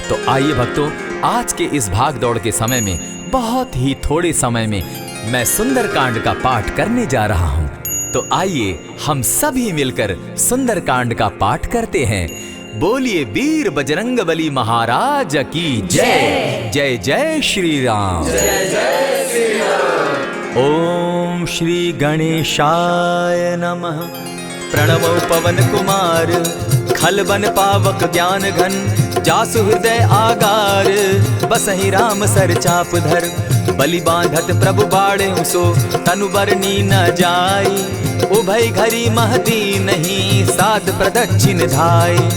तो आइए भक्तों, आज के इस भाग दौड़ के समय में बहुत ही थोड़े समय में मैं सुंदरकांड का पाठ करने जा रहा हूँ। तो आइए हम सभी मिलकर सुंदरकांड का पाठ करते हैं। बोलिए वीर बजरंगबली महाराज की जय। जय जय श्री राम। जय जय श्री राम। ओम श्री गणेशाय नमः। प्रणमो पवन कुमार, खलबन पावक ज्ञान घन, जासु हृदय आगार, बसहि राम सर चाप धर, बलि बांधत प्रभु बाढ़े सो, तनु बरनी न जाई, उभय घरी महती नहीं, साध प्रदक्षिण धाई।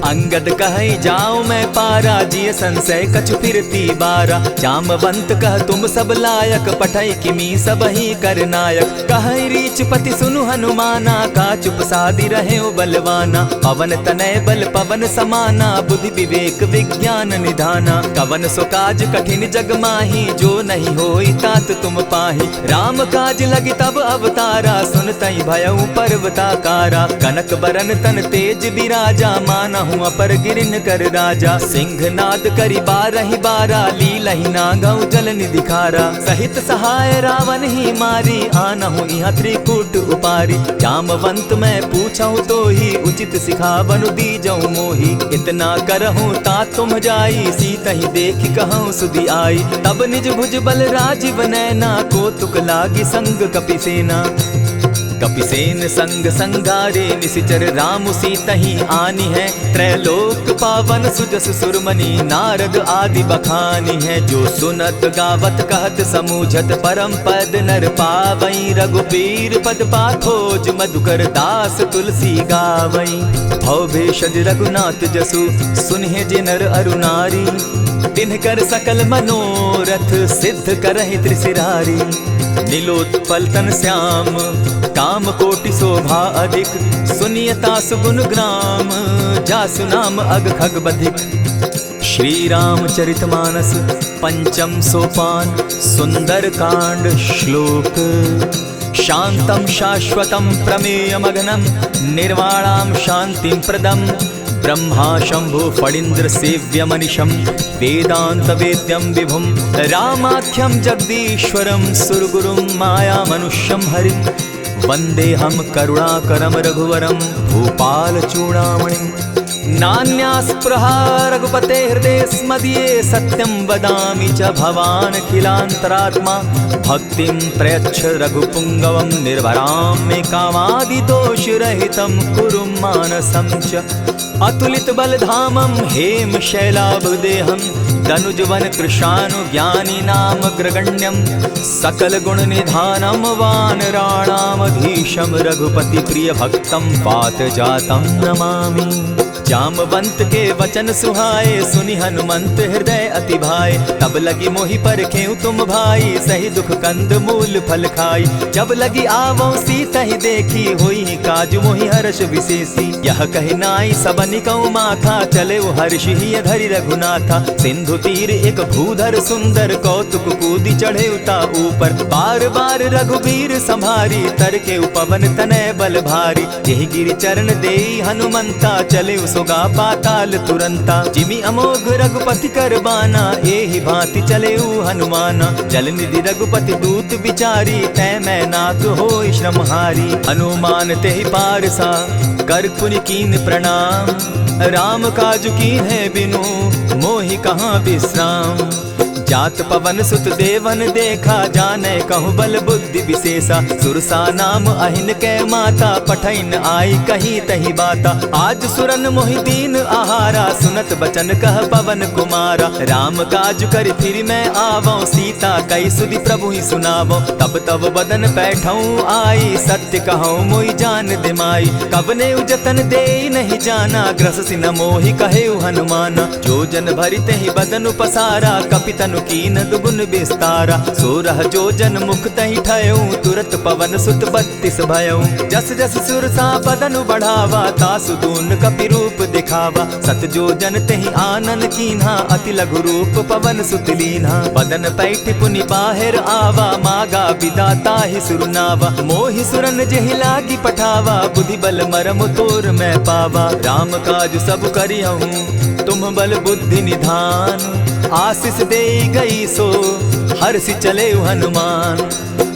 अंगद कहे जाऊं मैं पारा, जिय संशय कछु फिरती बारा, जामवंत कह तुम सब लायक, पठै किमी सब ही कर नायक। कहे रीच पति सुनु हनुमाना, का चुप सादी रहे बलवाना, पवन तनय बल पवन समाना, बुद्धि विवेक विज्ञान निधाना। कवन सो काज कठिन जग माही, जो नहीं होई तात तुम पाही। राम काज लगी तब अवतारा, सुनतई भयउ पर्वताकारा। कनक बरन तन तेज बिराजा, माना अपर गिरिन कर राजा। सिंहनाद करी बारहि बारा, लीलहि नागौ जल निधि खारा। सहित सहाय रावण ही मारी, आनहु इहाँ त्रिकूट उपारी। जामवंत मैं पूछऊं तो ही, उचित सिखावनु दीजऊं मोही। इतना करहूं ता तुम जाई, सीतहि देखि कहूं सुधि आई। तब निज भुज बल राजीव नैना, को तुक लागी संग कपिसेना। कपिसेन संग संगारे, निशिचर राम सीतहि आनी है। त्रैलोक पावन सुजस सुरमणि, नारद आदि बखानी है। जो सुनत गावत कहत समूझत, परम पद नर पावई। रघुबीर पद पाखोज, मधुकर दास तुलसी गावई। भव भेषज रघुनाथ जसु, सुनहि जे नर अरु नारी। तिनकर सकल मनोरथ, सिद्ध करहि त्रिशिरारी। नीलोत्पल तन श्याम, काम कोटि शोभा अधिक। सुनियता सुगुण ग्राम, जासु नाम अग खग बधिक। श्री रामचरित मानस पंचम सोपान, सुंदर कांड श्लोक। शांतम शाश्वतम प्रमेयमग्नं, निर्वाणां शांतिं प्रदम्। ब्रह्मा शंभु फणीन्द्र सेव्य मनीषम, वेदांत वेद्यम विभुम। रामाख्यम जगदीश्वरम, सुरगुरुम माया मनुष्यम हरिम। वंदे हम करुणाकरम रघुवरम, भूपाल चूड़ामणिम। नान्यास्पृहा रघुपते हृदय स्मदीये, सत्यं वदामि च भवान् खिलान्तरात्मा। भक्तिं प्रयच्छ रघुपुंगवं, निर्भरां मे कामादिदोषरहितं, कुरु मानसं च। अतुलित बलधामं हेम शैलाभदेहं, दनुजवन कृशानु ज्ञानी नामग्रगण्यं। सकल गुण निधानं वानराणामधीशं, रघुपति प्रिय भक्तं पात जातं नमामि। जामवंत के वचन सुहाए, सुनि हनुमंत हृदय अति भाए। तब लगी मोहि परखेउ तुम भाई, सही दुख कंद मूल फल खाई। जब लगी आवो सीतहि देखी, होई काज मोहि हर्ष विशेषी। यह कहि नाई सबनि कौ माथा, चले वो हर्षि हिय धरि रघुनाथा। सिंधु तीर एक भूधर सुंदर, कौतुक कूदि चढ़े उता ऊपर। बार बार रघुबीर संभारी, तर के पवन तनय बल भारी। यही गिरि चरण देई हनुमंता, चले सोगा पाताल तुरंता। जिमि अमोघ रघुपति कर बाना, एहि भांति चले हनुमाना। जल निधि रघुपति दूत बिचारी, तै मैं नाथ होई श्रमहारी। हनुमान तेहि पारसा, कर पुनि कीन प्रणाम। राम काज कीन है बिनु, मोहि कहाँ विश्राम। जात पवन सुत देवन देखा, जाने कहूँ बल बुद्धि विशेषा। सुरसा नाम अहिन कै माता, पठैन आई कहीं तही बाता। आज सुरन मोहि दीन आहारा, सुनत बचन कह पवन कुमारा। राम काज कर फिर मैं आवो, सीता कई सुधि प्रभु ही सुनावो। तब तब बदन बैठऊँ आई, सत्य कहूँ मोहि जान दिमाई। कबने उजतन दे नहीं जाना, ग्रस सिन मोहि कहे हनुमाना। जो जन भरित ही बदन पसारा, कपितन कीन दुगुन विस्तारा। सोरह जो जन मुख तहि ठयऊ, तुरत पवन सुत 32 भयऊ। जस जस सुरसा बदन बढ़ावा, तासु दून कपि रूप दिखावा। सत जो जन तहि आनन कीन्हा, अति लघु रूप पवन सुत लीन्हा। बदन पैठ पुनि बाहिर आवा, मागा विदाता ही सुरनावा। मोहि सुरन जेहि लागी पठावा, बुद्धि बल मरम तोर मैं पावा। राम काज सब करियहूँ, तुम तुम बल बुद्धि निधान। आशीष दे गई सो हर्षि चले हनुमान।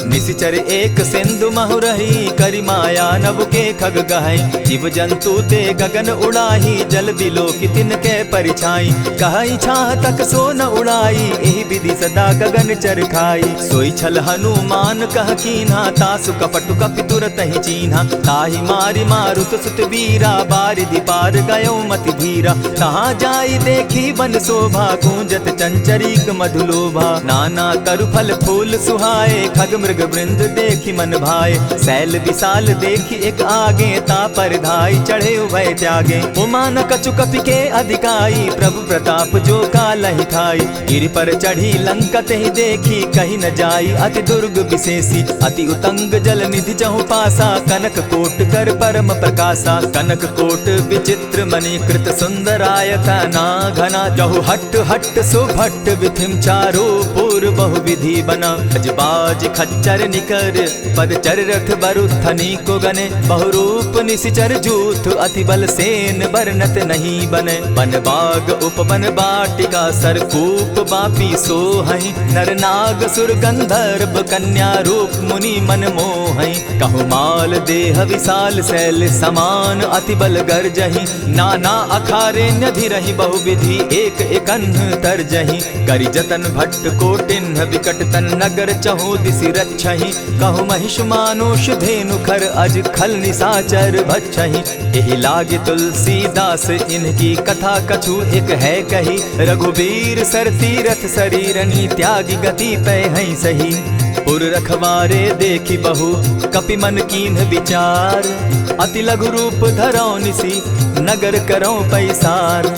निशिचर एक सिंधु महु रही, करी माया नभ के खग गहई। जीव जंतु ते गगन उड़ाही, जल बिलो की तिनके परिछाई। कहई छाह तक सो न उड़ाई, एहि विधि सदा गगन चर खाई। सोई छल हनुमान कह कीन्हा, तासु कपटु कपि तुरत ही चीन्हा। ताहि मारि मारुत सुत वीरा, बारिधि पार गयो मति धीरा। कहाँ जाई देखी बन शोभा, गूंजत चंचरीक मधुलोभा। नाना तरु फल फूल सुहाए, खग मृग वृंद देखी मन भाए। सैल विशाल देखी एक आगे, तापर धाई चढ़े उभय त्यागे। उमान कछु कपि के अधिकाई, प्रभु प्रताप जो कालहि खाई। गिरि पर चढ़ी लंका तेहि देखी, कही न जाई अति दुर्ग विशेषी। अति उतंग जल निधि जहु पासा, कनक कोट कर परम प्रकाशा। कनक कोट विचित्र मणि कृत सुंदरायता ना घना। जहु हट हट सुभट विधिम चारो पूर्व बहु विधि बना। अजबाज खच्चर निकर पद चर रथ बरुथनी को गने। बहुरूप निशिचर जूथ अति बल सेन बरनत नहीं बने। बन बाग उपवन बाटिका सरकूप बापी सोहई। नर नाग सुर गंधर्व कन्या रूप मुनि मन मोहई। कहु माल देह विशाल शैल समान, अति बल गर्जही। नाना अखारे न्यधिरहि बहुविधि, एक एकन्ह तरजही। करि जतन भट्ट कोटिन्ह विकट तन नगर चहु दिसि रक्षहि। कहु महिष मानुष धेनु खर, अज खल निशाचर भक्षहि। एहि लागे तुलसीदास इनकी कथा, कछु एक है कही। रघुबीर सर तीरथ शरीरनी, त्यागी गति पै हई सही। पुर रखवारे देखी बहु, कपि मन कीन्ह विचार। अति लघु रूप धरौ निसी, नगर करौ पैसार।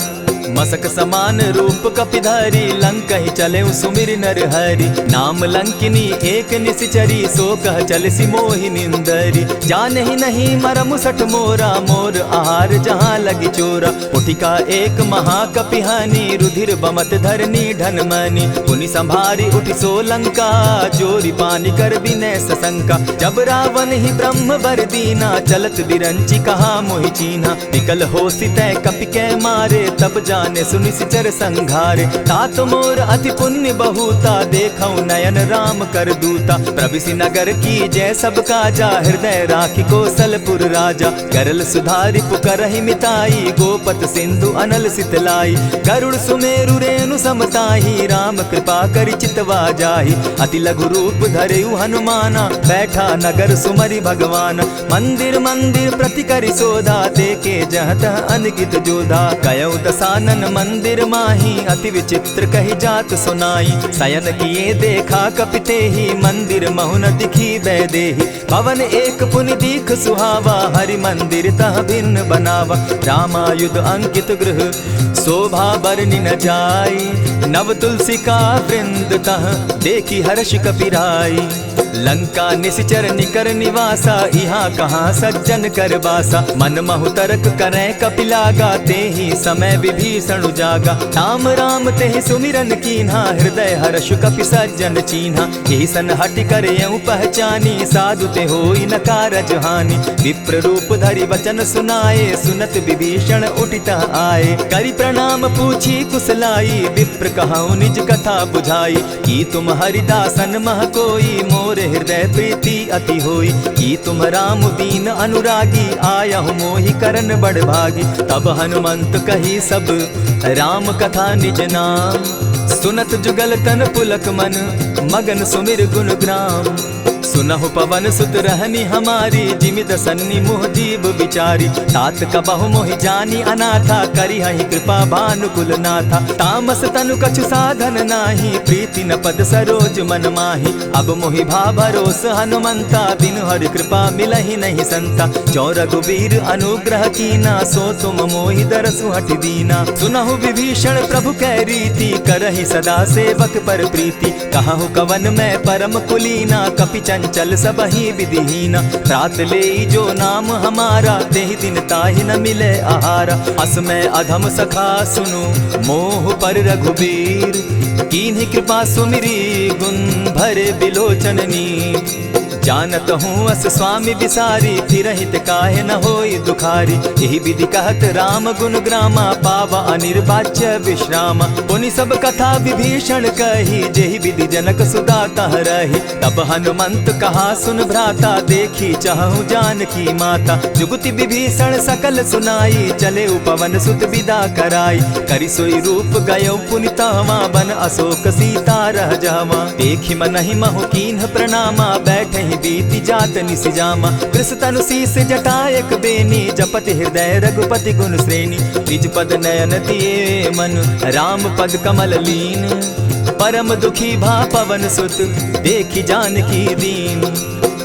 मसक समान रूप कपिधारी, लंकहि चले सुमिर नर हरि। नाम लंकिनी एक निशिचरी, सो कह चल सी मोहि निंदरी। जानहि नहीं मरम सठ मोरा, मोर आहार जहाँ लगी चोरा। उठिका एक महाकपिहानी, रुधिर बमत धरनी ढनमनी। पुनि संभारी उठि सो लंका, जोरी पानी कर बिनै सशंका। जब रावण ही ब्रह्म बर दीना, चलत बिरंची कहा मोहि चीन्हा। निकल होसी तै कपि कै मारे, तब जाने सुनिशिचर संघारे। तात मोर अति पुण्य बहुता, देखौ नयन राम कर दूता। प्रविशि नगर की जय सब काजा, हृदय राखी कौशलपुर राजा। करल सुधारि पुकरहि मिताई, गोपत सिंधु अनल सितलाई। गरुड़ सुमेरु रेणु समताही, राम कृपा करि चितवा जाहि। अति लघु रूप धरेउ हनुमाना, बैठा नगर सुमरि भगवान। मंदिर मंदिर प्रति करि सोधा, देखे जहाँ तह अनगित जोधा। कयौ दसानन मंदिर माही, अति विचित्र कही जात सुनाई। शयन किए देखा कपिते ही, मंदिर महु न दिखी बैदेही। भवन एक पुनि दीख सुहावा, हरि मंदिर तह भिन्न बनावा। रामायुध अंकित गृह, शोभा बरनि न जाई। नव तुलसी का वृंद तह, देखी हर्ष कपिराई। लंका निशिचर निकर निवासा, यहाँ कहाँ सज्जन कर बासा। मन महु तरक करै कपिलागा, तेहि समय विभीषण जागा। राम राम तेहि सुमिरन कीन्हा, हृदय हर्ष कपि सज्जन चीन्हा। एहि सन हटि कर यऊ पहचानी, साधु ते होई न कारज हानि। विप्र रूप धरि वचन सुनाए, सुनत विभीषण उठितः आए। करि प्रणाम पूछी कुशलाई, विप्र कहऊँ निज कथा बुझाई। की तुम हरिदासन मह कोई, मोर हृदय प्रीति अति होई। की तुम राम दीन अनुरागी, आयहु मोहि करन बड़ भागी। तब हनुमंत कही सब राम कथा निज नाम, सुनत जुगल तन पुलक मन, मगन सुमिर गुण ग्राम। सुनहु पवन सुत रहनी हमारी, जिमि दसन्नी मुह जीव विचारी। तात कबहु मोहि जानी अनाथा, करी हहि कृपा भानुकुल नाथा। तामस तनु कछु साधन नाही, प्रीति न पद सरोज मन माही। अब मोहि भा भरोस हनुमंता, बिनु हरि कृपा मिलहि नहीं संता। जो रघुबीर अनुग्रह कीना, सो तुम मोहि दरसु हठि दीना। सुनहु विभीषण प्रभु कै रीति, करहि सदा सेवक पर प्रीति। कहु कवन मैं परम कुलीना, कपि चंचल सबहि विधिहीना। रात ले जो नाम हमारा, तेहि दिन ताहि न मिले आहारा। अस मैं अधम सखा सुनु, मोह पर रघुबीर। कीन्हि कृपा सुमिरी, गुण भरे बिलोचन नीर। जानत हूँ अस स्वामी बिसारी, फिर हित काहे न होई दुखारी। यही विधि कहत राम गुण ग्रामा, पावा अनिर्वाच्य विश्राम। पुनि सब कथा विभीषण कही, जेहि विधि जनक सुता तह रही। तब हनुमंत कहा सुन भ्राता, देखी चाहूँ जानकी माता। जुगति विभीषण सकल सुनाई, चले पवन सुत विदा कराई। करि सोई रूप गयो पुनि तहवा, बन अशोक सीता रह जावा। देखि मनहि महु कीन्ह प्रणामा, बैठहि बीति जात निसि जामा। कृष तनु शीस जटा एक बेनी, जपति हृदय रघुपति गुण श्रेणी। निज पद नयन दिए मन, राम पद कमल लीन। परम दुखी भा पवन सुत, देखि जानकी दीन।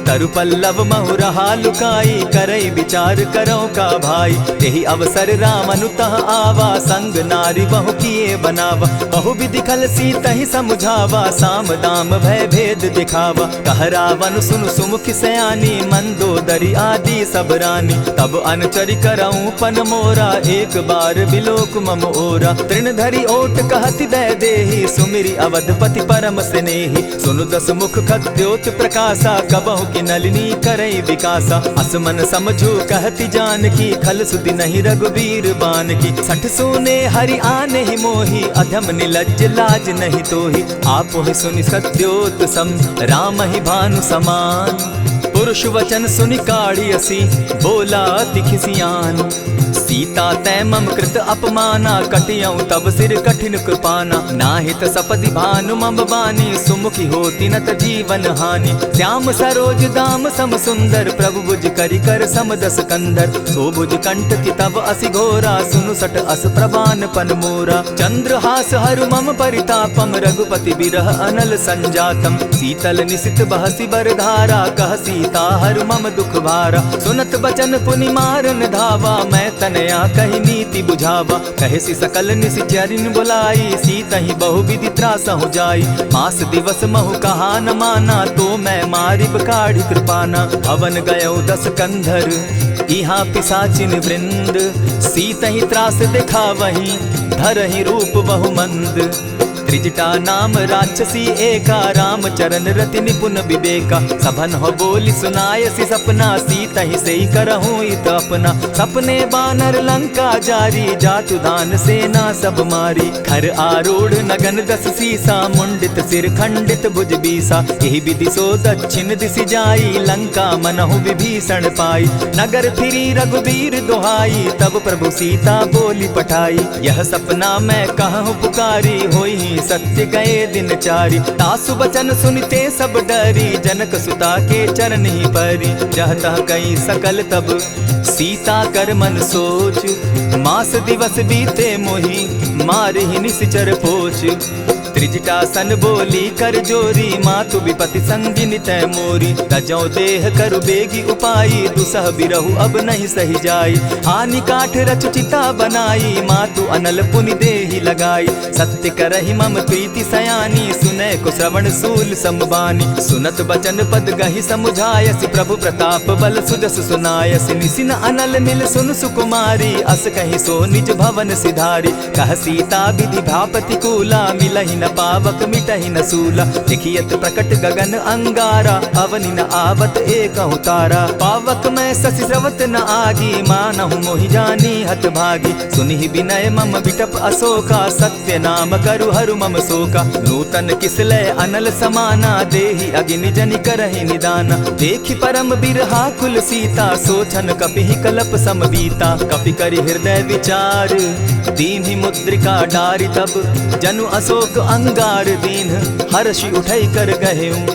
तरु पल्लव महु रहा लुकाई, करई विचार करो का भाई। यही अवसर राम अनुतः आवा, संग नारी बहु किए बनावा। बहु विधि खल सीतहि समुझावा, साम दाम भय भेद दिखावा। कह रावण सुन सुमुखि सयानी, मंदोदरी आदि सब रानी। तब अनचरि करऊं पन मोरा, एक बार बिलोक मम ओरा। तृण धरि ओट कहति दय देहि, सुमिरि अवधपति परम स्नेही। सुनु दस मुख खद्योत प्रकाशा, कबहु की नलिनी करई विकासा। असमन समझो कहति जानकी, खल सुधि नहीं रघुबीर बान की। सठ सोने हरि आने ही मोही, अधम निलज्ज लाज नहीं तोही। आपो ही सुनि सत्योत सम, राम ही भानु समान। पुरुष वचन सुनि काढ़ियसी, बोला अति खिसियान। सीता तै मम कृत अपमाना, कटियऊं तब सिर कठिन कृपाना। नाहित सपदि भानु मम बानी, सुमुखी होती नत जीवन हानि। श्याम सरोज दाम सम सुंदर, प्रभु भुज करि कर सम दस कंधर। सो भुज कंठ की तब असि घोरा, सुनु सट अस प्रवान पन मोरा। चंद्रहास हरु मम परितापम, रघुपति बिरह अनल संजातम। शीतल निशित बहसी बरधारा, कह सीता हरु मम दुख भारा। सुनत बचन पुनि मारन धावा, मैं तनया कही नीति बुझावा। कहसी सकल निशिचरिन बुलाई, सीतहि बहु विधि त्रासहु जाई। मास दिवस महु कहा न माना, तो मैं मारिब काढ़ी कृपाना। हवन गयो दस कंधर, इहाँ पिशाचिन वृंद। सीतहि त्रास दिखावहीं, धरहि रूप बहु मंद। त्रिजटा नाम राक्षसी एका, राम चरण रति निपुण विवेका। सभन हो बोली सुनायसी सपना, सीतहि सेई करहूँ इत अपना। सपने बानर लंका जारी, जातु दान सेना सब मारी। खर आरूढ़ नगन दस सीसा, मुंडित सिर खंडित भुज बीसा। यही विधि सो दक्षिण दिशि जाई, लंका मनहु विभीषण पाई। नगर फिरी रघुबीर दुहाई, तब प्रभु सीता बोली पठाई। यह सपना मैं कहूँ पुकारी, होई सत्य गए दिन चारी। तासु बचन सुनते सब डरी, जनक सुता के चरण ही परी। जहता कई सकल तब सीता कर मन सोच, मास दिवस बीते मोही, मार ही निश्चर पोच। त्रिजटा सन बोली कर जोरी, मातु विपति संगिनी तै मोरी। तजौ देह करु बेगी उपाई, दुसह बिरहु अब नहीं सही जाई। आनि काठ रच चिता बनाई, मातु अनल पुनि देहि लगाई। सत्य करहि मम प्रीति सयानी, सुनै को श्रवण सूल संबानी। सुनत बचन पद गहि समुझायसि, प्रभु प्रताप बल सुजस सुनायसि। निसिन अनल मिल सुन सुकुमारी, अस कहि सो निज भवन सिधारी। कह सीता विधि भापति कूला, मिलहि न पावक मिटहि न सूला। देखियत प्रकट गगन अंगारा, अवनि न आवत एकहु तारा। पावक मैं शशि स्रवत न आगी, मानहु मोहि जानी हत भागी। सुनिहि विनय मम विटप अशोका, सत्य नाम करु हरु मम शोका। नूतन किसलय अनल समाना, देहि अगिनि जनि करहि निदाना। देखि परम बिरहा कुल सीता, सोचन कपिहि कलप सम बीता। कपि करि हृदय विचार, दीन्हि मुद्रिका डारि। तब जनु अशोक अंगार दीन, हर्षि उठै कर गहेऊं।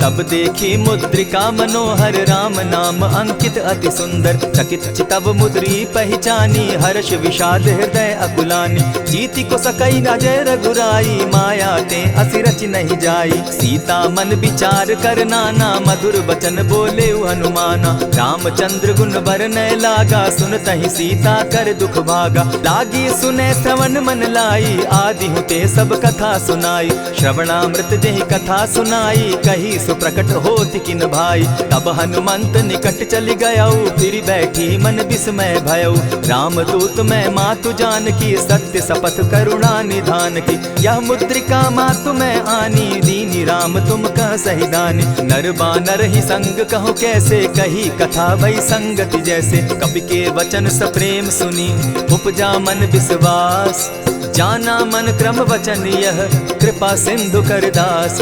तब देखी मुद्रिका मनोहर, राम नाम अंकित अति सुंदर। चकित चितव मुद्री पहचानी, हर्ष विषाद हृदय अकुलानी। जीति को सकई न जय रघुराई, माया ते असि रचि नहीं जाई। सीता मन विचार कर नाना, मधुर बचन बोले हनुमाना। रामचंद्र गुण बरनय लागा, सुनतहि सीता कर दुख भागा। लागी सुने श्रवण मन लाई, आदि होते सब कथा सुनाई। श्रवणामृत जेहि कथा सुनाई, कही सुख प्रकट होत किन भाई। तब हनुमंत निकट चली गयऊ, फिर बैठी मन विस्मय भयऊ। राम दूत मैं मातु जान की, सत्य शपथ करुणा निधान की। यह मुद्रिका मातु मैं आनी, दीनी राम तुम कह सही दानी। नर बानर ही संग कहूँ कैसे, कही कथा भई संगति जैसे। कपि के वचन सप्रेम सुनी, उपजा मन विश्वास। जाना मन क्रम वचन यह, कृपा सिंधु कर दास।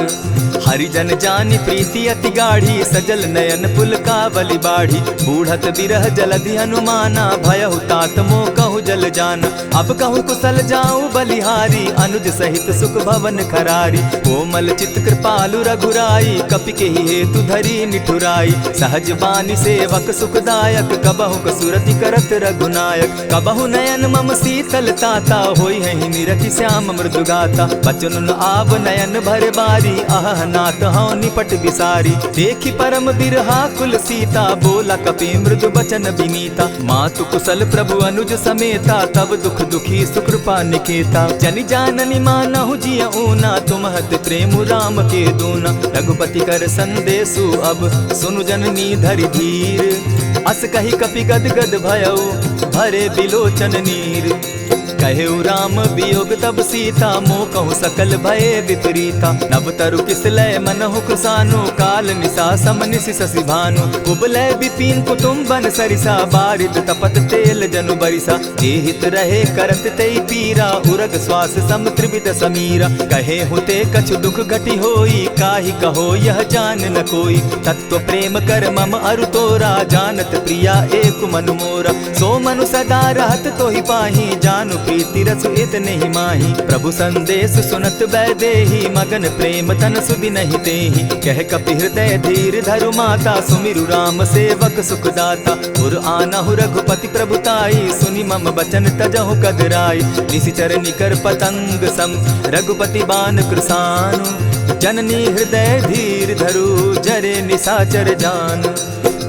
हरिजन जानी प्रीति अति गाढ़ी, सजल नयन पुलकावली बाढ़ी। बूढ़त बिरह जलधि हनुमाना, भयहु तात मोह कहु जल जाना। अब कहूँ कुशल जाऊँ बलिहारी, अनुज सहित सुख भवन खरारी। कोमल चित कृपालु रघुराई, कपि के ही हेतु धरी निठुराई। सहज बानी सेवक सुखदायक, कबहु कसुरति करत रघुनायक। कबहु नयन मम शीतल ताता, होई है निरखि श्याम मृदु गाता। बचन आव नयन भर बारी, आह नाथ हौ निपट बिसारी। देखी परम बिरहा कुल सीता, बोला कपि मृदु बचन विनीता। मातु कुशल प्रभु अनुज समेता, तब दुख दुखी सुकृपा निकेता। जनि जाननी मानहु जिय ऊना, तुम हत प्रेम राम के दूना। रघुपति कर संदेशु अब, सुनु जननी धरि धीर। अस कही कपि गद गद भयऊ, भरे बिलोचन नीर। कहेउ राम वियोग तब सीता, मोह कहूँ सकल भये विपरीता। नव तरु किस लय मनहु कुसानु, काल निशा सम निशि शशि भानु। कुबलय विपिन कुटुम्बन सरिसा, बारिद तपत तेल जनु बरिसा। जेहित रहे करत तेई पीरा, उरग श्वास सम त्रिविध समीरा। कहे हुते कछु दुख घटी होई, काहि कहो यह जान न कोई। तत्व प्रेम कर मम अरु तोरा, जानत प्रिया एक मनु मोरा। सो मनु सदा रहत तोहि पाही, जानु प्रीति रस इतने ही माही। प्रभु संदेश सुनत बैदेही, मगन प्रेम तन सुधि नहीं तेहि। कह कपि हृदय धीर धरु माता, सुमिरु राम सेवक सुखदाता। उर आनहु रघुपति प्रभुताई, सुनि मम बचन तजहु कदराई। निशिचर निकर पतंग सम, रघुपति बान कृसानु। जननी हृदय धीर धरु, जरे निशाचर जान।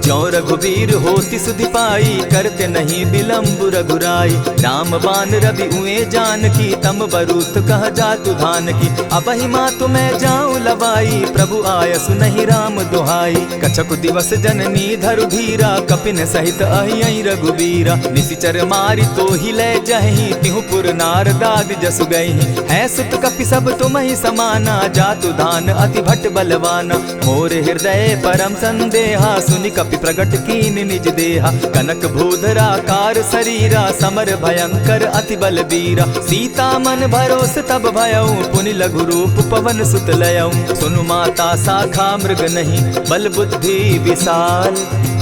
ज्यों रघुवीर होति सुधि पाई, करते नहीं विलम्ब रघुराई। राम बान रवि उए जान की, तम बरूथ कह जातु धान की। अबहि मातु मैं जाऊं लवाई, प्रभु आयसु नहीं राम दुहाई। कछक दिवस जननी धरु धीरा, कपिन सहित अहियहि रघुबीरा। निशिचर मारी तो ही ले जहि, तिहु पुर नारदादि जसु गहि। है सुत कपि सब तुम ही समाना, जातु धान अति भट बलवाना। मोर हृदय परम संदेहा, सुनि कपि प्रगट कीन निज देहा। कनक भूधराकार शरीरा, समर भयंकर अति बलबीरा। सीता मन भरोस तब भयऊ, पुनि लघु रूप पवन सुत लयऊ। सुनु माता शाखा मृग नहीं, बल बुद्धि विशाल।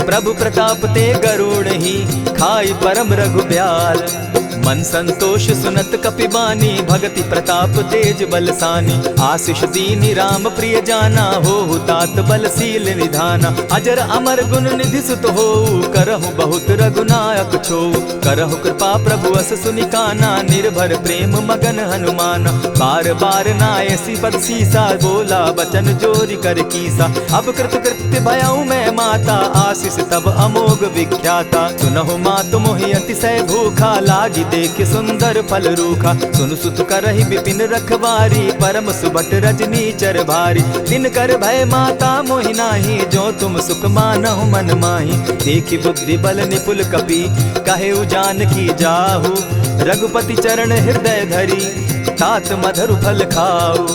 प्रभु प्रताप ते गरुड़ ही, खाई परम रघुब्याल। मन संतोष सुनत कपिबानी, भगति प्रताप तेज बलसानी। आशीष दीनी राम प्रिय जाना, हो तात बलशील निधाना। अजर अमर गुण निधि सुत हो, करहु बहुत रघुनायक छो। करहु कृपा प्रभु अस सुनिकाना, निर्भर प्रेम मगन हनुमाना। बार बार नायसी पद सीसा, बोला बचन जोरी कर कीसा। अब कृत कृत्य भयऊ मैं माता, आशीष तब अमोघ विख्याता। सुनहु मातु मोहि अतिशय भूखा, लागी देख सुंदर फल रूखा। सुन सुत करहि विपिन रखवारी, परम सुबट रजनी चर भारी। दिन कर भय माता मोहि नाही, जो तुम सुख मानहु मन माही। देखि बुद्धि बल निपुल कपि, कहेउ जानकी जाहु। रघुपति चरण हृदय धरी, तात मधुर फल खाऊ।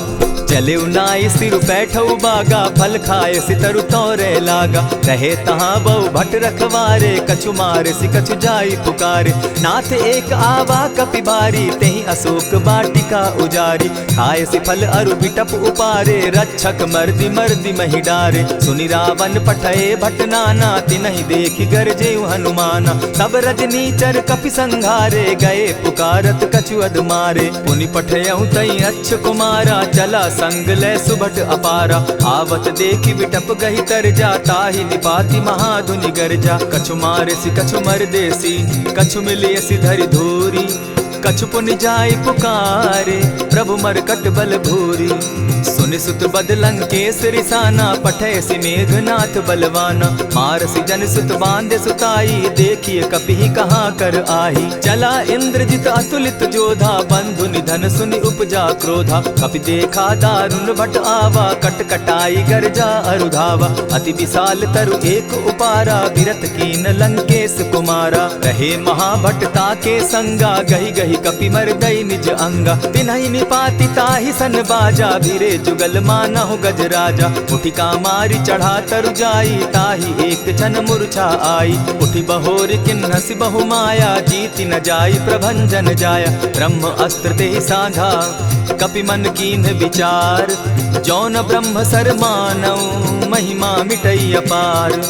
चले नाई सिर बैठऊ बागा, फल खाए सितरु तोरे लागा। रहे तहाँ बहु भट रखवारे, कछु मारे सि कछु जाई पुकारे। नाथ एक आवा कपि बारी, तेहि अशोक बाटिका उजारी। खाए सि फल अरु बिटप उपारे, रक्षक मर्दि मर्दि महि डारे। सुनि रावण पठये भट नाना, तिनहि देखि गरजेउ हनुमाना। सब रजनी चर कपि संघारे, गए पुकारत कछु अध मारे। पुनि पठयउ तई अच्छ कुमारा, चला संग ले सुभट अपारा। आवत देखि बिटप गहि तर जा, ताहि निपाति महाधुनि गर्जा। कछु मारे सि कछु मर देसी, कछु मिलियसि धरि धूरी। कछु पुनि जाय पुकारे, प्रभु मरकट बल भूरी। सुनि सुत बद लंकेश रिसाना, पठय सि मेघनाथ बलवाना। मारसि जन सुत बांधे सुताई, देखिए कपि कहाँ कर आही। चला इंद्रजित अतुलित जोधा, बंधु निधन सुनि उपजा क्रोधा। कपि देखा दारुण भट आवा, कट कटाई गर्जा अरुधावा। अति विशाल तरु एक उपारा, विरत कीन लंकेश कुमारा। रहे महाभट ताके संगा, गही गही कपि मरदई निज अंगा। तिन्हि निपाति ताहि सन बाजा, भीरे जुगल मानहु गजराजा। उठिका मारी चढ़ा तरु जाई, ताहि एक क्षण मूर्छा आई। उठि बहोर किन्हसि बहु माया, जीति न जाई प्रभंजन जाया। ब्रह्म अस्त्र तेहि साधा, कपि मन कीन्ह विचार। जौन ब्रह्म सर मानऊ, महिमा मिटई अपार।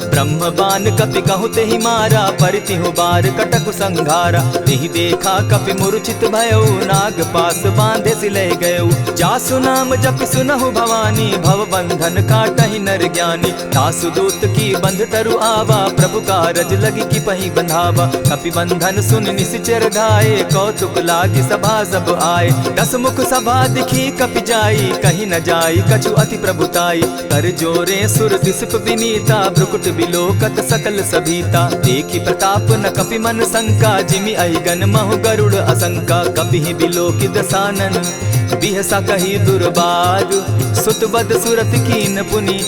ब्रह्म बान कपि कहु तेहि मारा, परितिहु बार कटकु संघारा। तेहि देखा कपि मूर्छित भयउ, नाग पास बांधे सिलय गयउ। जासु नाम जपि सुनहु भवानी, भव बंधन काटहि नर ज्ञानी। तासु दूत की बंध तरु आवा, प्रभु कारज लगी कि पहि बंधावा। कपि बंधन सुन निश्चर धाये, कौतुक लागी सभा सब आए। दस मुख सभा दिखी कपि जाई, कहीं न जाई कछु अति प्रभुताई। कर जोरे सुर दिसप विनीता, भ्रुकुट बिलोकत सकल सभीता। देखी प्रताप न कपि मन शंका, जिमि अहिगन महु गरुड़ असंका। कपि बिलोकि दसानन, बिहसा कही दुर्बाद। सुत बद सुरत कीन पुनि,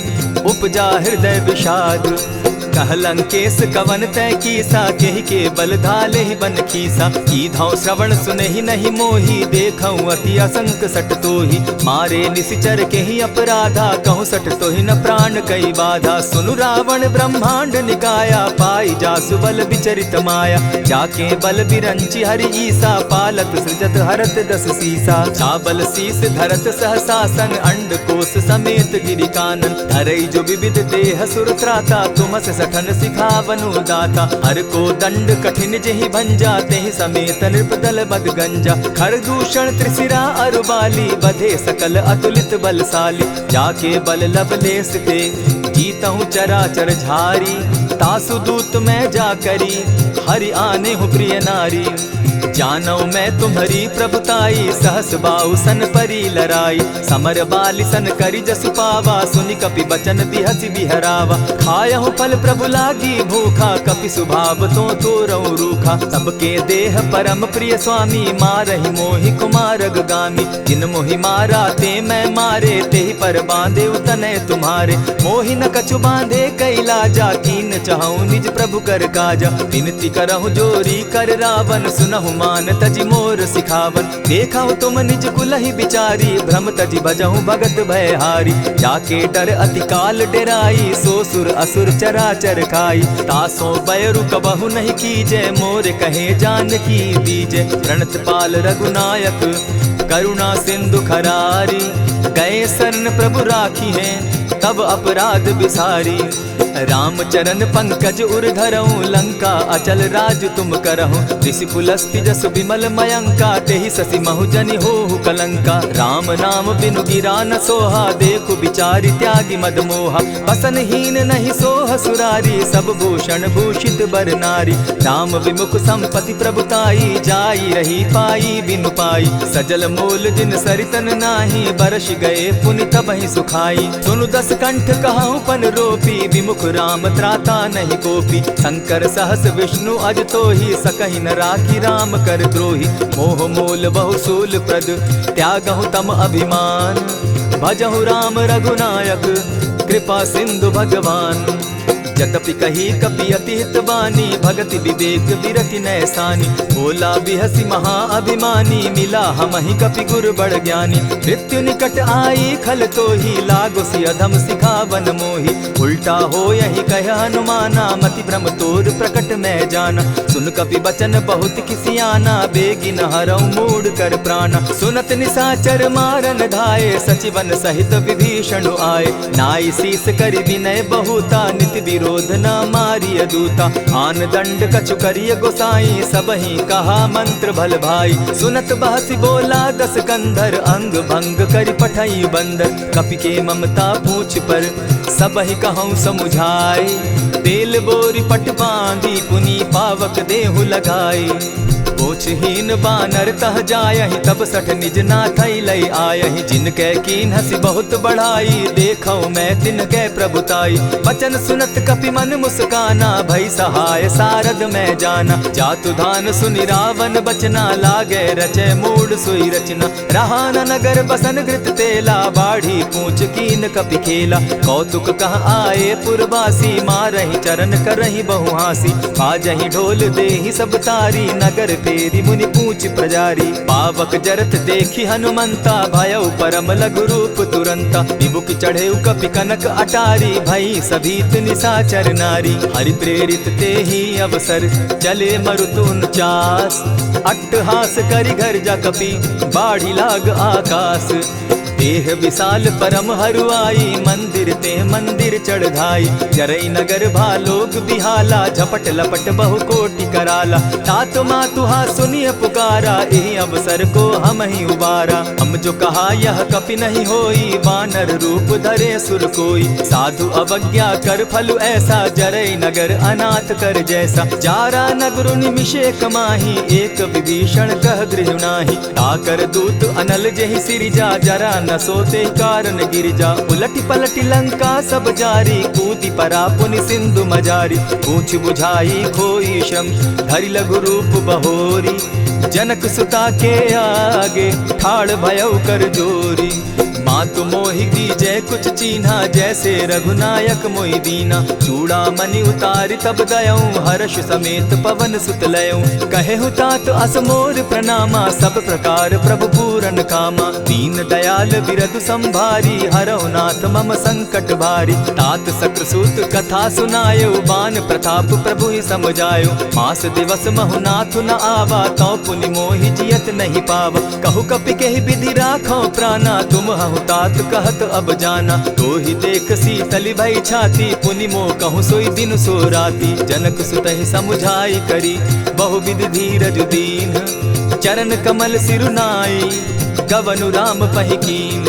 उपजा हृदय विषाद। कह लंकेश कवन तय कीसा, केहि के बल धाले ही बन खीसा। कीधौ श्रवण सुनहि नहीं मोही, देखऊं अति असंक सट तोही। मारे निशिचर केहि अपराधा, कहूँ सट तोहि न प्राण कई बाधा। सुनु रावण ब्रह्मांड निकाया, पाई जासु बल विचरित माया। जाके बल बिरंचि हरि ईसा, पालत सृजत हरत दस सीसा। चाबल शीस धरत सहसासन, अंड कोश समेत गिरि कानन। धरई जो विविध देह सुर त्राता, तुमस सठन सिखावनु दाता। हर को दंड कठिन जेहि भंजा, तेहि समेत नृपदल बद गंजा। खर दूषण त्रिशिरा अरुबाली, बधे सकल अतुलित बलशाली। जाके बल लवलेस ते, जीतहु चराचर झारी। तासु दूत मैं जा करी, हरि आने हूँ प्रिय नारी। जानो मैं तुम्हारी प्रभुताई, सहस बाहु सन परी लराई। समर बाली सन करी जसु पावा, सुनि कपि बचन बिहसि बिहरावा। खायहु फल प्रभु लागी भूखा, कपि सुभाव तो तोरहु रूखा। सबके देह परम प्रिय स्वामी, मारहि मोहि कुमारग गामी। जिन मोहि मारा ते मैं मारे, तेहि पर बांधे उतने तुम्हारे। मोहि न कछु बांधे कैलाजा, कीन चहु निज प्रभु कर काजा। विनती करहु जोरी कर रावण, सुनहु मान तजि मोर सिखावन। देखा तुम निज कुलहि बिचारी, भ्रम तजि भजहु भगत भयहारी। जाके डर अति काल डेराई, सो सुर असुर चराचर खाई। तासो बैरु कबहु नहीं कीजे, मोर कहे जानकी दीजे। प्रणत पाल रघुनायक, करुणा सिंधु खरारी। गए शरण प्रभु राखी हैं, तब अपराध बिसारी। राम चरण पंकज उर धरऊं, लंका अचल राज तुम करहूं। ऋषि पुलस्ति जस विमल मयंका, तेहि ससि महु जनि होहु कलंका। राम नाम बिनु गिरा न सोहा, देखु बिचारी त्यागी मद मोहा। बसन हीन नहीं सोह सुरारी, सब भूषण भूषित बर नारी। राम विमुख संपति प्रभुताई, जाई रही पाई बिनु पाई। सजल मोल जिन सरितन नाही, बरस गए पुनि तबहि सुखाई। सुनु दस कंठ कहाऊं पन रोपी, विमुख राम त्राता नहीं कोपी। शंकर सहस विष्णु अज तोहि, सकहि न राखी राम कर द्रोही। मोह मोल बहु सूल प्रद, त्यागहु तम अभिमान। भजहु राम रघुनायक, कृपा सिंधु भगवान। यद्यपि कही कपि अति हितवानी, भगति विवेक विरति नैसानी। बोला बिहसी महा अभिमानी, मिला हमहि कपि गुर बड़ ज्ञानी। मृत्यु निकट आई खल तोहि, लागो सि अधम सिखावन मोहि। उल्टा हो यही कह हनुमाना, मति भ्रम तोर प्रकट मैं जाना। सुन कपि बचन बहुत किसियाना, बेगी न हरऊ मूड कर प्राणा। सुनत निसाचर मारन धाये, सचिवन सहित विभीषण आए। नाई शीस करि विनय बहुता, नित विरोध न मारिय दूता। आन दंड कछु करिय गोसाई, सबहि कहा मंत्र भल भाई। सुनत बहसी बोला दस कंधर, अंग भंग करि पठई बंदर। कपि के ममता पूछ पर, सबहि कहूँ समुझाई। तेल बोरी पट बांधी, पुनि पावक देहु लगाई। पूछहीन बानर तह जायहि तब सठ निज नाथै लई आयहि जिनके कीन हसी बहुत बढ़ाई देखौ मैं तिनके प्रभुताई बचन सुनत कपि मन मुस्काना भई सहाय सारद में जाना जातु धान सुनि रावण बचना लागे रचे मूड सोई रचना रहा न नगर बसन घृत तेला बाढ़ी पूछ कीन कपि खेला कौतुक कह आए पुरवासी मारहि चरण करहि बहु हासी बाजहि ढोल देहि सब तारी नगर फेरी मुनि पूछ प्रजारी पावक जरत देखी हनुमंता भयउ परम लघु रूप तुरंता विमुख चढ़े कपि कनक अटारी भई सभीत निशाचर नारी हरि प्रेरित ते ही अवसर चले मरुत 49 अट्टहास करि घर जा कपि बाढ़ी लाग आकाश देह विशाल परम हरुआई मंदिर ते मंदिर चढ़ाई जरई नगर भालोग बिहाला झपट लपट बहु कोटि कराला तात मातुहा सुनिय पुकारा यही अवसर को हम ही उबारा हम जो कहा यह कपि नहीं होई बानर रूप धरे सुर कोई साधु अवज्ञा कर फल ऐसा जरई नगर अनाथ कर जैसा जारा नगरु निमिषे कमाही एक विभीषण कह गृह नाही ताकर दूत अनल जहि सिरिजा जरा न सोते कारण गिरिजा उलटी पलटी लंका सब जारी कूदी परा पुनि सिंधु मजारी पूछ बुझाई खोई श्रम धरि लघु रूप बहोरी जनक सुता के आगे ठाड़ भयउ कर जोरी मातु मोहि दीजै कुछ चीन्हा जैसे रघुनायक मोहि दीना चूड़ा मणि उतारि तब दयऊं हर्ष समेत पवन सुत लयऊं कहे तात असमोर प्रणामा सब प्रकार प्रभु पूरन कामा दीन दयाल बिरदु संभारी हरौ नाथ मम संकट भारी तात सक्रसूत कथा सुनायो बान प्रताप प्रभु ही समझायो मास दिवस महु नाथ न आवा तौ पुनि मोहि जियत नहीं पावा कहु कपि केहि विधि राखो प्राणा तुम हहु तात कहत अब जाना तो ही देख शीतली भई छाती पुनि मो कहूँ सोई दिन सो राती जनक सुतहि समुझाई करी बहुविध धीरज दीन चरण कमल सिरुनाई गवनु राम पहि कीन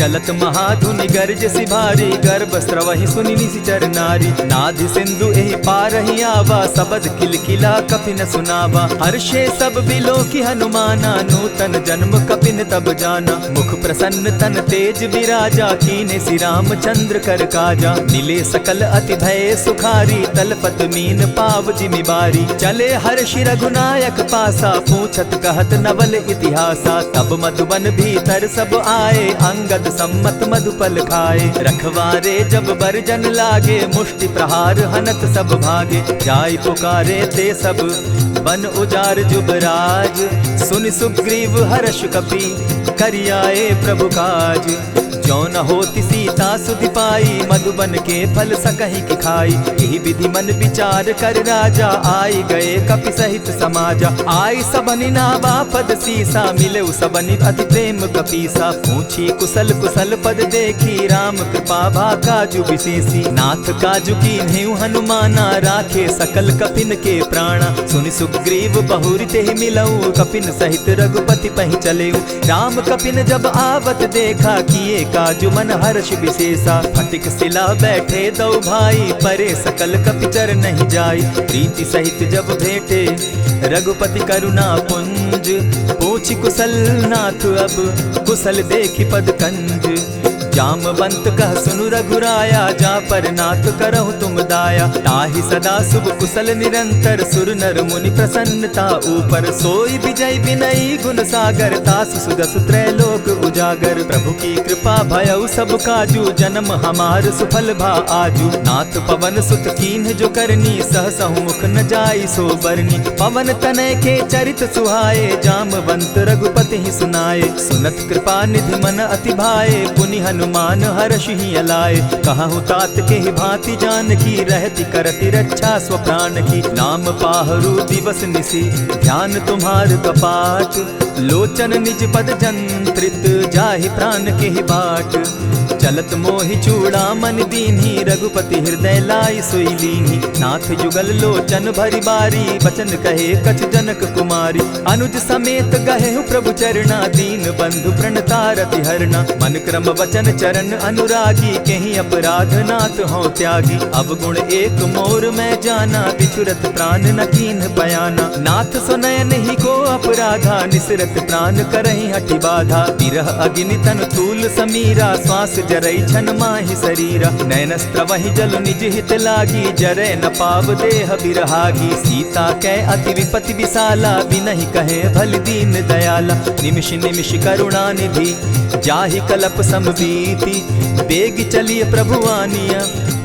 चलत महाधुनि गर्ज सिभारी गर्भ स्रवहि सुनि निशिचर नारी नाधि सिंधु एहि पारहि आवा सबद किलकिला कपि न सुनावा हर्षे सब बिलोकि हनुमाना नूतन जन्म कपिन तब जाना मुख प्रसन्न तन तेज विराजा कीने श्री रामचंद्र कर काजा मिले सकल अति भय सुखारी तलपत मीन पाव जिमि बारी चले हर्षि रघुनायक पासा पूछत कहत नवल इतिहासा तब मधुबन भीतर सब आए अंगद सम्मत मधुपल खाए रखवारे जब बरजन लागे मुष्टि प्रहार हनत सब भागे जाय पुकारे ते सब बन उजार जुबराज सुनि सुग्रीव हर्ष कपि करियाए प्रभु काज जो न होती सीता सुधि पाई मधुबन के फल सकहि की खाई यही विधि मन विचार कर राजा आई गए कपि सहित समाजा आई सबनि नावा पद सीसा मिले सबनि अति प्रेम कपीसा पूछी कुशल कुशल पद देखी राम कृपा भा काजु विशेषी नाथ काजु कीन्हे हनुमाना राखे सकल कपिन के प्राणा सुनि सुग्रीव बहुरी ते मिलऊ कपिन सहित रघुपति पहि चलेऊ राम कपिन जब आवत देखा किए काजु मन हर्ष विशेषा फटिक सिला बैठे दो भाई परे सकल कपिचर नहीं जाई प्रीति सहित जब भेटे रघुपति करुणा पुंज पूछ कुशल नाथ अब कुशल देखी पद कंज जामवंत कह सुनु रघुराया जा पर नाथ करहु तुम दाया ताहि सदा शुभ कुशल निरंतर सुर नर मुनि प्रसन्नता ऊपर सोई विजय विनयी गुण सागर तास सुदस त्रैलोक उजागर प्रभु की कृपा भयउ सब काजू जन्म हमार सुफल भा आजू नाथ पवन सुत कीन्ह जो करनी सहसहु मुख न जाई सो बरनी पवन तनय के चरित सुहाए जामवंत रघुपति ही सुनाए सुनत कृपा निधि मन अति भाए पुनि हनुमान हर्ष ही अलाए कहूँ तात के ही भांति जान की रहती करती रक्षा स्व प्राण की नाम पाहरु दिवस निसी ध्यान तुम्हार कपाट लोचन निज पद जंत्रित जाहि प्राण के ही बाट चलत मोहि चूड़ामन दीन्ही, रघुपति हृदय लाई सोई लीन्ही। नाथ जुगल लोचन भरी बारी, बचन कहे कछ जनक कुमारी। अनुज समेत गहे प्रभु चरणा, दीन बंधु प्रणतारति हरना। मन क्रम वचन चरण अनुरागी, कहीं अपराध नाथ हो त्यागी। अब गुण एक मोर में जाना, बिछुरत प्राण न कीन्ह बयाना। नाथ सुनयन ही को अपराधा, निसरत प्राण करहि हठि बाधा। विरह अग्नि तन तूल समीरा, श्वास जरई छन माहि शरीरा। नयनस्त्र वही जल निज हित लागी, जरै न पाव देह बिरहागी। सीता कै अति विपति विशाला, बिनहि कहे भल दीन दयाला। निमिष निमिष करुणा निधि, जाहि कलप समबीति। बेग चलिए प्रभु आनिया,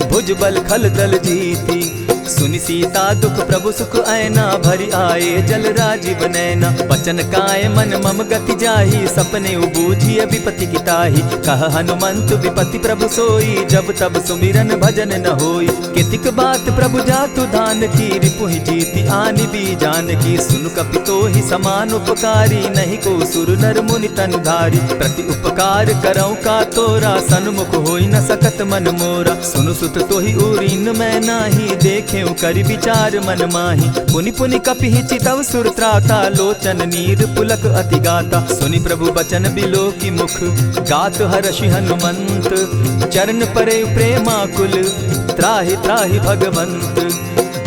भुज बल खल दल जीती। सुनि सीता दुख प्रभु सुख ऐना, भरी आए जल राजीव नैना। वचन काय मन मम गति जाहि, सपने बूझिय विपति की ताहि। कह हनुमंत विपति प्रभु सोई, जब तब सुमिरन भजन न होई। कितिक बात प्रभु जातु धान की, रिपुहि जीति आनि भी जान की। सुनु कपितोहि समान उपकारी, नहीं को सुर नर मुनि तनु धारी। प्रति उपकार करौ का तोरा, सन्मुख होई न सकत मन मोरा। सुनु सुत तोहि उरीन मैं नाही, देखे करि विचार मन माही। पुनि पुनि कपिहि चितव सुर त्राता, लोचन नीर पुलक अति गाता। सुनि प्रभु बचन बिलो की मुख, गात हर्षि हनुमंत। चरण परे प्रेमाकुल, त्राहि त्राहि भगवंत।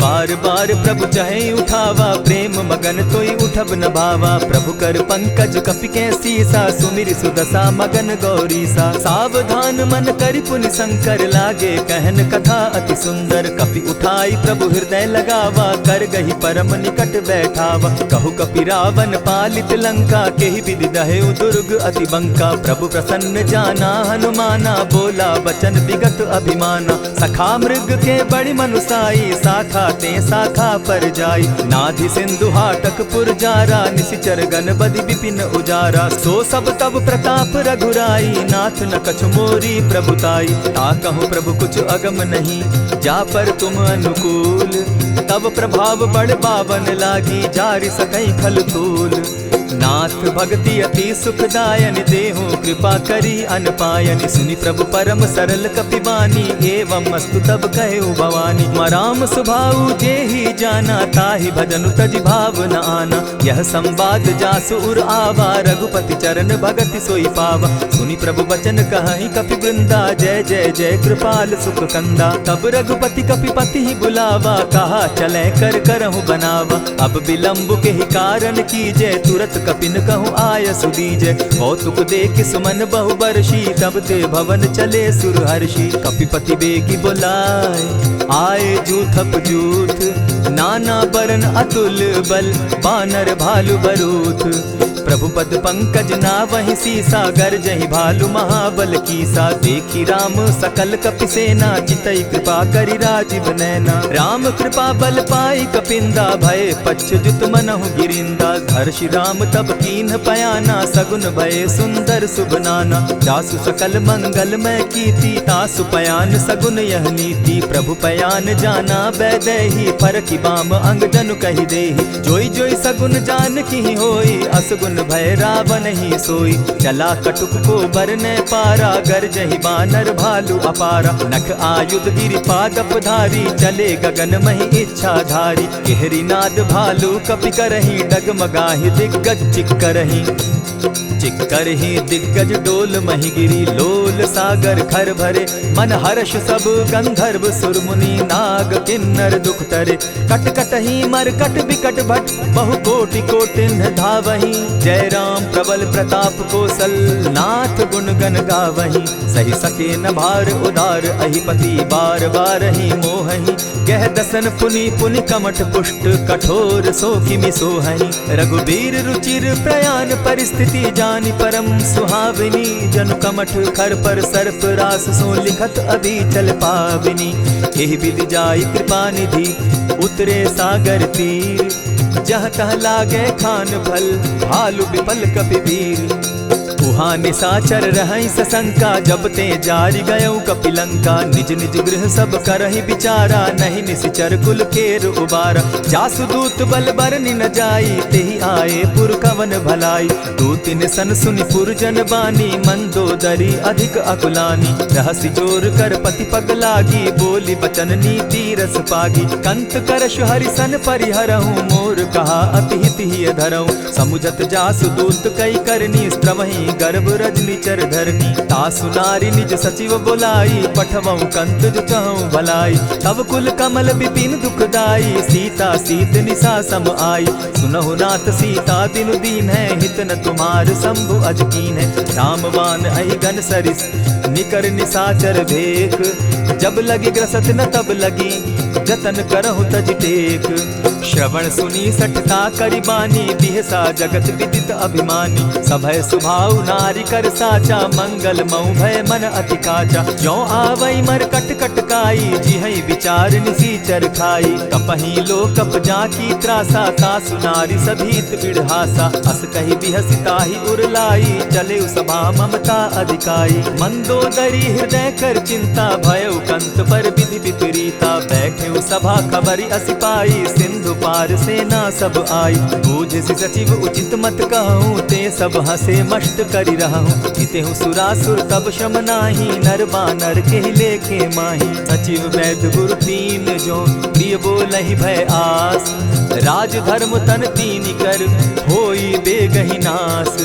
बार बार प्रभु चाहे उठावा, प्रेम मगन तोई उठब न भावा। प्रभु कर पंकज कपि के सीसा, सुमिर सुदशा मगन गौरीसा। सावधान मन करि पुनि शंकर, लागे कहन कथा अति सुंदर। कपि उठाई प्रभु हृदय लगावा, कर गही परम निकट बैठावा। कहु कपि रावण पालित लंका, केहि विधि दहेउ दुर्ग अति बंका। प्रभु प्रसन्न जाना हनुमाना, बोला बचन विगत अभिमाना। सखा मृग के बड़ी मनुसाई, साखा ते शाखा पर जाई। नाधि सिंधु हाटक पुर जारा, निशिचर गण बदि विपिन उजारा। सो सब तब प्रताप रघुराई, नाथ न कछु मोरी प्रभुताई। ता कहूँ प्रभु कुछ अगम नहीं, जा पर तुम अनुकूल। तब प्रभाव बड़ पावन लागी, जारि सकई खल तूल। नाथ भक्ति अति सुखदायन, देहु कृपा करी अनपायन। सुनि प्रभु परम सरल कपिबानी, एवं अस्तु तब कहे भवानी। मराम सुभाऊ जेहि जाना, ताहि भजनु तजि भाव न आना। यह संवाद जासु उर आवा, रघुपति चरण भगति सोई पावा। सुनि प्रभु बचन कहि कपि वृंदा, जय जय जय कृपाल सुख कंदा। तब रघुपति कपिपति ही बुलावा, कहा चले कर करहु बनावा। अब विलंब के ही कारण कीजय, तुरत कपिन कहूँ आय सुदीजय। कौतुक देख सुमन बहु बरसी, तब ते भवन चले सुर हर्षि। कपिपति बेगी बुलाए, आए जूथप जूथ। नाना बरन अतुल बल, बानर भालु बरूथ। प्रभु पद पंकज ना वही सीसा, गर्जहि भालु महाबल कीसा। देखी राम सकल कपि सेना, चितई कृपा करि राजीव नैना। राम कृपा बल पाई कपिंदा, भय पच्युत मनहु गिरिंदा। हर्षि राम तब कीन्ह पयाना, सगुन भय सुंदर शुभ नाना। जासु सकल मंगल मैं कीति, तासु पयान सगुन यह नीति। प्रभु पयान जाना बैदेही, फरकि बाम अंग जनु कहि देहि। जोई जोई सगुन जान की होई, असगुन भय रावण ही सोई। चला कटुक को बरने पारा, गरजहि बानर भालु अपारा। नख आयुध गिरिपादप धारी, चले गगन महि इच्छा धारी। केहरी नाद भालु कपि करहि, डगमगाहि दिग्गज चिक्करहि। चिक्करहि दिग्गज डोल महि गिरी, लोल सागर खर भरे। मन हर्ष सब गंधर्व सुर मुनि, नाग किन्नर दुख तरे। कट कटहि मरकट बिकट भट, बहु कोटि कोटिन्ह धावहि। जय राम प्रबल प्रताप कौशल, नाथ गुण गण गावहि। सही सके न भार उदार, अहिपति बार बार ही मोहहि। कह दसन पुनि पुनि कमठ पुष्ट, कठोर सो किमि सोहहि। रघुबीर रुचिर प्रयाण परिस्थिति, जानि परम सुहाविनी। जनु कमठ खर पर सर्प रास, सो लिखत अभी चल पाविनी। एहि विधि जाई कृपा निधि, उतरे सागर तीर। जह तह लागे खान फल, भालु विपल कपि वीर। उह वहाँ निशाचर रहई सशंका, जब ते जारी गयऊ कपिलंका। निज निज गृह सब करहि विचारा, नहीं निशिचर कुल केर उबारा। जासुदूत बल बरनि न जाई, तेहि आए पुर कवन भलाई। दूतिन सन सुनि पुरजन बानी, मंदोदरी अधिक अकुलानी। रहसि जोर कर पति पग लागी, बोली बचन नीति रस पागी। कंत करश हरिसन परिहरहूँ, मोर कहा अति हित ही धरऊँ। समुझत जासुदूत कई करनी, स्त्रवहि गर्भ रजनी चर धरनी। तासु नारी निज सचिव बोलाई, पठवऊँ कंत जो चहूँ भलाई। तब कुल कमल विपिन दुखदाई, सीता सीत निशा सम आई। सुनहु नाथ सीता दिनु दीन है, हित न तुम्हार शंभु अजकीन है। रामवान अहि गन सरिस निकर निशाचर भेक, जब लगी ग्रसत न तब लगी जतन करहु तज टेक। श्रवण सुनी सठता करिबानी, बिहसा जगत विदित अभिमानी। सभय सुभाव नारी कर साचा, मंगल मऊ भय मन अति काचा। जो आवई मर कट कट काई, जिहई विचार निसीचर खाई। कपही लो कप जाकी त्रासा, तासु नारी सभीत बिढ़ासा। अस कही बिहसिताहि उरलाई, चले सभा ममता अधिकाई। मंदोदरी हृदय कर चिंता, भयउ कंत पर विधि विपरीता। बैठे सभा खबरी असिपाई, सिंधु पार सेना सब आई। बूझसि सचिव उचित मत कहूँ, ते सब हसे मष्ट करि रहूँ। इतेहु सुरासुर तब श्रम नाही, नर बानर के लेखे माही। सचिव वैद्य गुरु तीन जो, प्रिय बोलहि भय आस। राज धर्म तन तीन कर, होई बेगहि नास।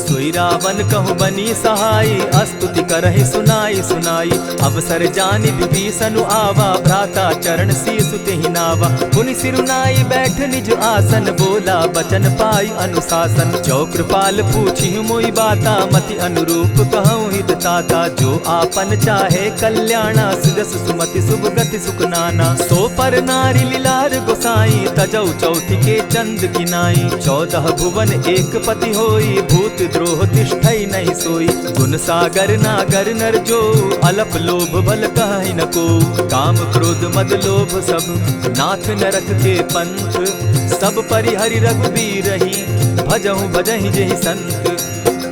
सोई रावण कहु बनी सहाई, अस्तुति करहि सुनाई सुनाई। अवसर जानि विभीषण आवा, भ्राता चरण शीस तेहि नावा। पुनि सिरुनाई बैठ निज आसन, बोला बचन पाई अनुशासन। जो कृपाल पूछि मोई बाता, मति अनुरूप कहूँ हित ताता। जो आपन चाहे कल्याणा, सुजस सुमति शुभ गति सुख नाना। सो पर नारी लीलार गोसाई, तजौ चौथि के चंद किनाई। 14 भुवन एक पति होई, भूत द्रोह तिष्ठई नहीं सोई। गुण सागर नागर नर जो, अलप लोभ बल कहि न को। काम क्रोध मद लोभ सब, नाथ नरक के पंथ। सब परिहरि रघुबीरहि, भजहु भजहि जेहि संत।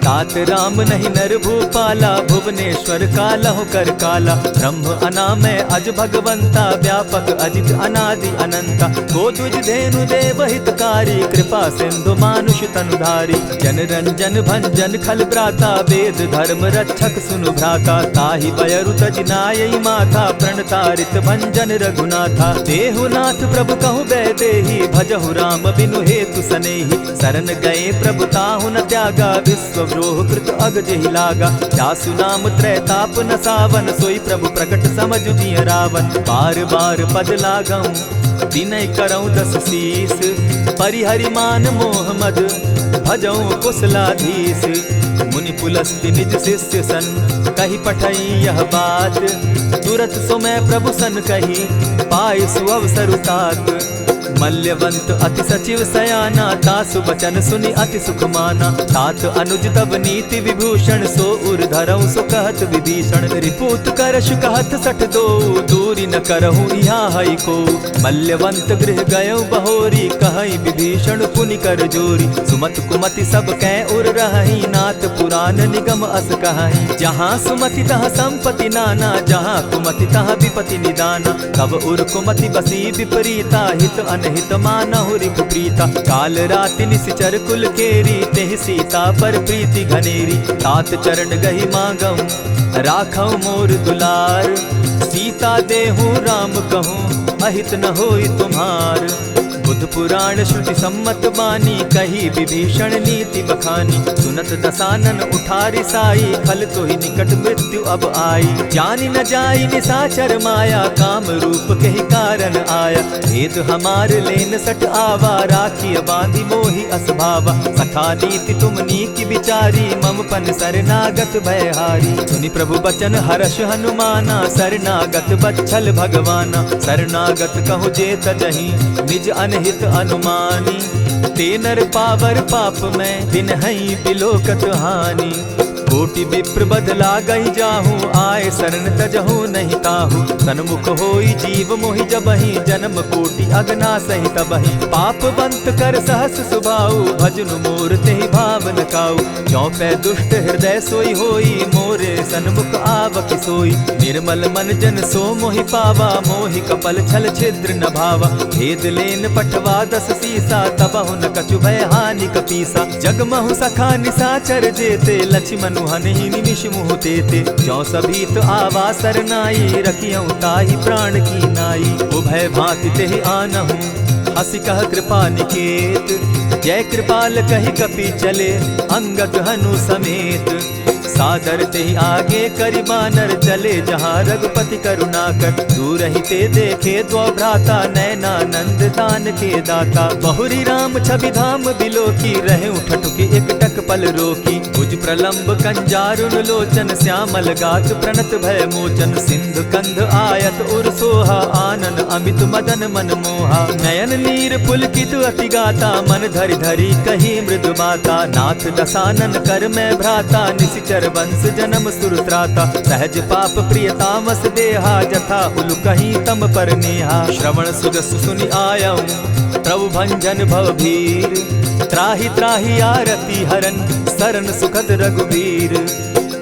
तात राम नहीं नर भूपाला, भुवनेश्वर कालहु कर काला। ब्रह्म अनामय अज भगवंता, व्यापक अजित अनादि अनंता। गोद्विज धेनु देव हितकारी, कृपा सिंधु मानुष तनुधारी। जन रंजन भंजन खल भ्राता, वेद धर्म रक्षक सुनु भ्राता। ताहि बयरु तज नायई माथा, प्रणतारित भंजन रघुनाथा। देहुनाथ प्रभु कहु बैदेहि, भजहु राम बिनु हेतु सनेहि। शरण गए प्रभु ताहु न त्यागा, विश्व द्रोह कृत अग जेहि लागा। जासु नाम त्रैताप न सावन, सोई प्रभु प्रकट समझ जिय रावण। बार बार पद लागऊं, विनय करऊं 10 शीस। परिहरि मान मोह मद, भजऊं कुशलाधीश। मुनि पुलस्ति निज शिष्य सन, कही पठई यह बात। तुरत सो मैं प्रभु सन कही, पाई सुअवसर तात। मल्यवंत अति सचिव सयाना, तासु बचन सुनि अति सुख माना। तात अनुज तब नीति विभूषण, सो उर धरऊं सो कहत विभीषण। रिपुत करश कहत सठ दो, दूरी न करहूँ यहाँ हई को। मल्यवंत गृह गयऊ बहोरी, कहई विभीषण पुनि कर जोरी। सुमत कुमति सब कै उर रहई, नाथ पुराण निगम अस कहई। जहाँ सुमति तहाँ संपत्ति नाना, जहाँ कुमति तहाँ विपति निदाना। तब उर कुमति बसी विपरीता, हित अनहित मानहु रिपु प्रीता। काल राति निशिचर कुल केरी, तेहि सीता पर प्रीति घनेरी। तात चरण गहि मांगऊं, राखऊं मोर दुलार। सीता देहूँ राम कहूँ, अहित न होई तुम्हार। बुध पुराण श्रुति सम्मत बानी, कही विभीषण नीति बखानी। सुनत दसानन उठारी साई, खल तो ही निकट मृत्यु अब आई। जानी न जाई निशाचर माया, काम रूप के ही कारण आया। भेद हमार लेन सट आवा, राखी बांधी मोहि असभावा। सखा नीति तुम नीति विचारी, मम पन शरणागत भयहारी। सुनि प्रभु बचन हर्ष हनुमाना, शरणागत बच्छल भगवाना। शरणागत कहु जे तजहि, निज अनहित अनुमानी। ते नर पावर पाप में, दिन हई बिलोकत हानि। कोटि विप्र बदला गई जाहूँ, आए शरण तजहू नहीं ताहू। सन्मुख होई जीव मोहि जबहि, जन्म कोटि अगना सही तबहि। पाप बंत कर सहस सुभाऊ, भजनु मोर तेहि भावन काऊ। चौपै दुष्ट हृदय सोई होई, मोरे सन्मुख आवक सोई। निर्मल मन जन सो मोहि पावा, मोहि कपल छल छिद्र न भावा। भेद लेन पठवा दस सीसा, तबहु न कछु भय हानि कपीसा। जगमहु सखा निसाचर जेते, लक्ष्मण हनहि निमिष मुह तेते। जो सभीत आवा सरनाई, रखियऊ ताहि प्राण की नाई। उभय भांति तेहि आनहु, हसी कह कृपा निकेत। जय कृपाल कहि कपि चले, अंगद हनु समेत। सादर तेहि आगे करि बानर, चले जहाँ रघुपति करुणाकर। दूर ही ते देखे द्वौ भ्राता, नयनानंद दान के दाता। बहुरी राम छवि धाम बिलोकी, रहे ठठुकी एकटक पल रोकी। भुज प्रलंब कंजारुन लोचन, श्यामल गात प्रणत भय मोचन। सिंधु कंध आयत उर सोहा, आनन अमित मदन मन मोहा। नयन नीर पुलकित अति गाता, मन धरि धरि कही मृदु बाता। नाथ दसानन कर मैं भ्राता, निशिचर वंश जन्म सुरत्राता। सहज पाप प्रियतामस देहा, जथा उलु कहीं तम पर नेहा। श्रवण सुजस सुनि आयऊं, प्रभु भंजन भव भीर। त्राहि त्राहि आरती हरन, सरन सुखद रघुबीर।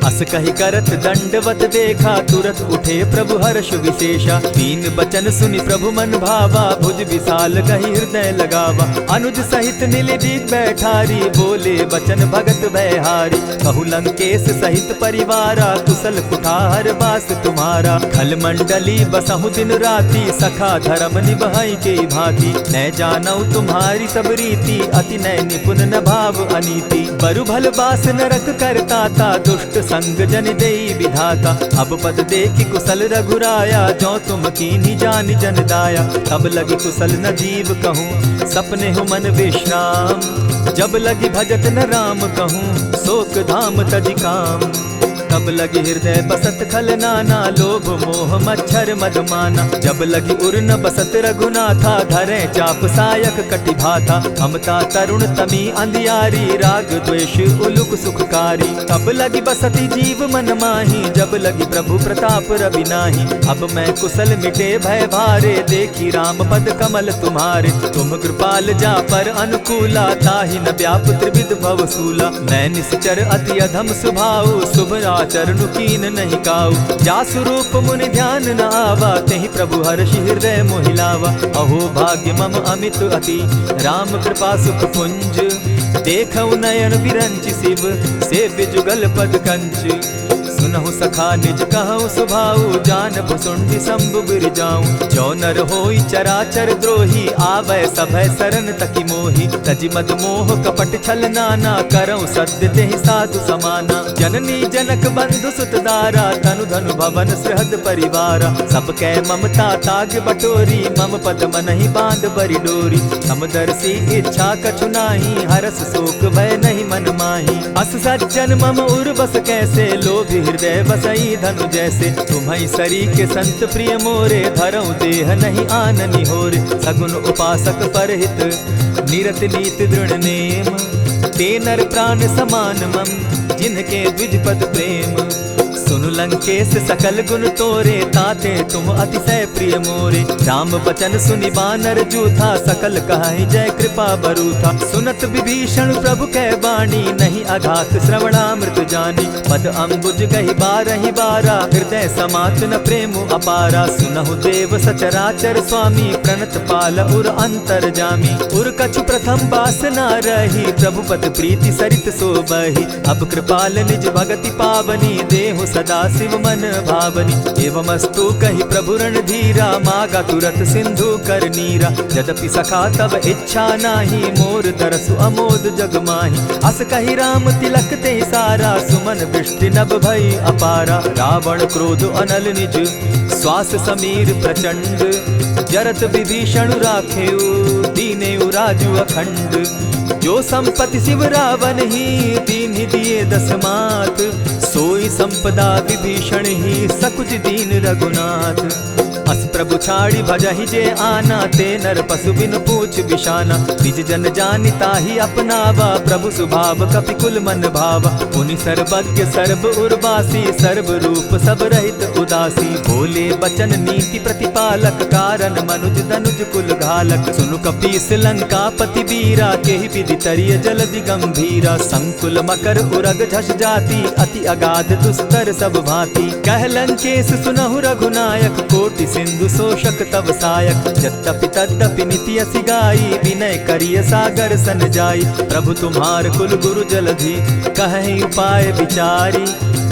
अस कहि करत दंडवत देखा, तुरत उठे प्रभु हर्ष विशेषा। तीन बचन सुनि प्रभु मन भावा, भुज विशाल कहि हृदय लगावा। अनुज सहित नीलदीप बैठारी, बोले बचन भगत भयहारी। कहु लंकेश सहित परिवारा, कुशल कुठार बास तुम्हारा। खल मंडली बसहु दिन राति, सखा धर्म निभाई के भांति। न जानऊ तुम्हारी सब रीति, अति नय निपुण न भाव अनीति। बरु भल बास नरक करताता, दुष्ट संग जन देई विधाता। अब पद देखि कुशल रघुराया, जो तुम कीन्ही जानि जन दाया। तब लगी कुशल न जीव कहूँ, सपने हो मन विश्राम। जब लगी भजत न राम कहूँ, शोक धाम तजि काम। तब लगी हृदय बसत खल नाना, लोभ मोह मच्छर मदमाना। जब लगी उर न बसत रघुनाथा, धरे चाप सायक कटि भाथा। ममता तरुण तमी अंधियारी, राग द्वेष उलुक सुखकारी। तब लगी बसती जीव मन माही, जब लगी प्रभु प्रताप रवि नाही। अब मैं कुशल मिटे भय भारे, देखी राम पद कमल तुम्हारे। तुम कृपाल जा पर अनुकूला, ताहि न व्याप त्रिविध भव सूला। मैं निश्चर अति अधम स्वभाव, शुभ चरण कीन नहीं काऊ। जासु रूप मुनि ध्यान न आवा, तेहि प्रभु हर्षि हृदय मोहिलावा। अहो भाग्य मम अमित अति, राम कृपा सुख पुंज। देखऊ नयन विरंचि शिव, सेव्य जुगल पद कंच। सुनहु सखा निज कहूँ सुभाऊ, जानब सुंडि शंभु गिर जाऊं। जो नर होई चराचर द्रोही, आवे सभय शरण तकी मोही। तजि मद मोह कपट छल नाना, करऊं सत्य तेहि साधु समाना। जननी जनक बंधु सुत दारा, तनु धनु भवन सृहद परिवारा। सब कै ममता ताग बटोरी, मम पद मनहि बांध बरि डोरी। समदर्शी इच्छा कछु नाही, हरस शोक भय नहीं मन माही। अस सज्जन मम उर बस कैसे, लोभी हृदय बसई धनु जैसे। तुम्हि सरी के संत प्रिय मोरे, धरऊं देह नहीं आननि होरे। सगुन उपासक परहित, निरत नीत दृढ़ नेम। ते नर प्राण समान मम, जिनके द्विज पद प्रेम। सुनु लंकेश सकल गुण तोरे, ताते तुम अतिशय प्रिय मोरे। राम बचन सुनि बानर जूथा, सकल कहाहि जय कृपा बरूथा। सुनत विभीषण प्रभु कै बाणी, नहीं अघात श्रवणामृत जानी। पद अम्बुज गहि बारहि बारा, हृदय समात न प्रेम अपारा। सुनहु देव सचराचर स्वामी, प्रणत पाल उर अंतर जामी। उर कछु प्रथम बास न रही, प्रभु पद प्रीति सरित सोबहि। अब कृपाल निज भगति पावनी, देहु सदा शिव मन भावनी। एवमस्तु कहि प्रभु रणधीरा, मागा तुरत सिंधु कर नीरा। यद्यपि सखा तब इच्छा नाही, मोर दरसु अमोद जग माही। अस कहि राम तिलक ते सारा, सुमन दृष्टि नभ भई अपारा। रावण क्रोध अनल निज, श्वास समीर प्रचंड। जरत विभीषण राखेउ, दीनेउ राजु अखंड। जो संपत्ति शिव रावण ही, दीन्हि दिए दस मात। सोई संपदा विभीषण ही सकुच दीन रघुनाथ। अस प्रभु छाड़ी भजहि जे आना, ते नर पशु बिन पूछ बिशाना। निज जन जानिता ही अपनावा, प्रभु स्वभाव कपि कुल मन भावा। मुनि सर्वज्ञ सर्व उर्वासी, सर्व रूप सब रहित उदासी। बोले बचन नीति प्रतिपालक, कारण मनुज दनुज कुल घालक। सुनु कपीस लंकापति बीरा, केहि विधि तरिय जलधि गंभीरा। संकुल मकर उरग झष जाति, अति अगाध दुस्तर सब भांति। कह लंकेश सुनहु रघुनायक, कोटि सिंधु शोषक तव सायक। यद्यपि तद्यपि निति असि गाई, विनय करिय सागर सन जाई। प्रभु तुम्हार कुल गुरु जलधि, कहि उपाय विचारी।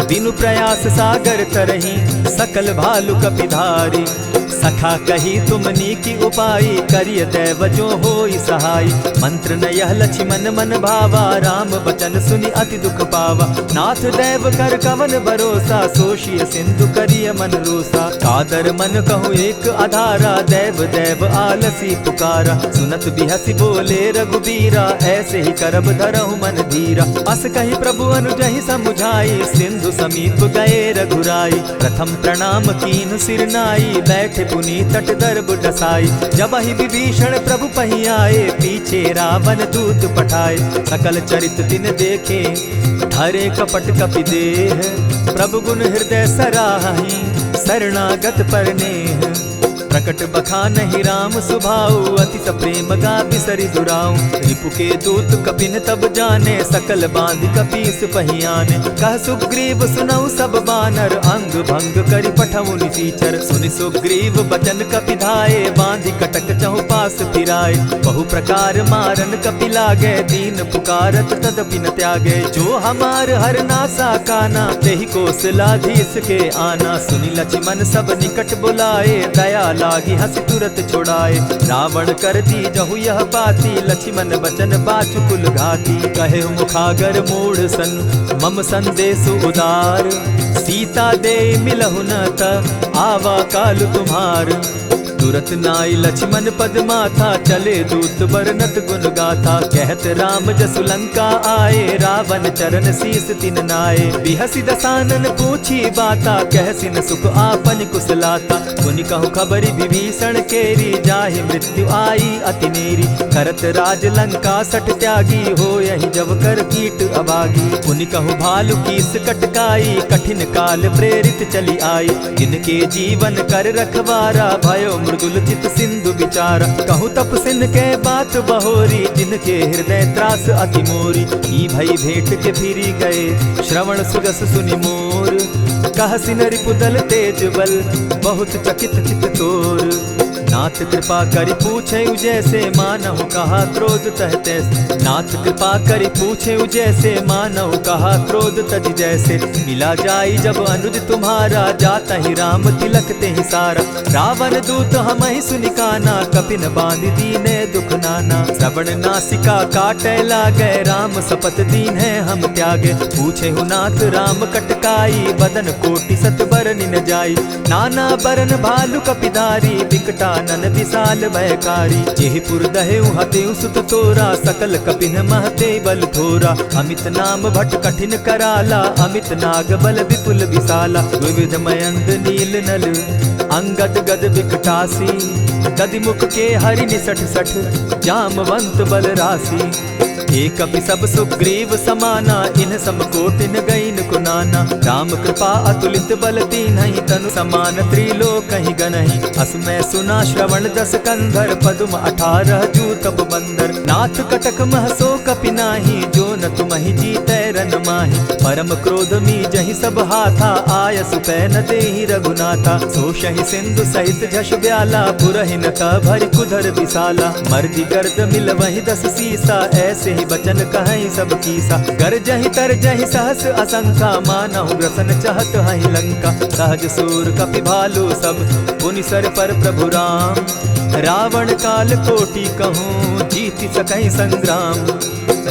बिनु प्रयास सागर तरही, सकल भालु कपिधारी। सखा कही तुमनी की उपाई, करिय दैव जो होई सहाय। मंत्र न यह लक्ष्मण मन भावा, राम बचन सुनि अति दुख पावा। नाथ दैव कर कवन भरोसा, सोषिय सिंधु करिय मन रोसा। कादर मन कहूँ एक आधारा, दैव दैव आलसी पुकारा। सुनत बिहसी बोले रघुबीरा, ऐसे ही करब धरहु मन धीरा। अस कही प्रभु अनुजहि समुझाई, सिंधु समीप गए रघुराई। प्रथम प्रणाम कीन सिर नाई, बैठे पुनि तट दर्ब डसाई। जब ही विभीषण प्रभु पही आए, पीछे रावण दूत पठाए। सकल चरित दिन देखे, धरे कपट कपि देह। प्रभु गुण हृदय सराहि, शरणागत पर नेह। प्रकट बखानहि राम सुभाऊ, अति प्रेम गा बिसरि दुराऊ। रिपु के दूत कपिन तब जाने, सकल बांधि कपीस पहियाने। कह सुग्रीव सुनऊ सब बानर, अंग भंग करि पठऊ निसीचर। सुनि सुग्रीव बचन कपि धाये, बांधि कटक चहु पास फिराए। बहु प्रकार मारन कपि लागे, दीन पुकारत तदपि न त्यागे। जो हमार हर नासा काना, तेहि कौशलाधीश के आना। सुनि लक्ष्मण सब निकट बुलाए, दया लागी हंस तुरत छुड़ाए। रावण कर दी जहु यह बाती, लक्ष्मण बचन बाचु कुल घाती। कहे मुखागर मूढ़ सन, मम संदेश उदार। सीता दे मिलहु न त, आवा काल तुम्हार। तुरत नाई लक्ष्मण पद माथा, चले दूत बरनत गुण गाथा। कहत राम जसु लंका आए, रावण चरण शीस तिन नाए। बिहसी दसानन पूछी बाता, कहसिन सुख आपन कुशलाता। सुनि कहु खबरि विभीषण केरी, जाहि मृत्यु आई अति नेरी। करत राज लंका सठ त्यागी, हो यही जब कर कीट अभागी। पुनि कहु भालु कीस कटकाई, कठिन काल प्रेरित चली आई। जिनके जीवन कर रखवारा, भयो मृदुल चित सिंधु विचारा। कहु तप सिन के बात बहोरी, जिनके हृदय त्रास अति मोरी। ई भई भेंट के फिरी गए, श्रवण सुगस सुनि मोर। कह सिन रिपुदल तेज बल, बहुत चकित चित तोर। नाथ कृपा करि पूछे जैसे, मानहु कहा क्रोध तह तैसे। नाथ कृपा करि पूछे जैसे, मानहु कहा क्रोध तज जैसे। मिला जाई जब अनुज तुम्हारा, जाता ही राम तिलक ते ही सारा। रावण दूत हमहि सुनि काना, कपिन बांधि दीने दुख नाना। श्रवण नासिका काटे लागे, राम सपत दीन है हम त्यागे। पूछे नाथ राम कटकाई, बदन कोटि सत बरनि न जाई। नाना बरन भालु कपिधारी, विकटा नन विशाल भयकारी। जेहि पुर दहेउ हतेउ सुत तोरा, सकल कपिन महते बल थोरा। अमित नाम भट कठिन कराला, अमित नाग बल विपुल विशाला। विविध मयंद नील नल, अंगद गद विकटासी। गदि मुख के हरि निसठ सठ, जामवंत बल राशि। एक कपि सब सुग्रीव समाना, इन सम कोटिन गईन कुनाना। राम कृपा अतुलित बल दीन्हि, तनु समान त्रिलोक ही गनहि। अस मैं सुना श्रवण दस कंधर, पदुम 18 जूतब बंदर। नाथ कटक महसो कपि नाही, जो न तुमहि जीतै रन माहि। परम क्रोध मी जहि सब हाथा, आयसु पै न देहि रघुनाथा। सोषहि सिंधु सहित झष ब्याला, पुरहिन त भरि कुधर विशाला। मर्दि गर्द मिल वहि 10 सीसा, ऐसे ही बचन कहीं सब कीसा। गरजहि तरजहि सहस असंखा, मानहु ग्रसन चहत हहि लंका। सहज सूर कपि भालु सब, पुनि सर पर प्रभु राम। रावण काल कोटि कहूँ, जीति सकहि संग्राम।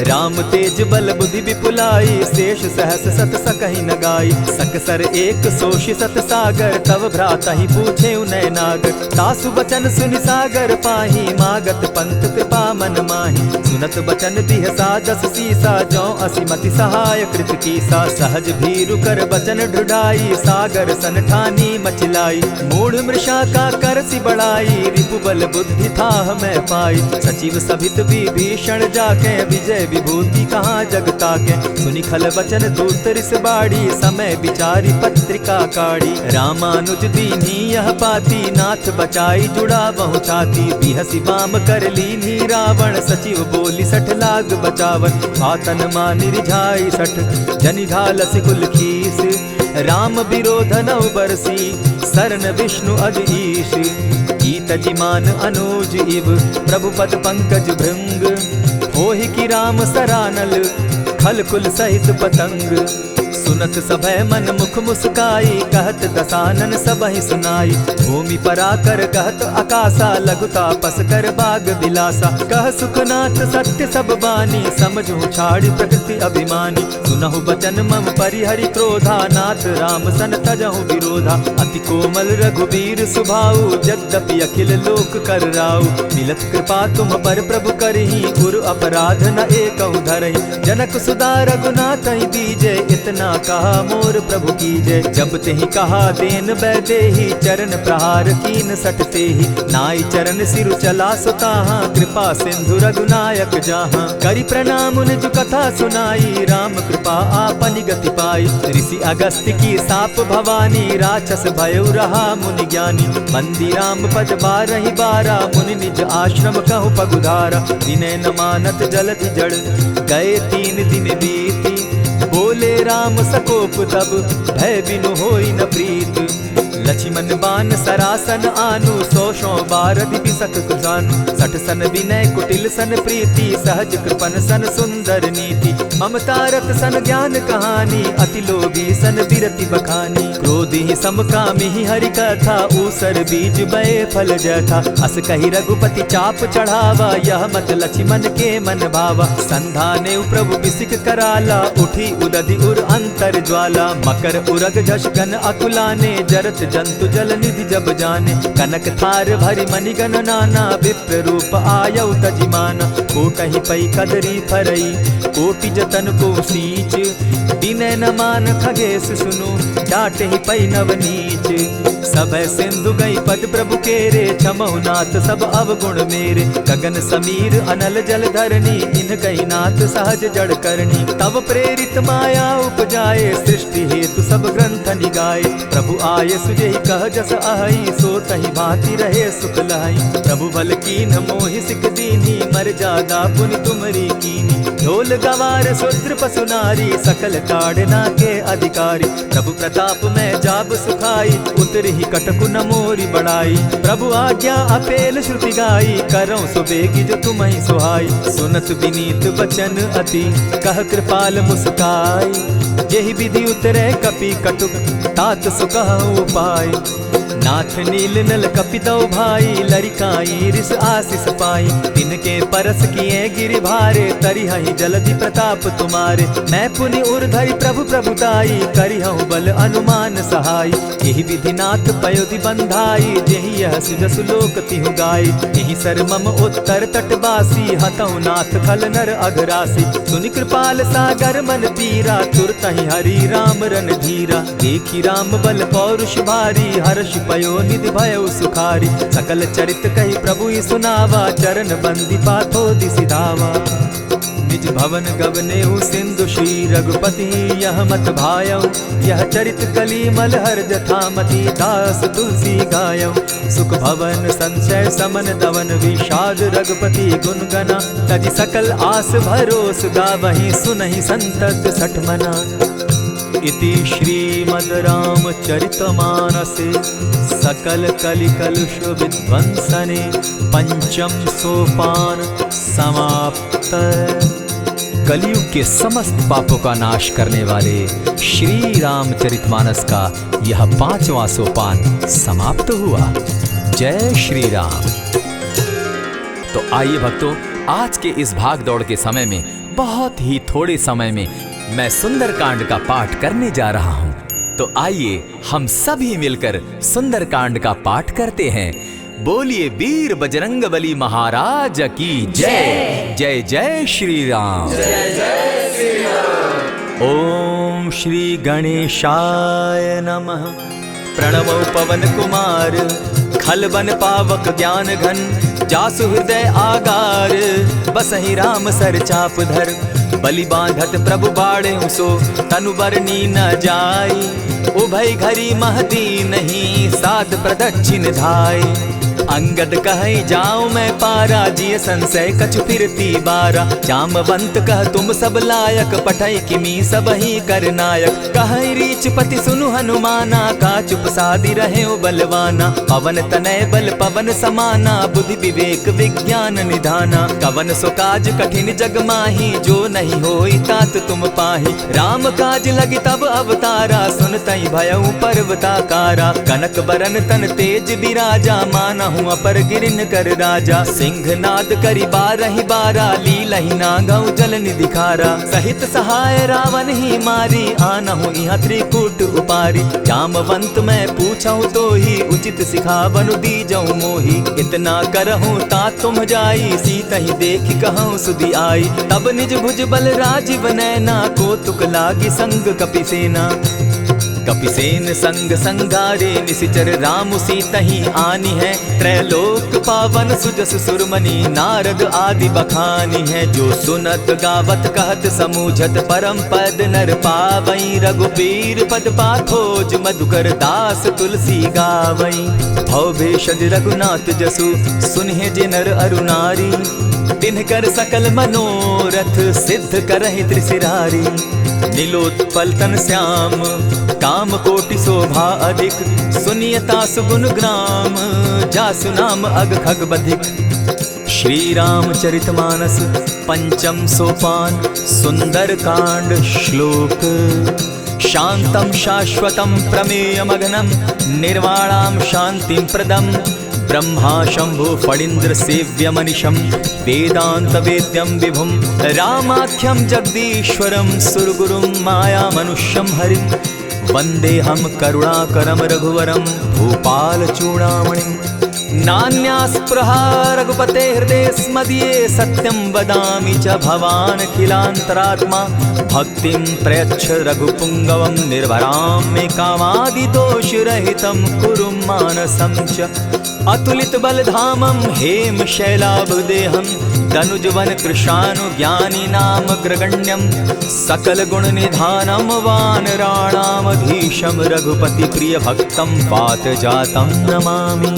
राम तेज बल बुद्धि विपुलाई, शेष सहस सत सकहि न गाई। सकसर एक सोषि सत सागर, तव भ्राता ही पूछे उनय नागर। तासु बचन सुनि सागर पाही, मागत पंत कृपा मन माही। सुनत बचन बिहसा दस सीसा, जौ असिमति सहाय कृत कीसा। सहज भीरु कर बचन ढुढ़ाई, सागर सन ठानी मचिलाई। मूढ़ मृषा का करसि बढ़ाई, रिपु बल बुद्धि थाह मैं पाई। सचिव सभित विभीषण जाके, विजय विभूति कहाँ जग ताके। सुनि खल बचन दूत रिस बाड़ी, समय विचारी पत्रिका काढ़ी। रामानुज दीन्ही यह पाती, नाथ बचाई जुड़ा बहु छाती। बिहसी बाम कर लीन्ही रावण, सचिव बोली सठ लाग बचावन। आतन मानि रिझाई सठ, जनि ढालसि कुल खीस। राम विरोध नौ बरसी, सरन विष्णु अज ईश। कीत जिमान अनुज इव, प्रभु पद पंकज भृंग। होहि की राम सरानल, खल कुल सहित पतंग। सुनत सभय मन मुख मुस्काई, कहत दसानन सबहि सुनाई। भूमि पराकर कहत आकाशा, लघुता पस कर बाग बिलासा। कह सुखनाथ सत्य सब बानी, समझू छाड़ी प्रकृति अभिमानी। सुनहु बचन मम परिहरि क्रोधा, नाथ राम सन तजहु विरोधा। अति कोमल रघुबीर सुभाऊ, यद्यपि अखिल लोक कर राऊ। मिलत कृपा तुम पर प्रभु करही, गुरु अपराध न एकहु धरहि। जनक सुदा रघुनाथ ही दीजे, इतना कहा मोर प्रभु की जय। जब तेहि कहा देन बैदेही, चरण प्रहार कीन सटते ही। नाई चरण सिरु चला सुताहा, कृपा सिंधु रघुनायक जाहा। करि प्रणाम निज कथा सुनाई, राम कृपा आपनि गति पाई। ऋषि अगस्त्य की साप भवानी, राक्षस भयउ रहा मुनि ज्ञानी। बंदी राम पद बारहि बारा, मुनि निज आश्रम कहु पगुधारा। विनय न मानत जलधि जड़, गए 3 दिन बीती। बोले राम सकोप तब, भय बिनु होई न प्रीत। लक्ष्मण बान सरासन आनु, 100 बारदि बिसक कुजानु। 60 सन विनय कुटिल सन प्रीति, सहज कृपन सन सुंदर नीति। ममता रत सन ज्ञान कहानी, अति लोभी सन बिरति बखानी। क्रोधि समकामी हरि कथा, ऊसर बीज बये फल जथा। अस कहि रघुपति चाप चढ़ावा, यह मत लक्ष्मण के मन भावा। संधाने प्रभु बिसिक कराला, उठी उदधि उर अंतर ज्वाला। मकर उरग झष गन अकुलाने, जरत जंतु जल निधि जब जाने। कनक थार भरि मणिगण नाना, विप्र रूप आयौ तजिमाना। कोटहि पै कदरी फरई, कोटि जतन को सींच। विनय न मान खगेश सुनु, डांटहि पै नवनीच। सब सिंधु गई पद प्रभु केरे, क्षमहु नाथ सब अवगुण मेरे। गगन समीर अनल जल धरनी, इन कही नाथ सहज जड़ करनी। तब प्रेरित माया उपजाए, सृष्टि हेतु सब ग्रंथ निगाए। प्रभु आये सुजेहि कह जस अहई, सो तहि भांति रहे सुख लहई। प्रभु भल कीन मोहि सिख दीनी, मर जादा पुनि तुमरी कीनी। ढोल गवार शूद्र पशु नारी, सकल ताड़ना के अधिकारी। प्रभु प्रताप में जाब सुखाई, उतरहि कटकु न मोरी बड़ाई। प्रभु आज्ञा अपेल श्रुति गाई, करौं सुबेगी जो तुम्हि सुहाई। सुनत विनीत बचन अति, कह कृपाल मुस्काई। जेहि विधि उतरे कपि कटुक, तात सुकहु उपाय। नाथ नील नल कपि दौ भाई, लरिकाई रिस आशीष पाई। तिनके परस किए गिरि भारे, तरिहहि जलधि प्रताप तुम्हारे। मैं पुनि उर्धरि प्रभु प्रभुताई, करिहु बल अनुमान सहाय। एहि विधि नाथ पयोधि बंधाई, जेहि यह सुजसु लोक तिहु गाई। एहि सर मम उत्तर तटवासी, हतहु नाथ खल नर अघरासी। सुनि कृपाल सागर मन पीरा, तुरतहि हरि राम रन धीरा। देखि राम बल पौरुष भारी, हर्ष पयो निधि भयउ सुखारी। सकल चरित कहि प्रभु ही सुनावा, चरण बंदी पाथो दिसि धावा। निज भवन गवनेहु सिंधु श्री रघुपति, यह मत भायौ। यह चरित कली मलहर जथामति, दास तुलसी गायौ। सुख भवन संशय समन दवन, विषाद रघुपति गुण गना। तजि सकल आस भरोस, गावहि सुनहि संतत सठ मना। इति श्रीमद् रामचरितमानसे, सकल कलि कलुष विध्वंसने। पंचम सोपान समाप्त। कलयुग के समस्त पापों का नाश करने वाले श्री रामचरितमानस का यह 5वां सोपान समाप्त हुआ। जय श्री राम। तो आइए भक्तों, आज के इस भाग दौड़ के समय में बहुत ही थोड़े समय में मैं सुंदरकांड का पाठ करने जा रहा हूँ। तो आइए हम सभी मिलकर सुंदरकांड का पाठ करते हैं। बोलिए वीर बजरंगबली महाराज की जय। जय जय श्री राम। जय जय श्री राम। ओम श्री गणेशाय नमः। प्रणवो पवन कुमार खलबन पावक ज्ञान घन जासु हृदय आगार बसहि राम सर चाप धर बलि बांधत प्रभु बाढ़े सो तनु बरनी न जाई उभय घरी महदी नहीं साध प्रदक्षिण धाई अंगद कहे जाऊं मैं पारा जिय संशय कछु फिरती बारा जामवंत कह तुम सब लायक पठय किमी सब ही कर नायक कहे रीच पति सुनु हनुमाना का चुप सादी रहे बलवाना पवन तनय बल पवन समाना बुद्धि विवेक विज्ञान निधाना कवन सो काज कठिन जग माही जो नहीं होई तात तुम पाही राम काज लगी तब अवतारा सुनतई भयउ पर्वताकारा कनक बरन तन तेज बिराजा माना हूँ अपर गिरिन कर राजा सिंह नाद करी बारहि बारा लीलहि नागौ जल निधि खारा सहित सहाय रावण ही मारी आनहु यहाँ त्रिकूट उपारी जामवंत मैं पूछऊँ तो ही उचित सिखावनु दीजऊँ मोही इतना करहूँ ता तुम जाई सीता ही देखी कहूँ सुधि आई तब निज भुज बल राजीव नैना को तुक लागी संग कपिसेना कपिसेन संग संगारे निशिचर राम सीता ही आनी है त्रैलोक पावन सुजस सुरमणि नारद आदि बखानी है जो सुनत गावत कहत समूझत परम पद नर पावई रघुबीर पद पाखोज मधुकर दास तुलसी गावई भव भेषज रघुनाथ जसु सुनहि जे नर अरुनारी तिनकर सकल मनोरथ सिद्ध करहि त्रिशिरारी नीलोत्पल तन श्याम काम कोटि शोभा अधिक सुनियता सुगुण ग्राम जासु नाम अग खग बधिक श्री रामचरितमानस पंचम सोपान सुंदर कांड श्लोक शांतम शाश्वतम प्रमेयमगनम निर्वाणाम शांतिं प्रदम ब्रह्मा शंभु फणीन्द्र सेव्य मनिशम वेदांत वेद्यम विभुम रामाख्यम जगदीश्वरम सुरगुरुम माया मनुष्यम हरिम वंदे हम करुणाकरम रघुवरम भूपाल चूड़ामणिम नान्यास्पृहा रघुपते हृदय स्मदीये सत्यं वदामि च भवान् खिलान्तरात्मा भक्तिं प्रयच्छ रघुपुङ्गवं निर्भरां मे कामादिदोषरहितं कुरु मानसं च अतुलित बलधामं हेम शैलाभदेहं तनुजवन कृशानुज्ञानी नाम ग्रगण्यं सकल गुण निधानं वानराणामधीशं रघुपति प्रिय भक्तं पात जातं नमामि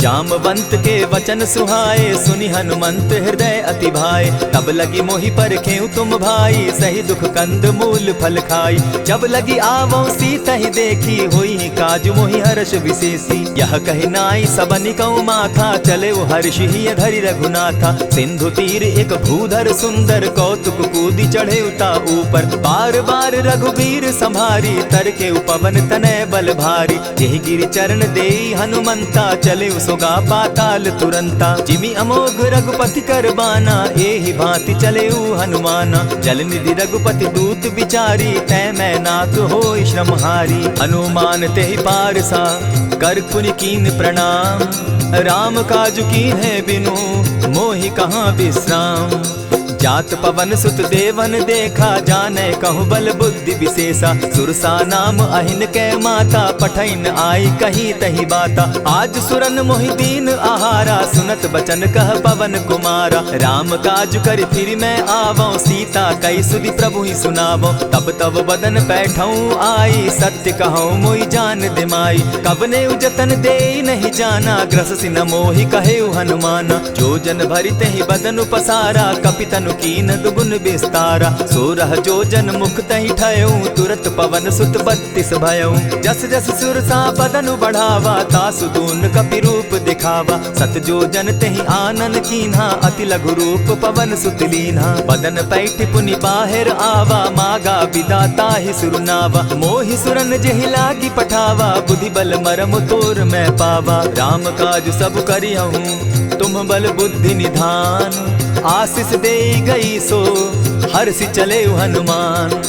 जामवंत के वचन सुहाए सुनि हनुमंत हृदय अति भाए तब लगी मोहि पर खेऊ तुम भाई सही दुख कंद मूल फल खाई जब लगी आवो सीता ही देखी हुई काज मोहि हर्ष विशेषी यह कही नाई सबनि कौ माथा चले वो हर्ष ही धरि रघुनाथा सिंधु तीर एक भूधर सुंदर कौतुक कूदी चढ़े उता ऊपर बार बार रघुबीर संभारी तर के उपवन तनय बल भारी यही गिरि चरण देई हनुमंता चले सोगा पाताल तुरंता जिमि अमोघ रघुपति कर बाना एहि भांति चले हनुमाना जल निधि रघुपति दूत बिचारी तै मैं नाक होई श्रमहारी हनुमान तेहि पारसा कर पुनि कीन प्रणाम राम काज कीन है बिनु मोहि कहाँ विश्राम जात पवन सुत देवन देखा जाने कहु बल बुद्धि विशेषा सुरसा नाम अहिन कै माता पठैन आई कहीं तही बाता आज सुरन मोहि दीन आहारा सुनत बचन कह पवन कुमारा राम काज कर फिर मैं आवो सीता कई सुधि प्रभु ही सुनावो तब तब बदन बैठऊं आई सत्य कहूँ मोहि जान दिमाई कबने उजतन दे नहीं जाना ग्रस सिन मोहि कहे हनुमाना जो जन भरित ही बदन पसारा कपितनु कीन दुगुन विस्तारा सोरह जो जन मुख तहि ठयऊ तुरत पवन सुत 32 भयऊ जस जस सुरसा बदनु बढ़ावा तासु दून कपि रूप दिखावा सत जो जन तहि आनन कीन्हा अति लघु रूप पवन सुत लीन्हा बदन पैठ पुनि बाहिर आवा मागा विदा ताहि सुरनावा मोहि सुरन जेहि लागी पठावा बुद्धि बल मरम तोर मैं पावा राम काज सब करियहूँ तुम बल बुद्धि निधान आशीष दे गई सो हर्षि चले हनुमान।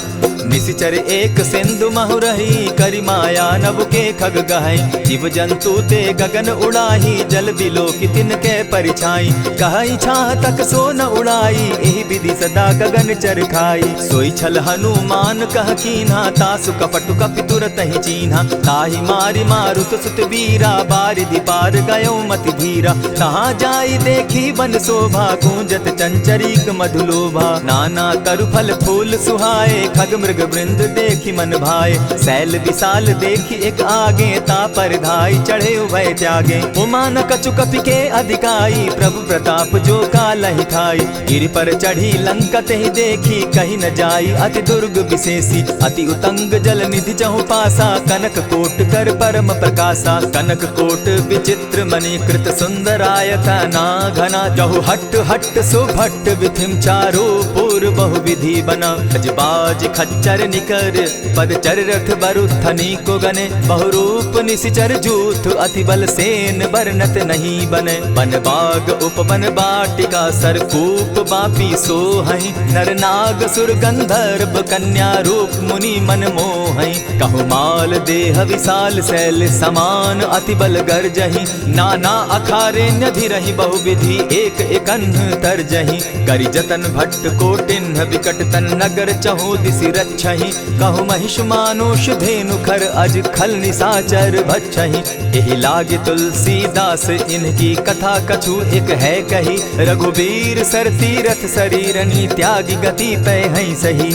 निशिचर एक सिंधु महु रही, करि माया नभ के खग गहई। जीव जंतु ते गगन उड़ाही, जल बिलो की तिनके परिछाई। कहई छाह तक सो न उड़ाई, एहि विधि सदा गगन चर खाई। सोई छल हनुमान कह कीन्हा, तासु कपटु कपि तुरत ही चीन्हा। ताहि मारि मारुत सुत वीरा, बारिधि पार गयो मति धीरा। तहाँ जाई देखी वन शोभा, गूंजत चंचरीक मधुलोभा। नाना तरु फल फूल सुहाए, खग मृग वृंद देखी मन भाए। शैल विशाल देखी एक आगे, ता पर धाई चढ़े उभय त्यागे। उमान कछु कपि के अधिकाई, प्रभु प्रताप जो कालहि खाई। गिरि पर चढ़ी लंका तेहि देखी, कहीं न जाई अति दुर्ग विशेषी। अति उतंग जल निधि चहु पासा, कनक कोट कर परम प्रकाशा। कनक कोट विचित्र मणिकृत सुंदरायता ना घना। जहु हट हट सुभट विधिम चारो पूर्व बहु विधि बना। अजबाज खच्चर निकर पदचर रथ बरुथनी को गने। बहुरूप निशिचर जूथ अति बल सेन बरनत नहीं बने। बन बाग उपवन बाटिका सरकूप बापी सोहई। नर नाग सुर गंधर्व कन्या रूप मुनि मन मोहई। कहु माल देह विशाल शैल समान, अति बल गर्जही। नाना अखारे नधिरहि बहुविधि, एक एकन्ह तरजही। करि जतन भट्ट कोटिन्ह विकट तन नगर, चहु दिसि रक्षहि। कहु महिष मानुष धेनु खर, अज खल निशाचर भक्षहि। एहि लागे तुलसीदास इनकी कथा, कछु एक है कही। रघुबीर सर तीरथ शरीरनी, त्यागी गति पै हई सही।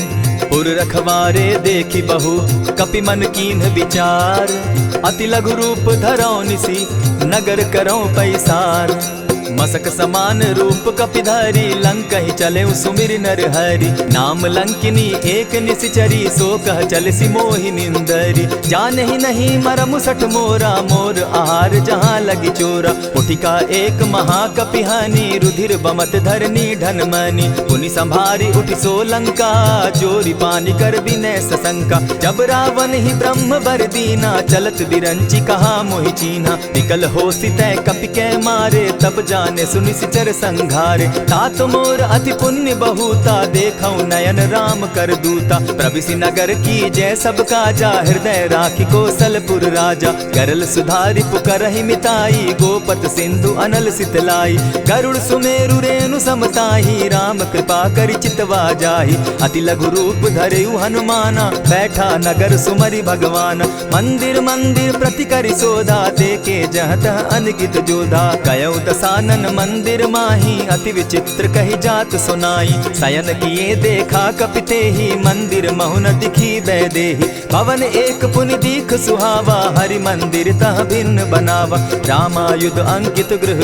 पुर रखवारे देखी बहु, कपि मन कीन्ह विचार। अति लघु रूप धरौ निसी, नगर करौ पैसार। मसक समान रूप कपिधारी, लंकहि चले सुमिर नर हरि। नाम लंकिनी एक निशिचरी, सो कह चल सी मोहि निंदरी। जानहि नहीं मरम सठ मोरा, मोर आहार जहाँ लगी चोरा। उठिका एक महाकपिहानी, रुधिर बमत धरनी ढन मनी। पुनि संभारी उठि सो लंका, जोरी पानी कर विनय सशंका। जब रावण ही ब्रह्म बर दीना, चलत बिरंची कहा मोहि चीन्हा। निकल होसी तै कपि कै मारे, तब जाने सुनिशिचर संघारे। तात मोर अति पुण्य बहुता, देखौ नयन राम कर दूता। प्रविशि नगर की जय सब काजा, हृदय राखी कौशलपुर राजा। करल सुधारि पुकरहि मिताई, गोपत सिंधु अनल सितलाई। गरुड़ सुमेरु रेणु समताही, राम कृपा करि चितवा जाहि। अति लघु रूप धरेउ हनुमाना, बैठा नगर सुमरि भगवान। मंदिर मंदिर प्रति करि सोधा, देखे जहत अनगित जोधा। गयौ दसानन मंदिर माही, अति विचित्र कही जात सुनाई। शयन किए देखा कपिते ही, मंदिर महु न दिखी बैदेही। भवन एक पुनि दीख सुहावा, हरि मंदिर तह भिन्न बनावा। रामायुध अंकित गृह,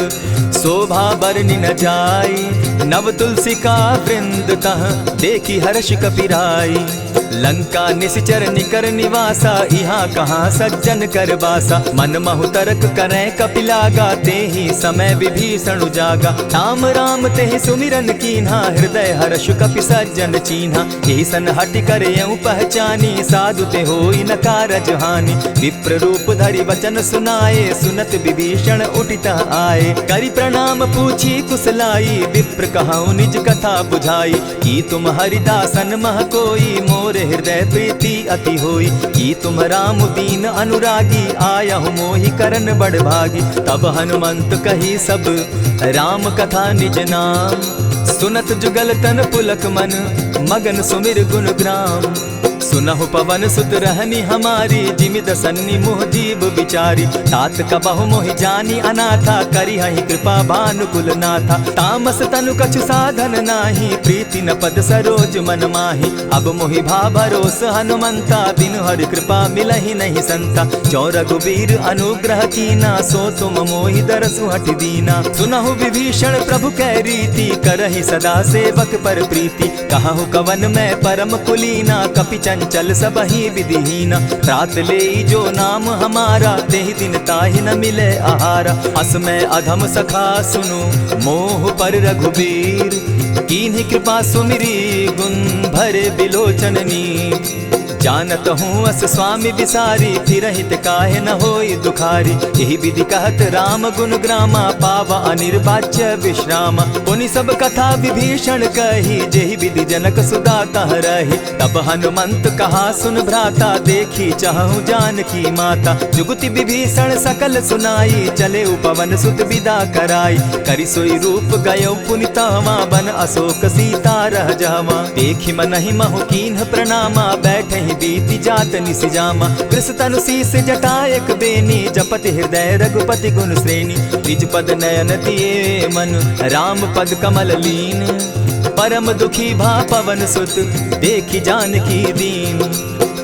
शोभा बरनि न जाई। नव तुलसी का वृंद तह, देखी हर्ष कपिराई। लंका निशिचर निकर निवासा, यहाँ कहाँ सज्जन कर बासा। मन महु तरक करै कपिलागा, तेहि समय विभीषण जागा। राम राम तेहि सुमिरन कीन्हा, हृदय हर्ष कपि सज्जन चीन्हा। एहि सन हटि कर यऊ पहचानी, साधु ते होई न कारज हानि। विप्र रूप धरि वचन सुनाए, सुनत विभीषण उठितः आए। करि प्रणाम पूछी कुशलाई, विप्र कहौ निज कथा बुझाई। की तुम हरिदासन मह कोई, मोर हृदय प्रीति अति होई। की तुम राम दीन अनुरागी, आयहु मोहि करन बड़ भागी। तब हनुमंत कही सब राम कथा निज नाम। सुनत जुगल तन पुलक मन, मगन सुमिर गुण ग्राम। सुनहु पवन सुत रहनी हमारी, जिमित सन्नि मुह जीव विचारी। तात कबहु मोहि जानी अनाथा, करी हहि कृपा भानुकुल नाथा। तामस तनु कछु साधन नाही, प्रीति न पद सरोज मन माही। अब मोहि भा भरोस हनुमंता, बिनु हरि कृपा मिलहि नहीं संता। जो रघुबीर अनुग्रह कीना, सो तुम मोहि दरसु हठि दीना। सुनहु विभीषण प्रभु कै रीति, करहि सदा सेवक पर प्रीति। कहु कवन मैं परम कुलीना, कपि चंचल सबहि विधिहीना। रात ले जो नाम हमारा, तेहि दिन ताहि न मिले आहारा। अस मैं अधम सखा सुनु, मोह पर रघुबीर। कीन्हि कृपा सुमिरी, गुण भरे बिलोचन नीर। जानत हूँ अस स्वामी बिसारी, फिर हित काहे न होई दुखारी। यही विधि कहत राम गुण ग्रामा, पावा अनिर्वाच्य विश्राम। पुनि सब कथा विभीषण कही, जेहि विधि जनक सुदा कह रही। तब हनुमंत कहा सुन भ्राता, देखी चाहूँ जानकी माता। जुगति विभीषण सकल सुनाई, चले पवन सुत विदा कराई। करि सोई रूप गयो पुनितावा, बन अशोक सीता रह जावा। देखी मनहि महु कीन्ह प्रणामा, बैठे ही बीती जात निसिजामा। कृष तनु शीस जटायक बेनी, जपति हृदय रघुपति गुण श्रेणी। निज पद नयन दिए मन, राम पद कमल लीन। परम दुखी भा पवन सुत, देखी जानकी दीन।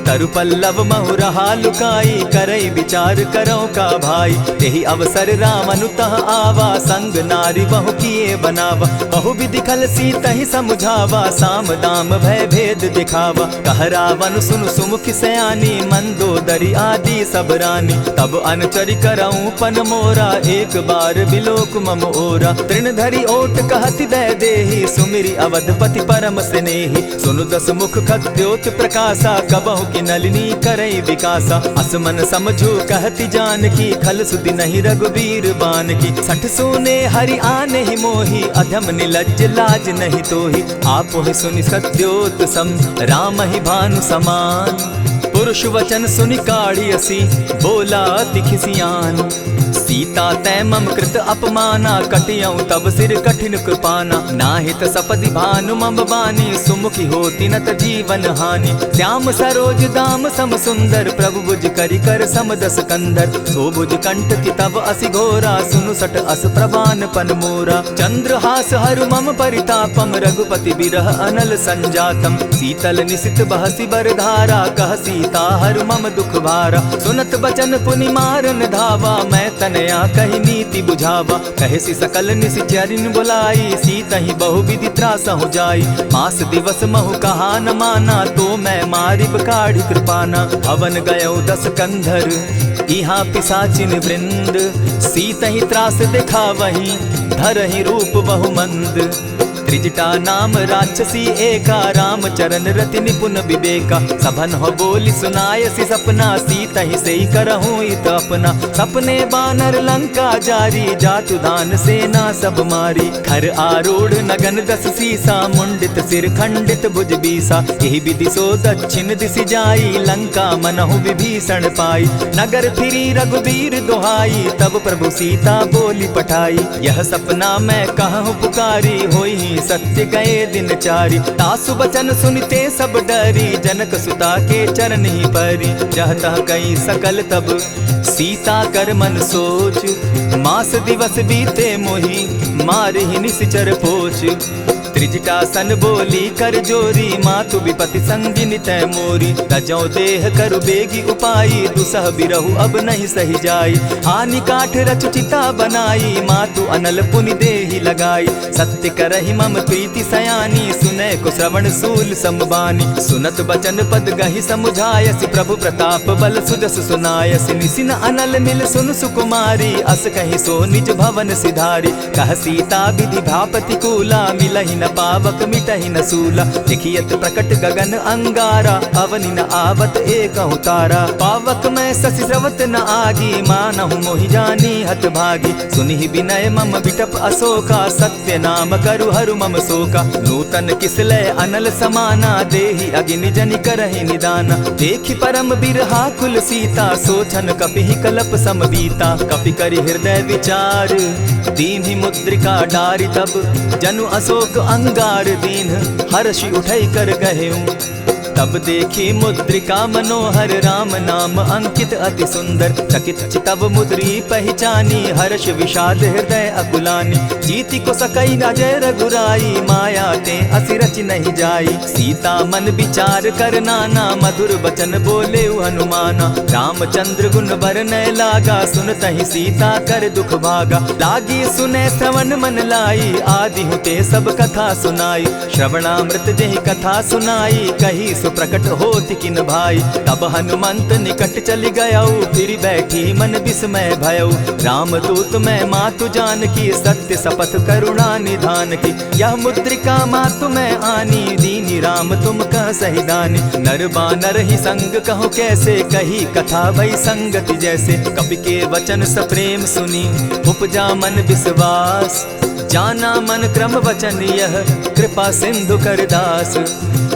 तरु पल्लव महु रहा लुकाई, करई विचार करो का भाई। यही अवसर राम अनुतः आवा, संग नारी बहु किए बनावा। बहु विधि खल सीतहि समझावा, साम दाम भय भेद दिखावा। कह रावण सुन सुमुखि सयानी, मंदोदरी आदि सब रानी। तब अनुचरि करऊं पन मोरा, एक बार बिलोक मम ओरा। तृण धरि ओट कहति दय देहि, सुमिरि अवधपति परम स्नेही। सुनु दस मुख खद्योत प्रकाशा, कबहु की नलिनी करई विकासा। असमन समझो कहति जानकी, खल सुधि नहीं रघुबीर बान की। सठ सोने हरि आने ही मोही, अधम निलज्ज लाज नहीं तोही। आपो ही सुनि सत्योत सम, राम ही भानु समान। पुरुष वचन सुनि काढ़ियसी, बोला अति खिसियान। सीता तै मम कृत अपमाना, कटियऊं तब सिर कठिन कृपाना। नाहित सपदि भानु मम बानी, सुमुखी होती नत जीवन हानि। श्याम सरोज दाम सम सुंदर, प्रभु बुझ करि कर समदस कंदर। सो बुझ कंठ की तब असि घोरा, सुनु सट अस प्रवान पन मोरा। चंद्रहास हरु मम परितापम, रघुपति बिरह अनल संजातम। शीतल निशित बहसी बरधारा, कह सीता हरु मम दुख भारा। सुनत बचन पुनि मारन धावा, मैं तनया कही नीति बुझावा। कहेसी सकल निशिचरिन बुलाई, सीतहि बहु विधि त्रास हो जाई। मास दिवस महु कहा न माना, तो मैं मारिब काढ़ी कृपाना। भवन गयो दस कंधर, इहाँ पिशाचिन वृंद। सीतहि त्रास दिखावहि, धरहि रूप बहु मंद। त्रिजटा नाम राक्षसी एका, राम चरण रति निपुण विवेका। सभन हो बोली सुनायसी सपना, सीतहि सेई करहूँ इत अपना। सपने बानर लंका जारी, जातु दान सेना सब मारी। खर आरूढ़ नगन दस सीसा, मुंडित सिर खंडित भुज बीसा। यही विधि सो दक्षिण दिशि जाई, लंका मनहु विभीषण पाई। नगर फिरी रघुबीर दुहाई, तब प्रभु सीता बोली पठाई। यह सपना मैं कहूँ पुकारी, होई सत्य गए दिन चारि। तासु बचन सुनते सब डरी, जनक सुता के चरण ही परी। जह तह कई सकल तब, सीता कर मन सोच। मास दिवस बीते मोही, मारे ही निश्चर पोच। त्रिजटा सन बोली कर जोरी, मातु विपति संगिनी तै मोरी। तजौ देह करु बेगी उपाई, दुसह बिरहु अब नहीं सही जाई। हानि काठ रच चिता बनाई, मातु अनल पुनि देहि लगाई। सत्य करहि मम प्रीति सयानी, सुनै को श्रवण सूल समबानी। सुनत बचन पद गहि समुझायसि, प्रभु प्रताप बल सुजस सुनायसि। निसिन अनल मिल सुन सुकुमारी, अस कहि सो निज भवन सिधारी। कह सीता विधि भापति कूला, मिलहि न पावक मिटहि न सूला। लिखियत प्रकट गगन अंगारा, अवनि न आवत एकहु तारा। पावक मैं शशि स्रवत न आगी, मानहु मोहि जानी हत भागी। सुनिहि विनय मम बिटप अशोका, सत्य नाम करु हरु मम शोका। नूतन किसलय अनल समाना, देहि अगिनि जनि करहि निदाना। देखि परम बिरहा कुल सीता, सोचन कपिहि कलप सम बीता। कपि करि हृदय विचार, दीन्हि मुद्रिका डारि। तब जनु अशोक अंगार दीन, हर्षि उठै कर गहेऊं। तब देखी मुद्रिका मनोहर, राम नाम अंकित अति सुंदर। चकित चितव मुद्री पहचानी, हर्ष विषाद हृदय अकुलानी। जीति को सकई अजय रघुराई, माया ते असि रच नहीं जाई। सीता मन विचार कर नाना, मधुर बचन बोले हनुमाना। रामचंद्र गुण बरनय लागा, सुनतहि सीता कर दुख भागा। लागी सुने श्रवण मन लाई, आदि हुते सब कथा सुनाई। श्रवणामृत जेहि कथा सुनाई, कही प्रकट होति किन भाई। तब हनुमंत निकट चली गयऊ, फिर बैठी मन विस्मय भयऊ। राम दूत मैं मातु जानकी, सत्य शपथ करुणा निधान की। यह मुद्रिका मातु मैं आनी, दीनी सुनी राम तुम कह सही दानी। नर बानर ही संग कहो कैसे, कही कथा भई संगति जैसे। कपि के वचन सप्रेम सुनी उपजा मन विश्वास, जाना मन क्रम वचन यह कृपा सिंधु करदास।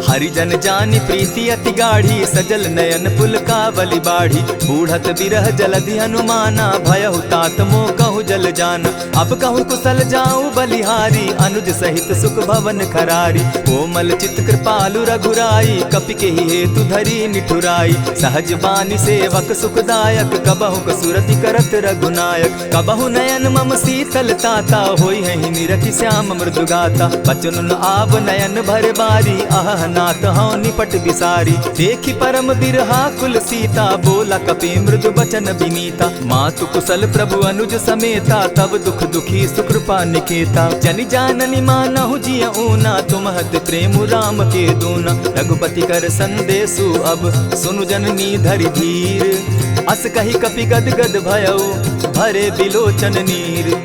हरिजन जानी प्रीति अति गाढ़ी, सजल नयन पुल का बलि बाढ़ी। बूढ़त बिरह जलधि हनुमाना, भयहु तात मोह कहु जल जाना। अब कहु कुशल जाऊं बलिहारी, अनुज सहित सुख भवन खरारी। कोमल चित कृपालु रघुराई, कपि के ही हेतु धरी निठुराई। सहज बानी सेवक सुखदायक, कबहु कसुरति करत रघुनायक। कबहु नयन मम शीतल ताता, होई है निरखि श्याम मृदु गाता। बचन आब नयन भर बारी, आह नाथ हूँ निपट बिसारी। देखी परम बिरहा कुल सीता, बोला कपि मृदु बचन विनीता। मातु कुशल प्रभु अनुज समेता, तब दुख दुखी सुकृपा निकेता। जनि जाननी मानहु जिय ऊना, तुमहत प्रेम राम के दूना। रघुपति कर संदेशु अब सुनु जननी धरि धीर। अस कही कपि गद गद भयउ, भरे बिलोचन नीर।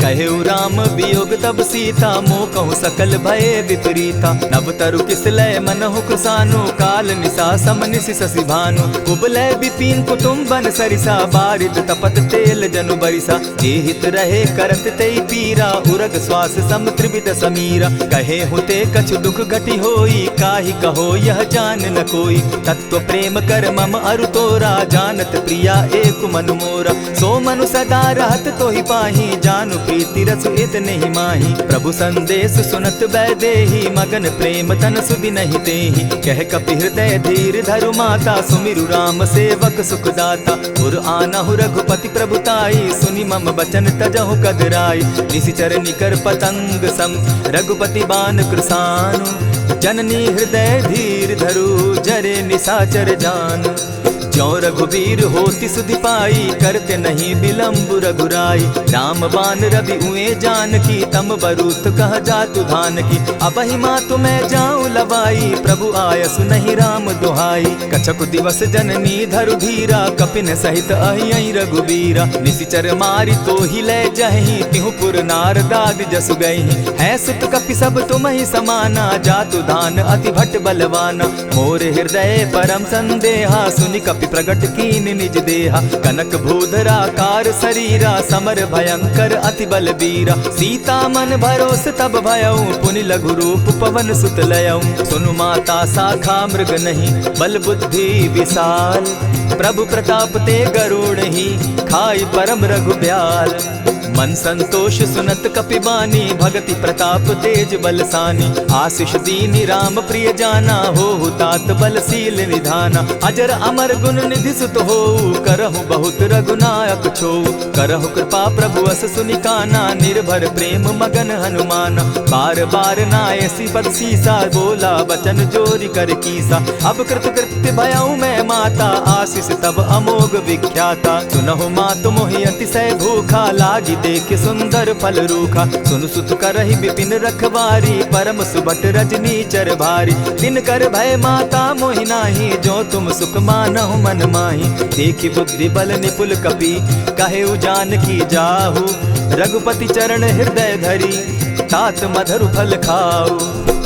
कहेउ राम वियोग तब सीता, मोह कहूँ सकल भये विपरीता। नव तरु किस लय मनहु कृसानु, काल निशा समनिशि शशि भानु। कुबलय विपिन कुटुम्बन सरिसा, बारिद तपत तेल जनु बरिसा। जे हित रहे करत तेई पीरा, उरग श्वास सम त्रिविध समीरा। कहे हुते कछु दुख घटी होई, काहि कहो यह जान न कोई। तत्व प्रेम कर मम अरु तोरा, जानत प्रिया एक मनु मोरा। सो मनु सदा रहत तोहि पाही, जानु प्रीति रसु इतने ही माही। प्रभु संदेश सुनत बैदेही, मगन प्रेम तन सुधि नहीं तेहि। कह कपि हृदय धीर धरु माता, सुमिरु राम सेवक सुखदाता। उर आनहु रघुपति प्रभुताई, सुनि मम बचन तजहु कदराई। निशिचर निकर पतंग सम, रघुपति बान कृसानु। जननी हृदय धीर धरु, जरे निशाचर जान। ज्यों रघुबीर होति सुधि पाई, करते नहीं विलम्ब रघुराई। राम बान रवि उए जानकी, तम बरूथ कह जातु धान की। अबहि मातु मैं जाऊं लवाई, प्रभु आयसु नहीं राम दुहाई। कछक दिवस जननी धरु धीरा, कपिन सहित अहियहि रघुबीरा। निशिचर मारि तो ही लय जहि, तिहु पुर नारदादि जसु गई। है सुत कपि सब तुम ही समाना, जातु धान अति भट बलवाना। मोर हृदय परम संदेहा, सुनि कपि प्रगट कीन निज देहा। कनक भूधराकार शरीरा, समर भयंकर अति बलबीरा। सीता मन भरोस तब भयउ, पुनि लघु रूप पवन सुत लयउ। सुनु माता शाखा मृग नहीं, बल बुद्धि विशाल। प्रभु प्रताप ते गरुड़ ही, खाई परम रघु ब्याल। मन संतोष सुनत कपि बानी, भगति प्रताप तेज बलसानी। आशीष दीनि राम प्रिय जाना, हो तात बलशील निधाना। अजर अमर गुण निधि सुत हो, करहु बहुत रघुनायक छो। करहु कृपा प्रभु अस सुनि काना, निर्भर प्रेम मगन हनुमाना। बार बार नायसी पद सीसा, बोला बचन जोरी कर कीसा। अब कृत कृत्य भयउ मैं माता, आशीष तब अमोघ विख्याता। सुनहु मातु मोहि अतिशय भूखा, लागी देख सुंदर फल रूखा। सुन सुत करहि विपिन रखवारी, परम सुबट रजनी चर भारी। दिन कर भय माता मोहि नाही, जो तुम सुख मानहु मन माही। देखि बुद्धि बल निपुल कपि, कहे जानकी जाहु। रघुपति चरण हृदय धरी, तात मधुर फल खाऊ।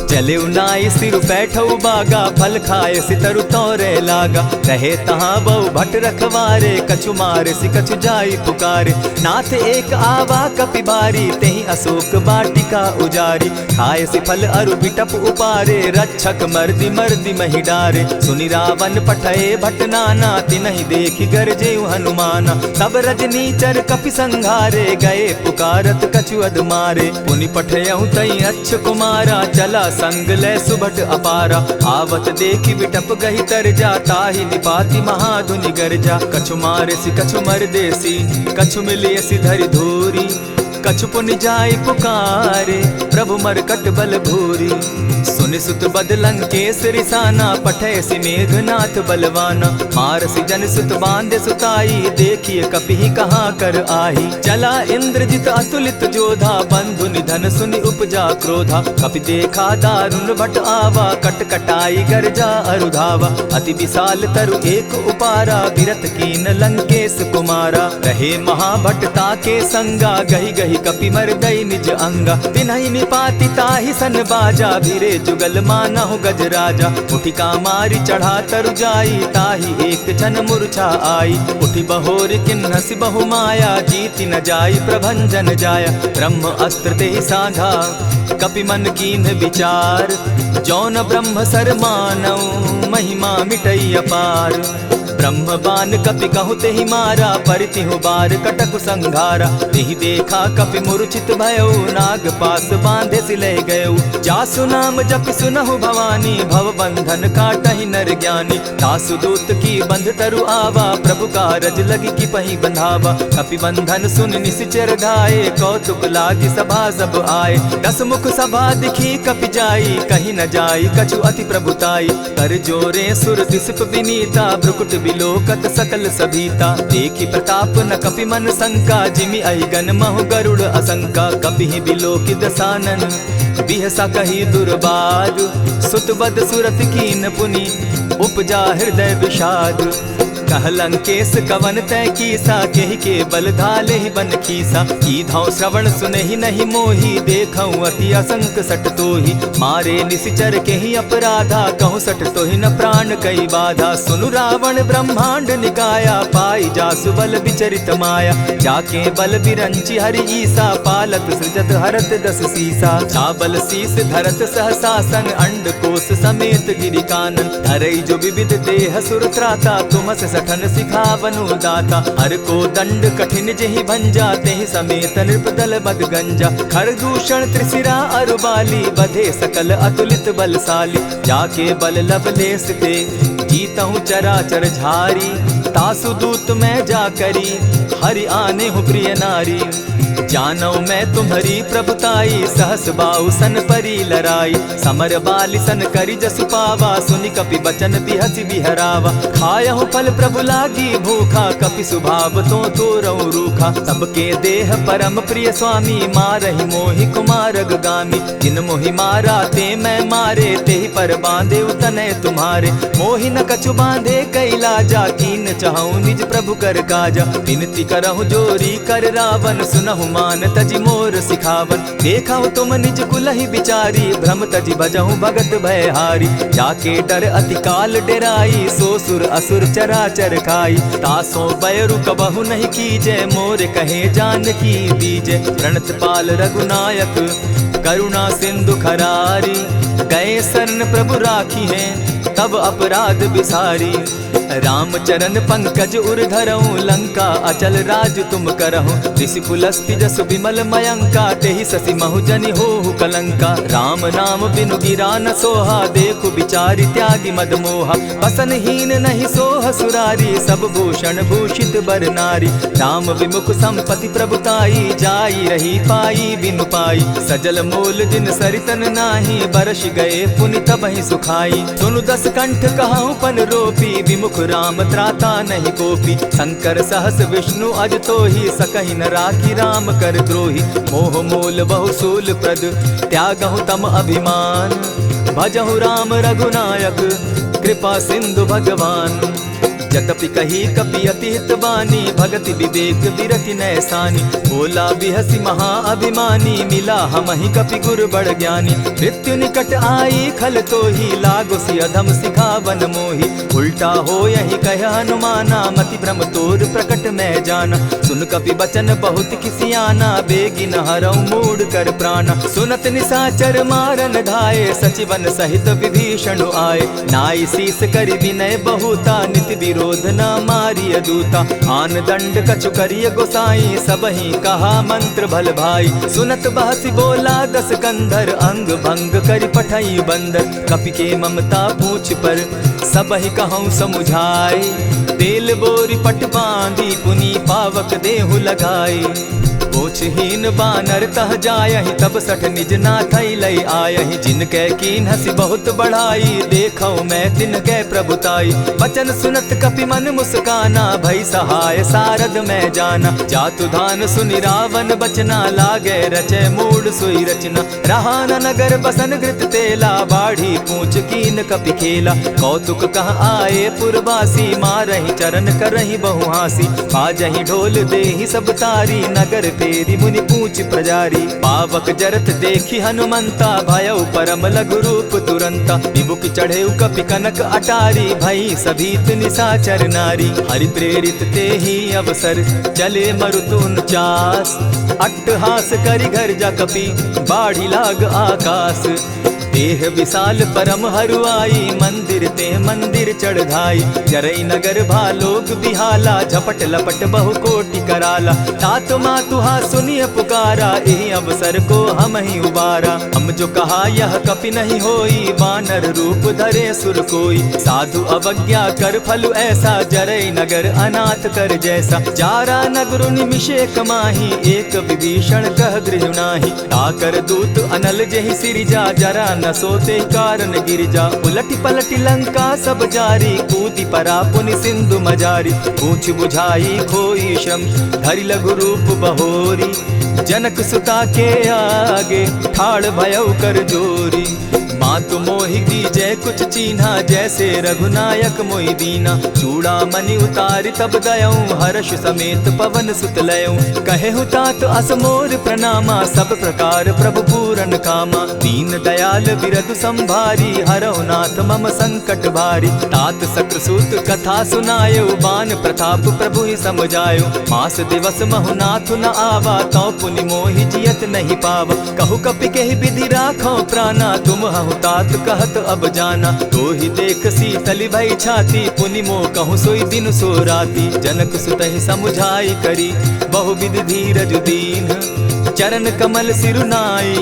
चले नाई सिर बैठऊ बागा, फल खाए सितरु तोरे लागा। रहे तहाँ बहु भट रखवारे, कछु मारे सि कछु जाई पुकारे। नाथ एक आवा कपि बारी, तेहि अशोक बाटिका उजारी। खाए सि फल अरु बिटप उपारे, रक्षक मर्दि मर्दि महि डारे। सुनि रावण पठये भट नाना, तिनहि देखि गरजेउ हनुमाना। तब रजनीचर कपि संघारे, गए पुकारत कछु अधमारे। पुनि पठयउ तई अच्छ कुमारा, चला संग लय सुभट अपारा। आवत देखि बिटप गहि तर जा, ताहि निपाति महाधुनि गर्जा। कछु मारेसि कछु मरदेसी, कछु मिलियसि धरि धूरी। कछु पुनि जाय पुकारे, प्रभु मरकट बल भूरी। सुनि सुत बद लंकेश रिसाना, पठयसि मेघनाथ बलवाना। मारसि जन सुत बांधे सुताई, देखिए कपि कहाँ कर आही। चला इंद्रजित अतुलित जोधा, बंधु निधन सुनि उपजा क्रोधा। कपि देखा दारुण भट आवा, कट कटाई गर्जा अरुधावा। अति विशाल तरु एक उपारा, विरत कीन लंकेश कुमारा। रहे महाभटता के संगा, गहि गहि कपि मरदई निज अंगा। तिन्हि निपाति ताहि सन बाजा, भिरे जुग जुगल मानहु गज राजा। उठिका मारी चढ़ा तरु जाई, ताही एक क्षण मूर्छा आई। उठि बहोर किन्हसि बहु माया, जीति न जाई प्रभंजन जाया। ब्रह्म अस्त्र ते साधा, कपि मन कीन्ह विचार। जौन ब्रह्म सर मानौ, महिमा मिटई अपार। ब्रह्म बान कपि कहु तेहि मारा, परितिहु बार कटक संघारा। तेहि देखा कपि मूर्छित भयो, नाग पास बांधे सिले गयो। जासु नाम जपि सुनहु भवानी, भव बंधन काटहि नर ज्ञानी। तासु दूत की बंध तरु आवा, प्रभु कारज लगी की पही बंधावा। कपि बंधन सुन निश्चर धाये, कौतुक लागी सभा सब आए। दस मुख सभा दिखी कपि जाई, कहीं न जाई कछु अति प्रभुताई। कर जोरे सुर दिसप विनीता, भ्रुकुट बिलोकत सकल सभीता। देखी प्रताप न कपि मन शंका, जिमि अहिगन महु गरुड़ असंका। कपि बिलोकि दसानन, बिहसा कही दुर्बाद। सुत बद सुरत कीन पुनि, उपजा हृदय विषाद। कहलंकेश कवन तय कीसा, केहि के बल धाले ही बन खीसा। कीधौ श्रवण सुनहि नहीं मोही, देखऊं अति असंक सट तोहि। मारे निशिचर केहि अपराधा, कहूँ सट तोहि न प्राण कई बाधा। सुनु रावण ब्रह्मांड निकाया, पाई जासु बल विचरित माया। जाके बल बिरंचि हरि ईसा, पालत सृजत हरत दस सीसा। चाबल शीस धरत सहसासन, अंड कोश समेत गिरि कानन। धरई जो विविध देह सुर त्राता, तुमस सठन सिखावनु दाता। हर को दंड कठिन जेहि भंजा, तेहि समेत नृपदल बद गंजा। खरदूषण त्रिशिरा अरुबाली, बधे सकल अतुलित बलशाली। जाके बल लवलेस ते, जीतहु चराचर झारी। तासु दूत मैं जा करी, हरि आने हूँ प्रिय नारी। जानौ मैं तुम्हारी प्रभुताई, सहस बाहु सन परी लराई। समर बाली सन करि जसु पावा, सुनि कपि बचन बिहसि बिहरावा। खायहु फल प्रभु लागी भूखा, कपि सुभाव तो तोरऊ रूखा। सबके देह परम प्रिय स्वामी, मारहि मोहि कुमारग गामी। जिन मोहि मारा ते मैं मारे, तेहि पर बांधे उतने तुम्हारे। मोहि न कछु बांधे कई लाजा, कीन चाहूं निज प्रभु कर काजा। विनती करहु जोरी कर रावण, सुनहु मान तजि मोर सिखावन। देखहु तुम निज कुलहि बिचारी, भ्रम तजि भजहु भगत भयहारी। जाके डर अति काल डेराई, सो सुर असुर चराचर खाई। तासो बैरु कबहु नहीं कीजे, मोर कहे जानकी दीजे। प्रणत पाल रघुनायक, करुणा सिंधु खरारी। गए शरण प्रभु राखी हैं, तब अपराध बिसारी। राम चरण पंकज उर धरऊं, लंका अचल राज तुम करहूं। ऋषि पुलस्ति जसु विमल मयंका, तेहि ससि महु जनि होहु कलंका। राम नाम बिनु गिरा न सोहा, देखु बिचारी त्यागी मद मोहा। बसनहीन नहीं सोह सुरारी, सब भूषण भूषित बर नारी। राम विमुख संपति प्रभुताई, जाई रही पाई बिनु पाई। सजल मूल जिन सरितन नाही, बरस गए पुनि तबहि सुखाई। सुनु दस कंठ कहूँ पन रोपी, विमुख राम त्राता नहीं कोपी। शंकर सहस विष्णु अज तोहि, सकहि न राखी राम कर द्रोही। मोह मूल बहु सूल प्रद, त्यागहु तम अभिमान। भजहु राम रघुनायक, कृपा सिंधु भगवान। जतपि कही कपि अति हित बानी, भगति विवेक विरति नैसानी। बोला बिहसि महा अभिमानी, मिला हमहि कपि गुर बड़ ज्ञानी। मृत्यु निकट आई खल तोहि, लागो सि अधम सिखावन मोहि। उल्टा हो यही कह हनुमाना, मति भ्रम तोर प्रकट मैं जाना। सुन कपि बचन बहुत किसियाना, बेगी न हरऊ मूढ़ कर प्राणा। सुनत निशाचर मारन धाये, सचिवन सहित विभीषण आए। नाई शीस करि विनय बहुता, नित विरोध न मारिय दूता। आन दंड कछु करिय गोसाई, सबहि कहा मंत्र भल भाई। सुनत बहसि बोला दस कंधर, अंग भंग करि पठई बंदर। कपि के ममता पूछ पर, सबहि कहूँ समुझाए। तेल बोरी पट बांधी, पुनि पावक देहु लगाई। पूछहीन बानर तह जायहि, तब सठ निज नाथई लई आयहि। जिनकै कीन हसी बहुत बढ़ाई, देखौ मैं तिनकै प्रभुताई। वचन सुनत कपि मन मुस्काना, भई सहाय सारद मैं जाना। जातु धान सुनि रावण बचना, लागे रचे मूढ़ सोई रचना। रहा न नगर बसन घृत तेला, बाढ़ी पूछ कीन कपि खेला। कौतुक कह आए पुरवासी, मारहि चरण करहि बहु हासी। बाजहि ढोल देहि सब तारी, नगर फेरी मुनि पूछ प्रजारी। पावक जरत देखी हनुमंता, भयउ परम लघु रूप तुरंता। विमुख चढ़े कपि कनक अटारी, भई सभीत निशाचर नारी। हरि प्रेरित ते ही अवसर, चले मरुत 49। अट्टहास करि घर जा कपि, बाढ़ी लाग आकाश। देह विशाल परम हरुआई, मंदिर ते मंदिर चढ़ाई। जरई नगर भालोग बिहाला, झपट लपट बहु कोटि कराला। तात मातुहा सुनिय पुकारा, यही अवसर को हम ही उबारा। हम जो कहा यह कपि नहीं होई, वानर रूप धरे सुर कोई। साधु अवज्ञा कर फल ऐसा, जरई नगर अनाथ कर जैसा। जारा नगर निमिषे कमाही, एक विभीषण कह गृह नाही। ताकर दूत अनल जहि सिरिजा, जरा न सोते कारण गिरिजा। उलटी पलटी लंका सब जारी, कूदी परा पुनि सिंधु मजारी। पूछ बुझाई खोई श्रम, धरि लघु रूप बहोरी। जनक सुता के आगे, ठाड़ भयउ कर जोरी। मातु मोहि दीजै कुछ चीन्हा, जैसे रघुनायक मोहि दीना। चूड़ा मणि उतारि तब दयऊं, हर्ष समेत पवन सुत लयऊं। कहेहु तात असमोर प्रणामा, सब प्रकार प्रभु पूरन कामा। दीन दयाल बिरधु संभारी, हरौ नाथ मम संकट भारी। तात सक्रसूत कथा सुनायो, बान प्रताप प्रभु ही समझायो। मास दिवस महु नाथ न आवा, तौ पुनि मोहि जियत नहीं पावा। कहु कपि केहि विधि राखो प्राणा, तुम हहु तात कहत अब जाना। तो ही देख शीतल भई छाती, पुनि मो कहूँ सोई दिन सो राती। जनक सुतहि समुझाई करी, बहु विधि धीरज दीन। चरण कमल सिरुनाई,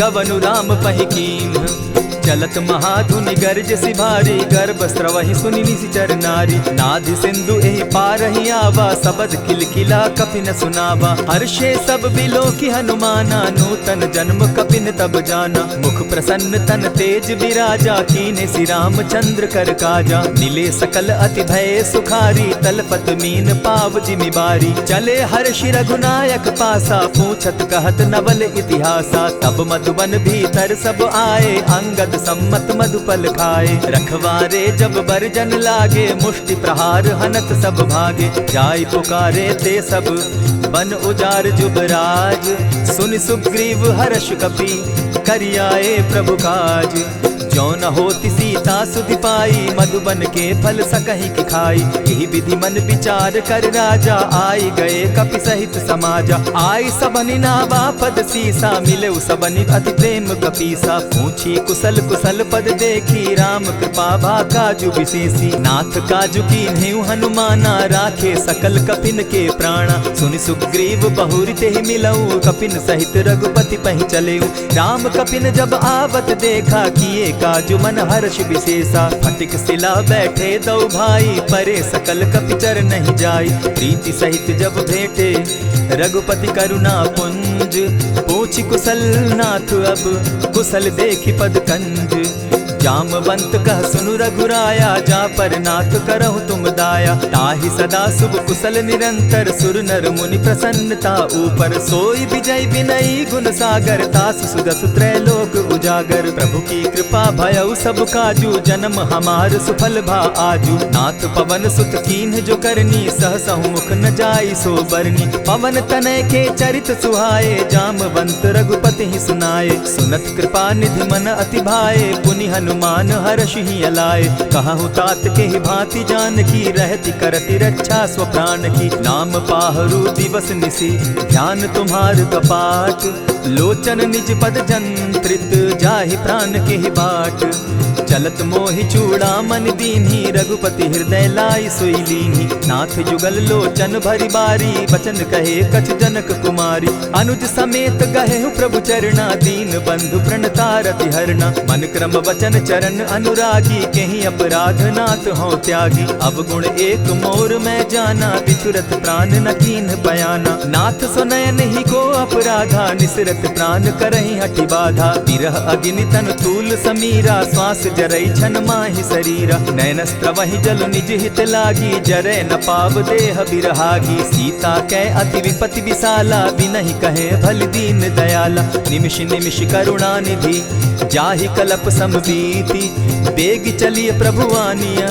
गवनु राम पहि कीन्ह। चलत महाधुनि गर्ज सिभारी, गर्भ स्रवहि सुनि निशिचर नारी। नाधि सिंधु एहि पारहि आवा, सबद किलकिला कपि न सुनावा। हर्षे सब बिलो की हनुमाना, नूतन जन्म कपि न तब जाना। मुख प्रसन्न तन तेज विराजा, कीने श्री रामचंद्र कर काजा। मिले सकल अति भय सुखारी, तलपत मीन पाव जिमि बारी। चले हर्षि रघुनायक पासा, पूछत कहत नवल इतिहासा। तब मधुबन भीतर सब आए, अंगद सम्मत मधुपल खाए। रखवारे जब बरजन लागे, मुष्टि प्रहार हनत सब भागे। जाय पुकारे ते सब, बन उजार जुबराज। सुनि सुग्रीव हर्ष कपि, करियाए प्रभु काज। जो न होती सीता सुधि पाई, मधुबन के फल सकहि की खाई। यही विधि मन विचार कर राजा, आई गए कपि सहित समाजा। आई सबनि नावा पद सीसा, मिले सबनि अति प्रेम कपीसा। पूछी कुशल कुशल पद देखी, राम कृपा भा काजु विशेषी। नाथ काजु कीन्हेउ हनुमाना, राखे सकल कपिन के प्राणा। सुनि सुग्रीव बहुरि तेहि मिलऊ, कपिन सहित रघुपति पहि चलेऊ। राम कपिन जब आवत देखा, किए काजु मन हर्ष विशेषा। फटिक सिला बैठे दो भाई, परे सकल कपिचर नहीं जाई। प्रीति सहित जब भेटे, रघुपति करुणा पुंज। पूछि कुशल नाथ अब, कुशल देखि पद कंज। जामवंत कह सुनु रघुराया, जा पर नाथ करहु तुम दाया। ताहि सदा शुभ कुशल निरंतर, सुर नर मुनि प्रसन्नता ऊपर। सोई विजय विनयी गुण सागर, तास सुदस त्रैलोक उजागर। प्रभु की कृपा भयउ सब काजू, जन्म हमार सुफल भा आजू। नाथ पवन सुत कीन्ह जो करनी, सहसहु मुख न जाई सो बरनी। पवन तनय के चरित सुहाए, जामवंत रघुपति ही सुनाए। सुनत कृपा निधि मन अति भाए, पुनि हनुमान हर्ष ही अलाए। कहूँ तात के ही भांति जान की, रहती करती रक्षा स्व प्राण की। नाम पाहरु दिवस निसी, ध्यान तुम्हार कपाट। लोचन निज पद जंत्रित, जाहि प्राण के ही बाट। चलत मोहि चूड़ामन दीन्ही, रघुपति हृदय लाई सोई लीन्ही। नाथ जुगल लोचन भरी बारी, बचन कहे कछ जनक कुमारी। अनुज समेत गहे प्रभु चरणा, दीन बंधु प्रणतारति हरना। मन क्रम वचन चरण अनुरागी, कहीं अपराध नाथ हो त्यागी। अवगुण एक मोर में जाना, बिछुरत प्राण न कीन्ह बयाना। नाथ सुनयन ही को अपराधा, निसरत प्राण करहि हठि बाधा। विरह अग्नि तन तूल समीरा, श्वास जरई छन माहि शरीरा। नयन स्त्रवहि जल निज हित लागी, जरै न पाव देह बिरहागी। सीता कै अति विपति विशाला, बिनहि कहे भल दीन दयाला। निमिष निमिष करुणा निधि, जाहि कलप समबीति। बेग चलिए प्रभु आनिया,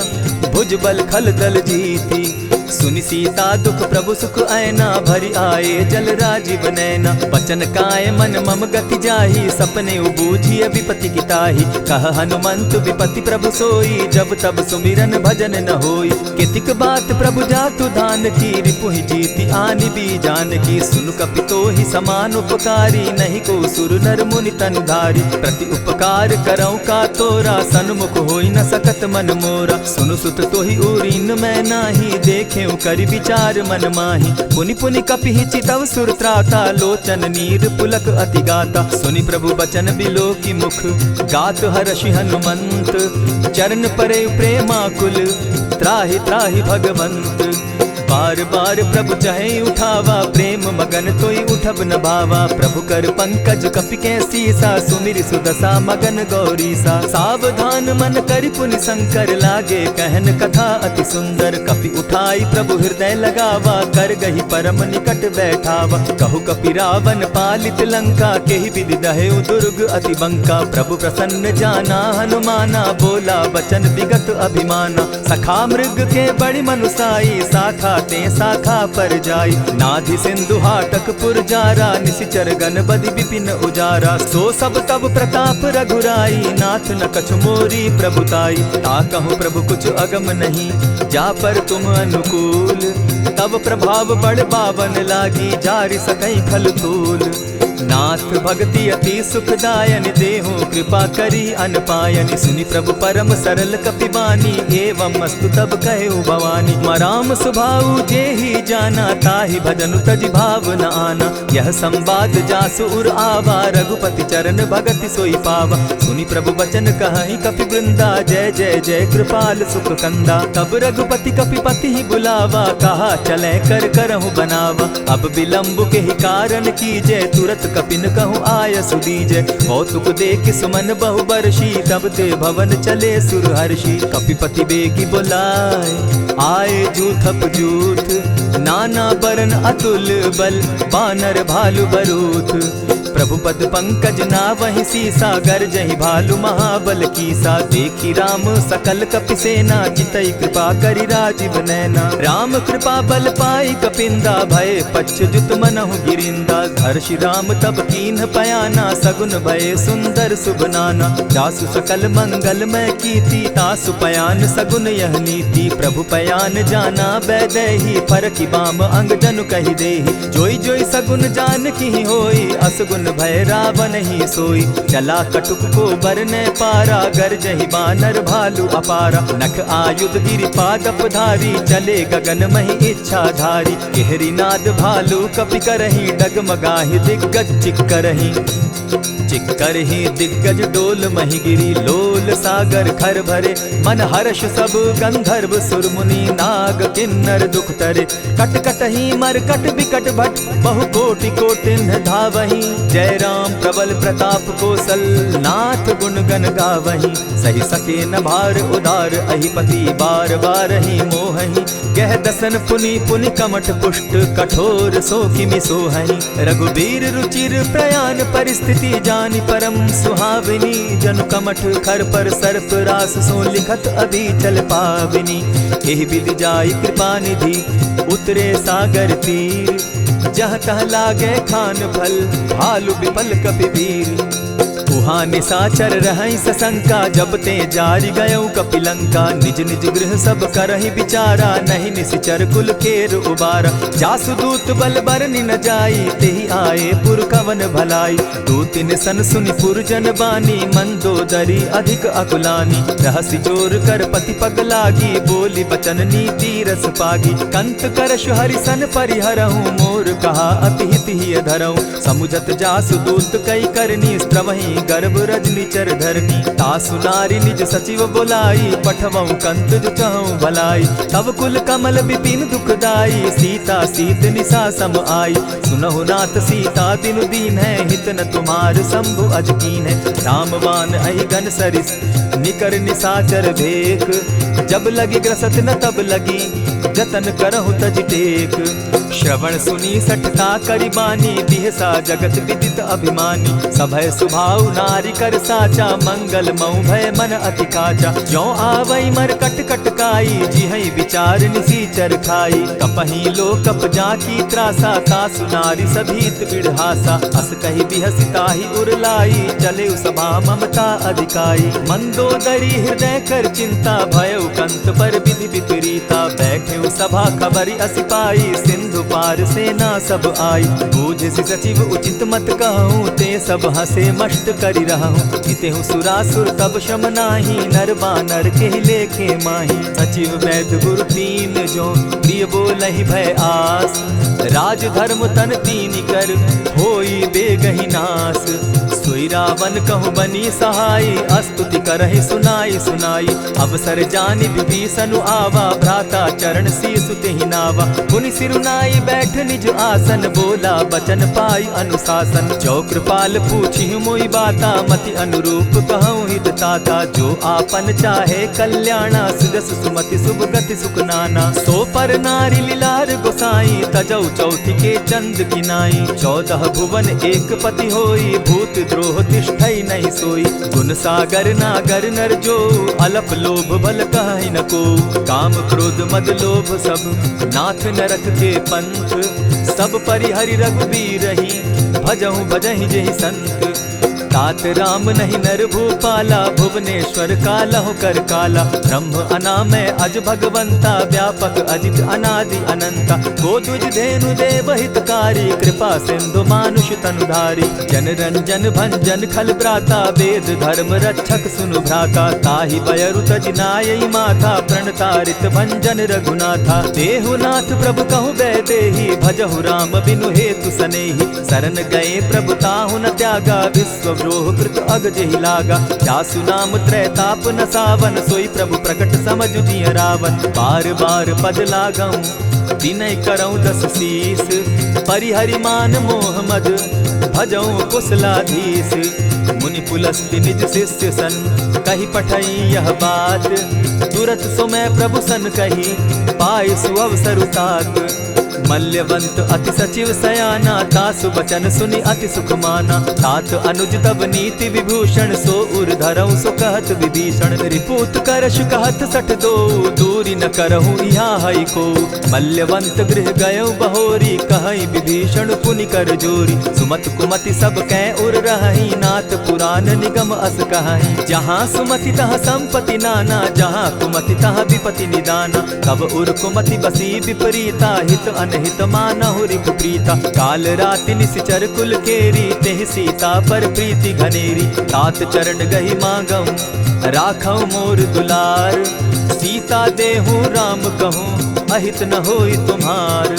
भुज बल खल दल जीती। सुनि सीता दुख प्रभु सुख ऐना, भरि आए जल राजीव नैना। बचन काय मन मम गति जाहि, सपने बूझिय विपति किताहि। कह हनुमंत विपति प्रभु सोई, जब तब सुमिरन भजन न होई। कितिक बात प्रभु जातु धान की, रिपुहि जीति आनि भी जान की। सुनु कपितो ही समान उपकारी, नहीं को सुर नर मुनि तन धारी। प्रति उपकार करौ का तोरा, सन्मुख होई न सकत मन मोरा। सुनु सुत तोहि उरीन मैं नाही, देखे करि विचार मन माही। पुनि पुनि कपिहि चितव सुर त्राता, लोचन नीर पुलक अति गाता। सुनि प्रभु बचन बिलो की मुख, गात हर्षि हनुमंत। चरण परे प्रेमाकुल, त्राहि त्राहि भगवंत। बार बार प्रभु चहे उठावा, प्रेम मगन तोई उठब न भावा। प्रभु कर पंकज कपि के सीसा, सुमिरि सुदशा मगन गौरीसा। सावधान मन करि पुनि शंकर, लागे कहन कथा अति सुंदर। कपि उठाई प्रभु हृदय लगावा, कर गही परम निकट बैठावा। कहु कपि रावण पालित लंका, केहि विधि दहेउ दुर्ग अति बंका। प्रभु प्रसन्न जाना हनुमाना, बोला बचन विगत अभिमाना। सखा मृग के बड़ी मनुसाई, शाखा ते शाखा पर जाई। नाधि सिंधु हाटक पुरजारा, निशिचर गण बदि विपिन उजारा। सो सब तब प्रताप रघुराई, नाथ न कछु मोरी प्रभुताई। ताकहु प्रभु कुछ अगम नहीं, जा पर तुम अनुकूल। तब प्रभाव बड़ बावन लागी, जारि सकई खल तूल। नाथ भक्ति अति सुखदायन, देहु कृपा करी अनपायनि। सुनि प्रभु परम सरल कपिबानी, एवं मस्तु तब कहु भवानी। मराम सुभाऊ जेहि जाना, ताहि भजनु तजि भाव न आना। यह संवाद जासु उर आवा, रघुपति चरण भगति सोई पावा। सुनि प्रभु बचन कहहि कपि वृंदा, जय जय जय कृपाल सुख कंदा। तब रघुपति कपिपति ही बुलावा, कहा चले कर करहु बनावा। अब विलंब के ही कारण कीजय, तुरत कपिन कहूँ आय सुदीजय। कौतुक देख सुमन बहु बरसी, तब ते भवन चले सुर हर्षि। कपिपति बेगी बुलाए, आए जूथप जूथ। नाना बरन अतुल बल, बानर भालु बरूथ। प्रभु पद पंकज नावहि सीसा, गरजहि भालु महाबल कीसा। देखी राम सकल कपि सेना, चितई कृपा करि राजीव नैना। राम कृपा बल पाई कपिंदा, भय पच्युत मनहु गिरिंदा। हर्षि राम तब कीन्ह पयाना, सगुन भय सुंदर शुभ नाना। जासु सकल मंगल मैं कीति, तासु पयान सगुन यह नीति। प्रभु पयान जाना बैदेही, फरकि बाम अंग जनु कहि देहि। जोई जोई सगुन जान की होई, असगुन भय रावण ही सोई। चला कटुक को बरने पारा, गरजहि बानर भालु अपारा। नख आयुध गिरि पादप धारी, चले गगन महि इच्छा धारी। केहरी नाद भालु कपि करहि, डगमगाहि दिग्गज चिक्करहि। चिक्करहि दिग्गज डोल महि गिरी, लोल सागर खर भरे। मन हर्ष सब गंधर्व सुर मुनि, नाग किन्नर दुख तरे। कट कटहि मरकट बिकट भट, बहु कोटि कोटिन धावहि। जय राम प्रबल प्रताप कौशल, नाथ गुण गण गावहि। सही सके न भार उदार, अहिपति बार बार ही मोहहि। गह दसन पुनि पुनि कमठ पुष्ट, कठोर सो किमि सोहहि। रघुबीर रुचिर प्रयाण परिस्थिति, जानि परम सुहाविनी। जनु कमठ खर पर सर्प रास, सो लिखत अभी चल पाविनी। एहि विधि जाई कृपा निधि, उतरे सागर तीर। जह तह लागे खान फल, भालु विपल कपि वीर। उहाँ निशाचर रहै सशंका, जब ते जारि गयौ कपिलंका। निज निज गृह सब करहि विचारा, नहीं निशिचर कुल केर उबारा। जासु दूत बल बरनि न जाई, तेहि आए पुर कवन भलाई। दूतिन सन सुनि पुरजन बानी, मंदोदरी अधिक अकुलानी। रहसि जोर कर पति पग लागी, बोली बचन नीति रस पागी। कंत करश हरि सन परिहरहु, मोर कहा अति हित ही धरहु। समुझत जासु दूत कई करनी, स्त्रवहि गर्भ रजनी चर धरनी। तासु नारी निज सचिव बोलाई, पठवऊ कंत जो चहु भलाई। तब कुल कमल विपिन दुखदाई, सीता सीत निशा सम आई। सुनहु नाथ सीता बिनु दीन है, हित न तुम्हार शंभु अजकीन है। रामवान अहि गन सरिस, निकर निशाचर भेक। जब लगी ग्रसत न तब लगी, जतन करहु तज टेक। श्रवण सुनी सठता करि बानी, बिहसा जगत विदित अभिमानी। सभय सुभाव नारी कर साचा, मंगल मऊ भय मन अति काचा। ज्यों आवई मर कट कट काई, जिहई विचार निसीचर खाई। कपही लो कप जाकी त्रासा, तासु नारी सभीत बिढ़ासा। अस कही बिहसिता ही उरलाई, चले सभा ममता अधिकाई। मंदोदरी हृदय कर चिंता, भयउ कंत पर विधि विपरीता। बैठे सभा खबरी असी पाई, सिंधु पार सेना सब आई। बूझ सचिव उचित मत कहूँ, ते सब हंसे मस्त करि रहूँ। जितेहु सुरासुर तब शम नाही, नर बानर के लेखे माही। सचिव वैद्य गुरु तीन जो, प्रिय बोलहि भय आस। राज धर्म तन तीन कर, होई बेगहि नास। सोई रावण कहु बनी सहाई, अस्तुति करहि सुनाई सुनाई। अवसर जानि विभीषण आवा, भ्राता चरण शीसु तेहि नावा। पुनि सिरुनाई बैठ निज आसन, बोला बचन पाई अनुशासन। जो कृपाल पूछि मोई बाता, मति अनुरूप कहूँ हित ताता। जो आपन चाहे कल्याणा, सुजस सुमति शुभ गति सुख नाना। सो पर नारी लीलार गोसाई, तजौ चौथी के चंद किनाई। 14 भुवन एक पति होई, भूत द्रोह तिष्ठई नहीं सोई। गुण सागर नागर नर जो, अलप लोभ बल कहि न को। काम क्रोध मद लोभ सब, नाथ नरक के पंथ। सब परिहरि रघुबीर रही, भजहु भजहि जेहि संत। तात राम नहीं नर भूपाला, भुवनेश्वर कालहु कर काला। ब्रह्म अनामय अज भगवंता, व्यापक अजित अनादि अनंता। गोदुज धेनु देव हितकारी, कृपा सिंधु मानुष तनुधारी। जन रंजन भंजन खल भ्राता, वेद धर्म रक्षक सुनु भ्राता। ताहि बयरु तज नायई माथा, प्रणतारित भंजन रघुनाथा। देहुनाथ प्रभु कहु बैदेही, भजहु राम बिनु हेतु सनेही। शरण गए प्रभु ताहु न त्यागा, विश्व द्रोह कृत अग जेहि लागा। जासु नाम त्रैताप न सावन, सोई प्रभु प्रकट समझु जिय रावण। बार बार पद लागऊं, विनय करऊं 10 शीस। परिहरि मान मोह मद, भजऊं कुशलाधीश। मुनि पुलस्त्य निज शिष्य सन, कही पठई यह बात। तुरत सुमय प्रभु सन कही, पाय सुअवसर तात। मल्यवंत अति सचिव सयाना, तासु बचन सुनि अति सुख माना। तात अनुज तब नीति विभूषण, सो उर धरऊ सो कहत विभीषण। रिपुत करश कहत सठ दो, दूरी न करहु यहाँ हई को। मल्यवंत गृह गयो बहोरी, कहई विभीषण पुनि कर जोरी। सुमत कुमति सब कै उर रहई, नाथ पुराण निगम अस कहई। जहाँ सुमति तहाँ संपत्ति नाना, जहाँ कुमति तहाँ विपति निदाना। तब उर कुमति बसी विपरीता, हित अनहित मानहु रिपु प्रीता। काल राति निशिचर कुल केरी, तेहि सीता पर प्रीति घनेरी। तात चरण गही मांगऊं, राखऊं मोर दुलार। सीता देहूं राम कहूं, अहित न होई तुम्हार।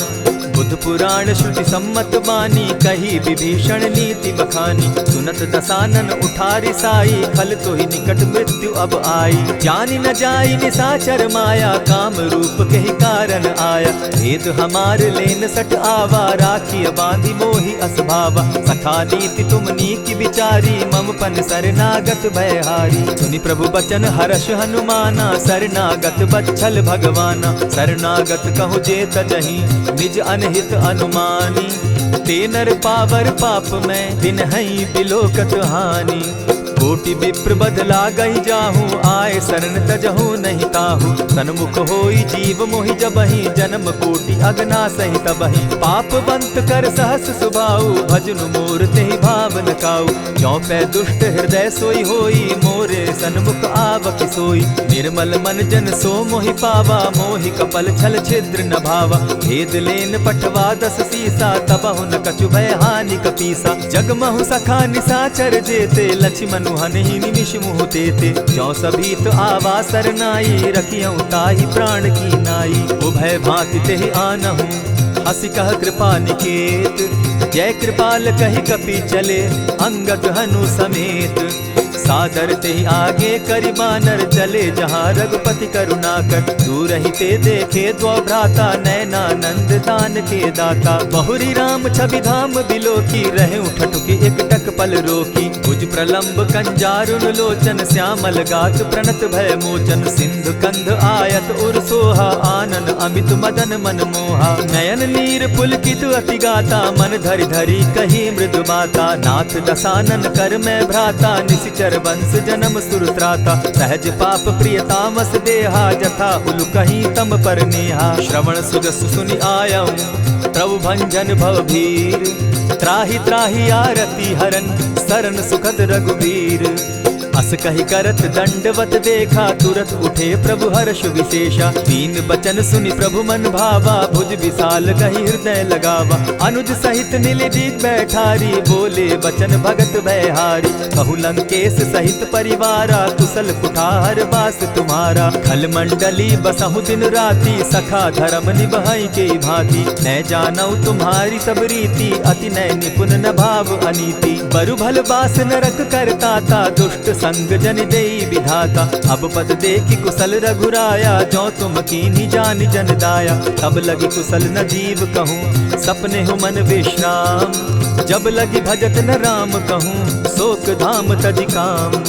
बुध पुराण श्रुति सम्मत बानी, कही विभीषण नीति बखानी। सुनत दसानन उठारी साई, खल तो ही निकट मृत्यु अब आई। जानी न जाई निसाचर माया, काम रूप के ही कारण आया। भेद हमार लेन सट आवा, राखिय बांधी मोहि असभावा। सखा नीति तुम नीति विचारी, मम पन शरणागत भयहारी। सुनि प्रभु बचन हर्ष हनुमाना, शरणागत बच्छल भगवाना। शरणागत कहु जे तजहि, निज अनहित अनुमानी। ते नर पावर पाप में, बिनहि बिलोकत हानि। कोटि विप्र बदला गई जाहूँ, आए शरण तजहू नहीं ताहू। सन्मुख होई जीव मोहि जबहि, जन्म कोटि अगना सहि तबहि। पाप बंत कर सहस सुभाऊ, भजनु मोर तेहि भाव न काऊ। ज्यों पै दुष्ट हृदय सोई होई, मोरे सन्मुख आवक सोई। निर्मल मन जन सो मोहि पावा, मोहि कपल छल छिद्र न भावा। भेद लेन पठवा 10 सीसा, तबहु न कछु भय हानि कपीसा। जगमहु सखा निसाचर जेते, लक्ष्मण हनहि निमिष मुह देते। ज्यों सभीत आवा सरनाई, रखियऊं ताहि प्राण की नाई। उभय भांति तेहि आनहूं, हसी कह कृपा निकेत। जय कृपाल कहि कपि चले, अंगद हनु समेत। सादर ते आगे करि बानर चले जहाँ रघुपति करुणा कर। दूर ही ते देखे द्वौ भ्राता नैनानंद दान के दाता। बहुरी राम छवि धाम बिलोकी रहे उठटुकी एक टक पल रोकी। भुज प्रलंब कंजारुन लोचन श्यामल गात प्रणत भय मोचन। सिंधु कंध आयत उर सोहा आनन अमित मदन मन मोहा। नयन नीर पुलकित अति गाता मन धरि धरि कही मृदु बाता। नाथ दसानन कर मैं भ्राता निशिचर वंश जन्म सुरत्राता। सहज पाप प्रिय तामस देहा जथा उलु कहीं तम पर नेहा। श्रवण सुजस सुनि आयऊं प्रभु भंजन भवभीर। त्राहि त्राहि आरती हरन सरन सुखद रघुवीर। अस कहि करत दंडवत देखा तुरत उठे प्रभु हर्ष विशेषा। दीन बचन सुनि प्रभु मन भावा भुज विशाल कहि हृदय लगावा। अनुज सहित नीलदीप बैठारी बोले बचन भगत भयहारी। कहु लंकेश सहित परिवारा कुशल कुठार बास तुम्हारा। खल मंडली बसहु दिन राति सखा धर्म निभाई के भांति। न जानऊ तुम्हारी सब रीति अति नय निपुण न भाव अनीति। बरु भल बास नरक करता ता दुष्ट संग जन देई विधाता। अब पद देखी कुशल रघुराया जो तुम कीन्ही जान जन दाया। तब लगी कुशल न जीव कहूँ सपने हो मन विश्राम। जब लगी भजत न राम कहूँ शोक धाम तजि काम।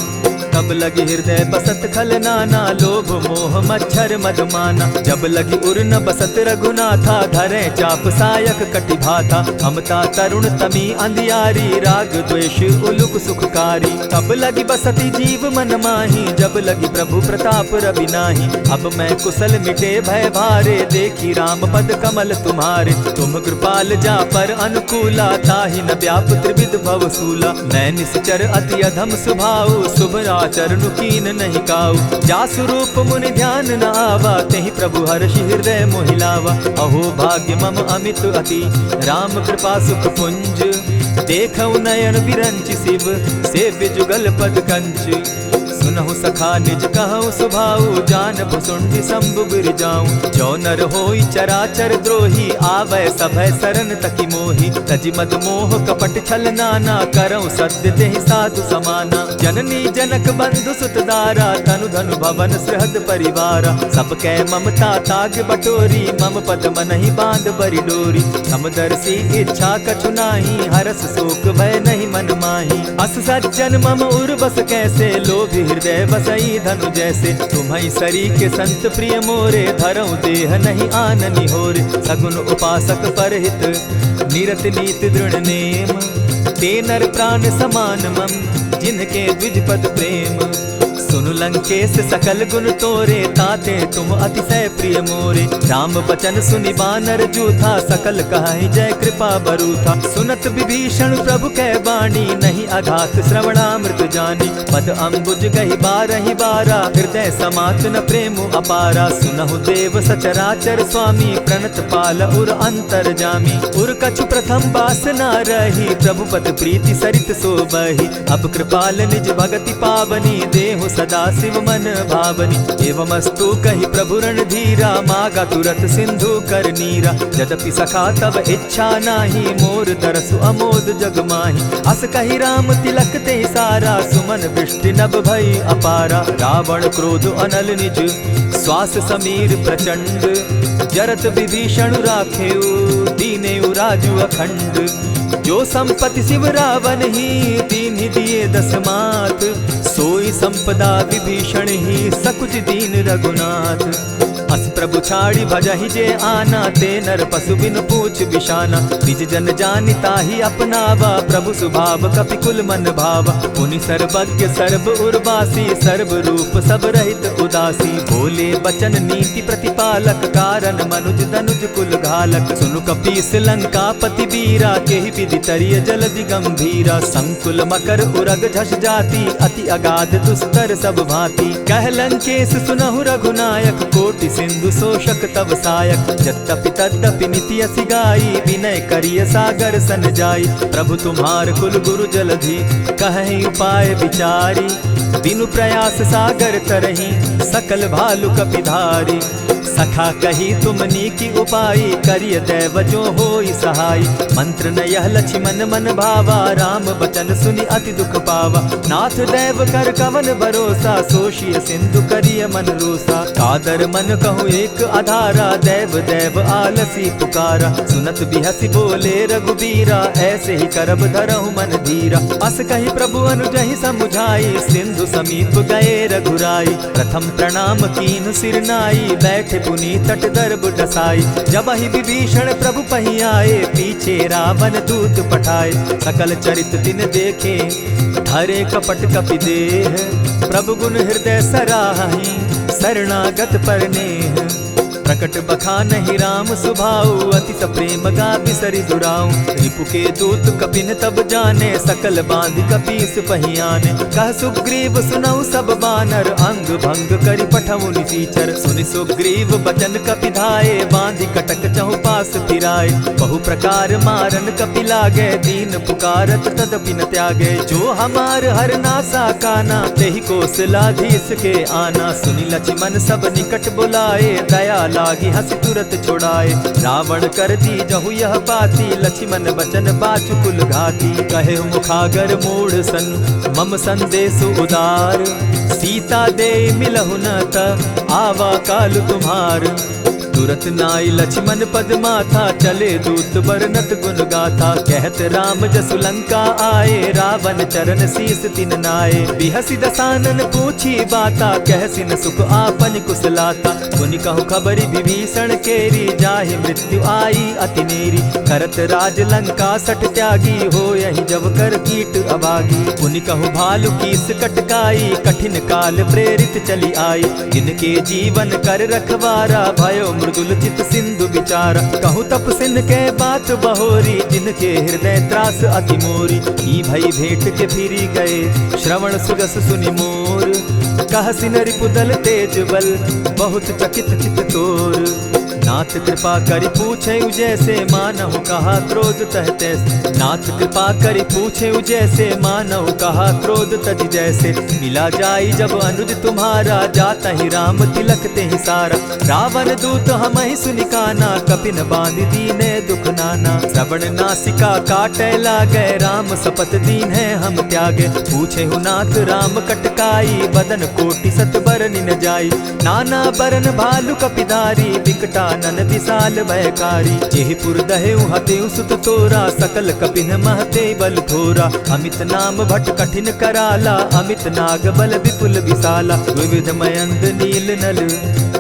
तब लगी हृदय बसत खल नाना लोभ मोह मच्छर मधुमाना। जब लगी उर न बसत रघुनाथा धरे चाप सायक कटि भाथा। ममता तरुण तमी अंधियारी राग द्वेष उलुक सुखकारी। तब लगी बसती जीव मन माही जब लगी प्रभु प्रताप रवि नाही। अब मैं कुशल मिटे भय भारे देखी राम पद कमल तुम्हारे। तुम कृपाल जा पर अनुकूला ताहि न व्याप त्रिविध भवसूला। मैं निश्चर अति अधम स्वभाव शुभ चरणु कीन नहीं काऊ। जासु रूप मुनि ध्यान न आवा तेहि प्रभु हर्षि हृदय मोहिलावा। अहो भाग्य मम अमित अति राम कृपा सुख पुंज। देखऊ नयन विरंच शिव सेव्य जुगल पद कंच। सुनहु सखा निज कहु सुभाऊ जान भुसुंडि शंभु गिर जाऊं। जो नर होई चराचर द्रोही आवै सभय सरन तकी मोही। तजि मद मोह कपट छल नाना करऊं सत्य तेहि साधु समाना। जननी जनक बंधु सुत दारा तनु धनु भवन सृहद परिवारा। सब कै ममता ताग बटोरी मम पद मनहि बांध बरि डोरी। समदर्शी इच्छा कछु नाही हरस शोक भय नहीं मन माही। अस सज्जन मम उर बस कैसे लोभी हृदय बसई धनु जैसे। तुम्हारी सरी के संत प्रिय मोरे धरऊं देह नहीं आननि होरे। सगुन उपासक परहित निरत नीत दृढ़ नेम। ते नर प्राण समान मम जिनके द्विज पद प्रेम। सुनु लंकेश सकल गुण तोरे ताते तुम अतिशय प्रिय मोरे। राम बचन सुनि बानर जूथा सकल कहाहि जय कृपा बरूथा। सुनत विभीषण प्रभु कै बाणी नहीं अघात श्रवणामृत जानी। पद अम्बुज गहि बारहि बारा हृदय समात न प्रेम अपारा। सुनहु देव सचराचर स्वामी प्रणत पाल उर अंतर जामी। उर कछु प्रथम बास न रही प्रभु पद प्रीति सरित सोबहि। अब कृपाल निज भगति पावनी देहु सदा शिव मन भावनी। एवमस्तु कहि प्रभु रणधीरा मागा तुरत सिंधु कर नीरा। यद्यपि सखा तब इच्छा नाही मोर दरसु अमोद जग माही। अस कहि राम तिलक ते सारा सुमन वृष्टि नभ भई अपारा। रावण क्रोध अनल निज श्वास समीर प्रचंड। जरत विभीषण राखेउ दीनेउ राजु अखंड। जो संपत्ति शिव रावण ही दीन्हि दिए दस मात। सोई संपदा विभीषण ही सकुच दीन रघुनाथ। अस प्रभु छाड़ी भजहि जे आना ते नर पशु बिन पूछ बिशाना। निज जन जानिता ही अपनावा प्रभु स्वभाव कपि कुल मन भावा। मुनि सर्वज्ञ सर्व उर्वासी सर्व रूप सब रहित उदासी। बोले बचन नीति प्रतिपालक कारण मनुज धनुज कुल घालक। सुनु कपीस लंकापति वीरा केहि विधि तरिय जलधि गंभीरा। संकुल मकर उरग झस जाति अति अगाध दुस्तर सब भांति। कह लंकेश सुनहु रघुनायक कोटि सिंधु शोषक तव सायक। यद्यपि तद्यपि निति असि गाई विनय करिय सागर सन जाई। प्रभु तुम्हार कुल गुरु जलधि कहि उपाय विचारी। बिनु प्रयास सागर तरहि सकल भालु कपिधारी। सखा कही तुमनी की उपाई, करिय दैव जो होई सहाय। मंत्र न यह लक्ष्मण मन भावा, राम बचन सुनि अति दुख पावा। नाथ दैव कर कवन भरोसा, सोशिय सिंधु करिय मन रोसा। कादर मन कहूँ एक आधारा, दैव दैव आलसी पुकारा। सुनत बिहसी बोले रघुबीरा, ऐसे ही करब धरहु मन धीरा। अस कही प्रभु अनुजहि समुझाई, सिंधु समीप गए रघुराई। प्रथम प्रणाम कीन सिर नाई, बैठे पुनि तट दर्ब डसाई। जब ही विभीषण प्रभु पही आए, पीछे रावण दूत पठाए। सकल चरित तिन देखे, धरे कपट कपि देह। प्रभु गुण हृदय सराहि, शरणागत पर नेह। प्रकट बखानहि राम सुभाऊ, अति सप्रेम गा बिसरि दुराऊ। रिपु के दूत कपिन तब जाने, सकल बांधि कपीस पहियाने। कह सुग्रीव सुनऊ सब बानर, अंग भंग करि पठऊ निसीचर। सुनि सुग्रीव बचन कपि धाये, बांधि कटक चहु पास फिराए। बहु प्रकार मारन कपि लागे, दीन पुकारत तदपि न त्यागे। जो हमार हर नासा काना, तेहि कौशलाधीश के आना। सुनि लक्ष्मण सब निकट बुलाए, दया लागी हंसी तुरत छुड़ाए। रावण कर दी जहु यह पाती, लक्ष्मण बचन बाचु कुल घाती। कहे मुखागर मूढ़ सन, मम संदेश उदार। सीता दे मिलहु न त, आवा काल तुम्हार। तुरत नाई लक्ष्मण पद माथा, चले दूत बरनत गुण गाथा। कहत राम जसु लंका आए, रावण चरण शीस तिन नाये। बिहसी दसानन पूछी बाता, कहसिन सुख आपन कुशलाता। सुनि कहु खबरि विभीषण केरी, जाहि मृत्यु आई अति नेरी। करत राज लंका सठ त्यागी, हो यही जब कर कीट अभागी। पुनि कहु भालु कीस कटकाई, कठिन काल प्रेरित चली आई। जिनके जीवन कर रखवारा, भयो मृदुल चित सिंधु विचारा। कहूँ तपसिन के बात बहोरी, जिनके हृदय त्रास अति मोरी। ई भई भेंट के फिरी गए, श्रवण सुजस सुनि मोर। कहसिन रिपुदल तेज बल, बहुत चकित चित तोर। नाथ कृपा करि पूछे जैसे, मानहु कहा क्रोध तह तैसे। नाथ कृपा करि पूछे जैसे, मानहु कहा क्रोध तज जैसे। मिला जाई जब अनुज तुम्हारा, जाता ही राम तिलक ते ही सारा। रावण दूत हम ही सुनि काना, कपिन बांध दीने दुख नाना। श्रवण नासिका काटे लागे, राम सपत दीन है हम त्यागे। पूछे हु नाथ राम कटकाई, बदन कोटि सत बरनि न जाई। नाना बरन भालु कपिधारी, विकटा नन विशाल भयकारी। जेहिपुर दहेउ हतेउ सुत तोरा, सकल कपिन महते बल थोरा। अमित नाम भट कठिन कराला, अमित नाग बल विपुल विशाला। विविध मयंद नील नल,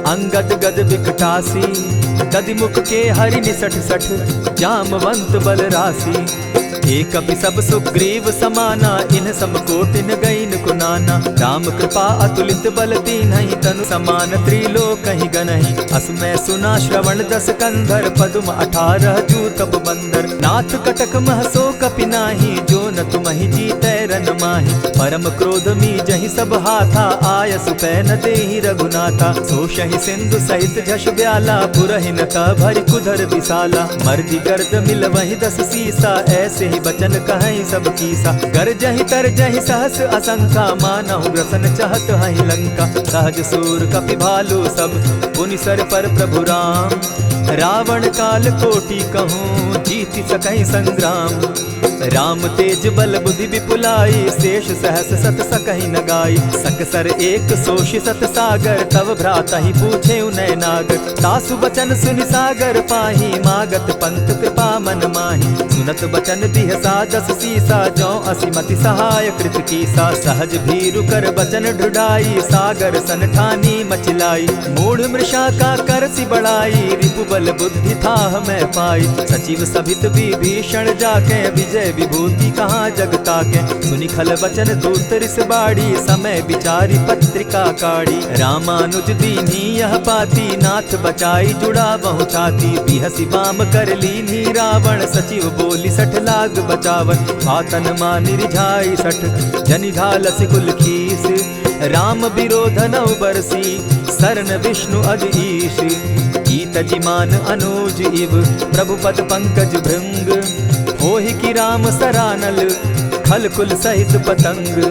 अंगद गद विकटासी। गदिमुख के हरि निसठ सठ, जामवंत बल राशि। एक कपि सब सुग्रीव समाना, इन समकोटिन गईन कुनाना। राम कृपा अतुलित बल दीन्हि, तनु समान त्रिलोक ही गनहि। अस मैं सुना श्रवण दस कंधर, पदुम 18 जू तब बंदर। नाथ कटक महसो कपि नाही, जो न तुमहि जीतै रन माहि। परम क्रोध मी जहि सब हाथा, आय सुपै न देहि रघुनाथा। सोषहि सिंधु सहित झष ब्याला, पुरहि न त भरि कुधर विशाला। मर्दि गर्द मिल वहि 10 सीसा, ऐसे ही बचन कहीं सब कीसा। गरजहि तरजहि सहस असंख्या, मानहु ग्रसन चाहत हहि लंका। सहज सूर कपि भालु सब, पुनि सर पर प्रभु राम। रावण काल कोटि कहूँ, जीति सकहि संग्राम। राम तेज बल बुद्धि विपुलाई, शेष सहस सत सकहि न गाई। सकसर एक सोषि सत सागर, तव भ्राता ही पूछे उनय नागर। तासु बचन सुनि सागर पाही, मागत पंत कृपा मन माही। सुनत बचन बिहसा 10 सीसा, जौ असिमति सहाय कृत कीसा। सहज भीरु कर बचन ढुढ़ाई, सागर सन ठानी मचिलाई। मूढ़ मृषा का कर सी बढ़ाई, रिपु बल बुद्धि थाह मैं पाई। सचिव सभित विभीषण जाके, विजय विभूति कहाँ जगता के। सुनि खल बचन दूत रिस बाड़ी, समय विचारी पत्रिका काढ़ी। रामानुज दीन्ही यह पाती, नाथ बचाई जुड़ा बहु छाती। बिहसी बाम कर लीन्ही रावण, सचिव बोली 60 लाग बचावन। आतन मानि रिझाई 60, जनि घालसि कुल खीस। राम विरोध नौ बरसी, शरण विष्णु अज ईश। गीत जिमान अनुज इव, प्रभु पद पंकज भृंग। होहि कि राम सरानल, खल कुल सहित पतंग।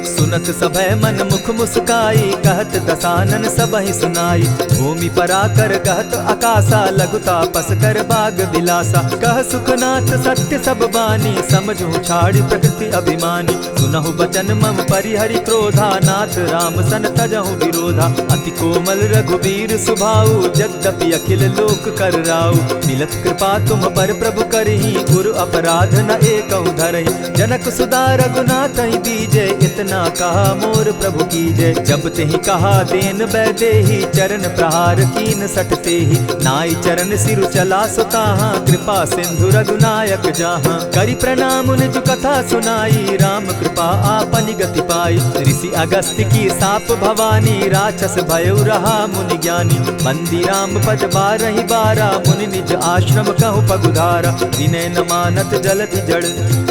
सुन सुनत सभय मन मुख मुस्काई, कहत दसानन सबहि सुनाई। भूमि पराकर कहत आकाशा, लघुता पस कर बाग बिलासा। कह सुखनाथ सत्य सब बानी, समझू छाड़ी प्रकृति अभिमानी। सुनहु बचन मम परिहरि क्रोधा, नाथ राम सन तजहु विरोधा। अति कोमल रघुबीर सुभाऊ, यद्यपि अखिल लोक कर राऊ। मिलत कृपा तुम पर प्रभु करही, गुरु अपराध न एकहु धरहि। जनक सुदा रघुनाथ ही दीजे, इतना कहा मोर प्रभु कीजे। जब तेहि कहा देन बैदेही, चरण प्रहार कीन सटते ही। नाई चरण सिरु चला सुताहा, कृपा सिंधु रघुनायक जाहा। करि प्रणाम निज कथा सुनाई, राम कृपा आपनि गति पाई। ऋषि अगस्त्य की साप भवानी, राक्षस भयउ रहा मुनि ज्ञानी। बंदी राम पद बारहि बारा, मुनि निज आश्रम कहु पगुधारा। विनय न मानत जलधि जड़,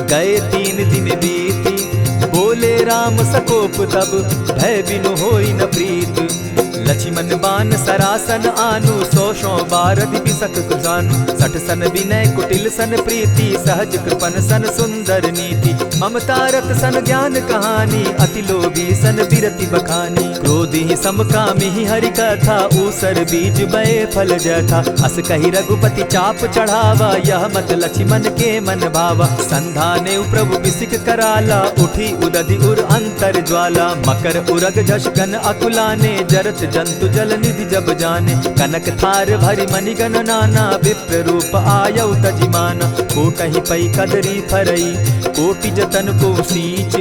गए 3 दिन बीती। बोले राम सकोप तब, भय बिनु होई न प्रीत। लक्ष्मण बान सरासन आनु, 100 बारधि बिसक कुजानु। 60 सन विनय कुटिल सन प्रीति, सहज कृपन सन सुंदर नीति। ममता रत सन ज्ञान कहानी, अति लोभी सन बिरति बखानी। क्रोधी समकामी हरि कथा, ऊसर बीज बये फल जथा। अस कही रघुपति चाप चढ़ावा, यह मत लक्ष्मण के मन भावा। संधाने प्रभु बिसिक कराला, उठी उदधि उर अंतर ज्वाला। मकर उरग झष गन अकुलाने, जरत जंतु जल निधि जब जाने। कनक थार भरि मणिगण नाना, विप्र रूप आयउ तजिमाना। कोटहि पै कदरी फरई, कोटि जतन को सींच।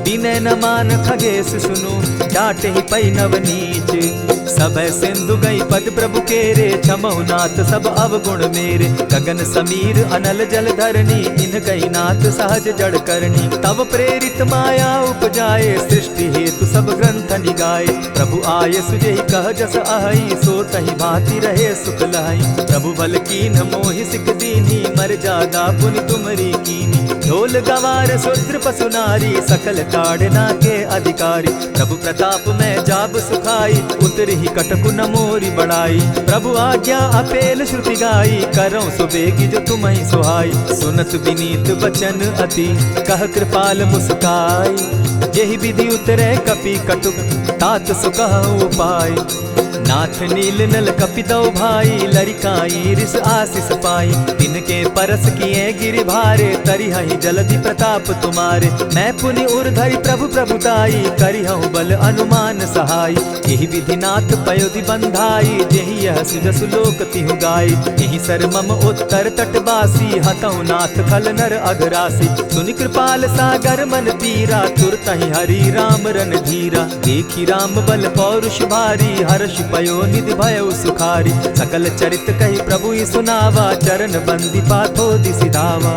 विनय न मान खगेश सुनु, डांटहि पै नव नीच। सबय सिंधु गई पद प्रभु केरे, क्षमहु नाथ सब अवगुण मेरे। गगन समीर अनल जल धरनी, इन गई नाथ सहज जड़ करनी। तब प्रेरित माया उपजाए, सृष्टि हेतु सब ग्रंथ निगाए। प्रभु आय सुजेहि कह जस अहई, सो तहि भांति रहे सुख लहई। प्रभु बल कीन मोहि सिख दीनी, मर जादा पुनि तुमरी कीनी। ढोल गवार शूद्र पशु नारी, सकल ताड़ना के अधिकारी। प्रभु प्रताप में जाब सुखाई, उतरि कटकु न मोरी बड़ाई। प्रभु आज्ञा अपेल श्रुति गाई, करऊं सुबेगी जो तुम्हि सुहाई। सुनत विनीत बचन अति, कह कृपाल मुस्काई। जेहि विधि उतरे कपि कटुक, तात सुकहु उपाय। नाथ नील नल कपि दो भाई, लरिकाई रिस आशीष पाई। तिनके परस किए गिरि भारे, तरिहहि जलधि प्रताप तुम्हारे। मैं पुनि उर्धरि प्रभु प्रभुताई, करिहु बल अनुमान सहाय। यही विधि नाथ पयोधि बंधाई, जेहि यह सुजसु लोक तिहु गाई। यही सर मम उत्तर तटवासी, हतहु नाथ खल नर अघरासी। सुनि कृपाल सागर मन पीरा, तुरतहि हरि राम रन धीरा। देखी राम बल पौरुष भारी, हर्ष पयो निधि भयउ सुखारी। सकल चरित कही प्रभु ही सुनावा, चरण बंदी पाथो दिसि धावा।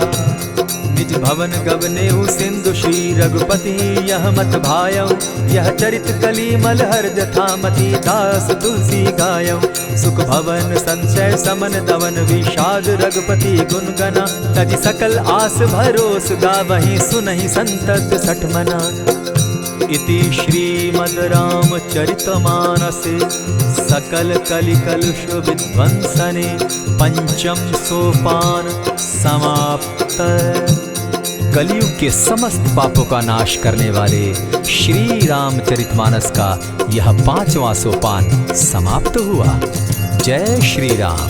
निज भवन गवनेहु सिंधु श्री रघुपति, यह मत भायऊ। यह चरित कली मलहर जथामति, दास तुलसी गायऊ। सुख भवन संशय समन दवन, विषाद रघुपति गुण गना। तजि सकल आस भरोस, गावहि सुनहि संतत सठ मना। इति श्रीमद् रामचरितमानसे, सकल कलि कलुष विध्वंसने। पंचम सोपान समाप्त। कलयुग के समस्त पापों का नाश करने वाले श्री रामचरितमानस का यह 5वां सोपान समाप्त हुआ। जय श्री राम।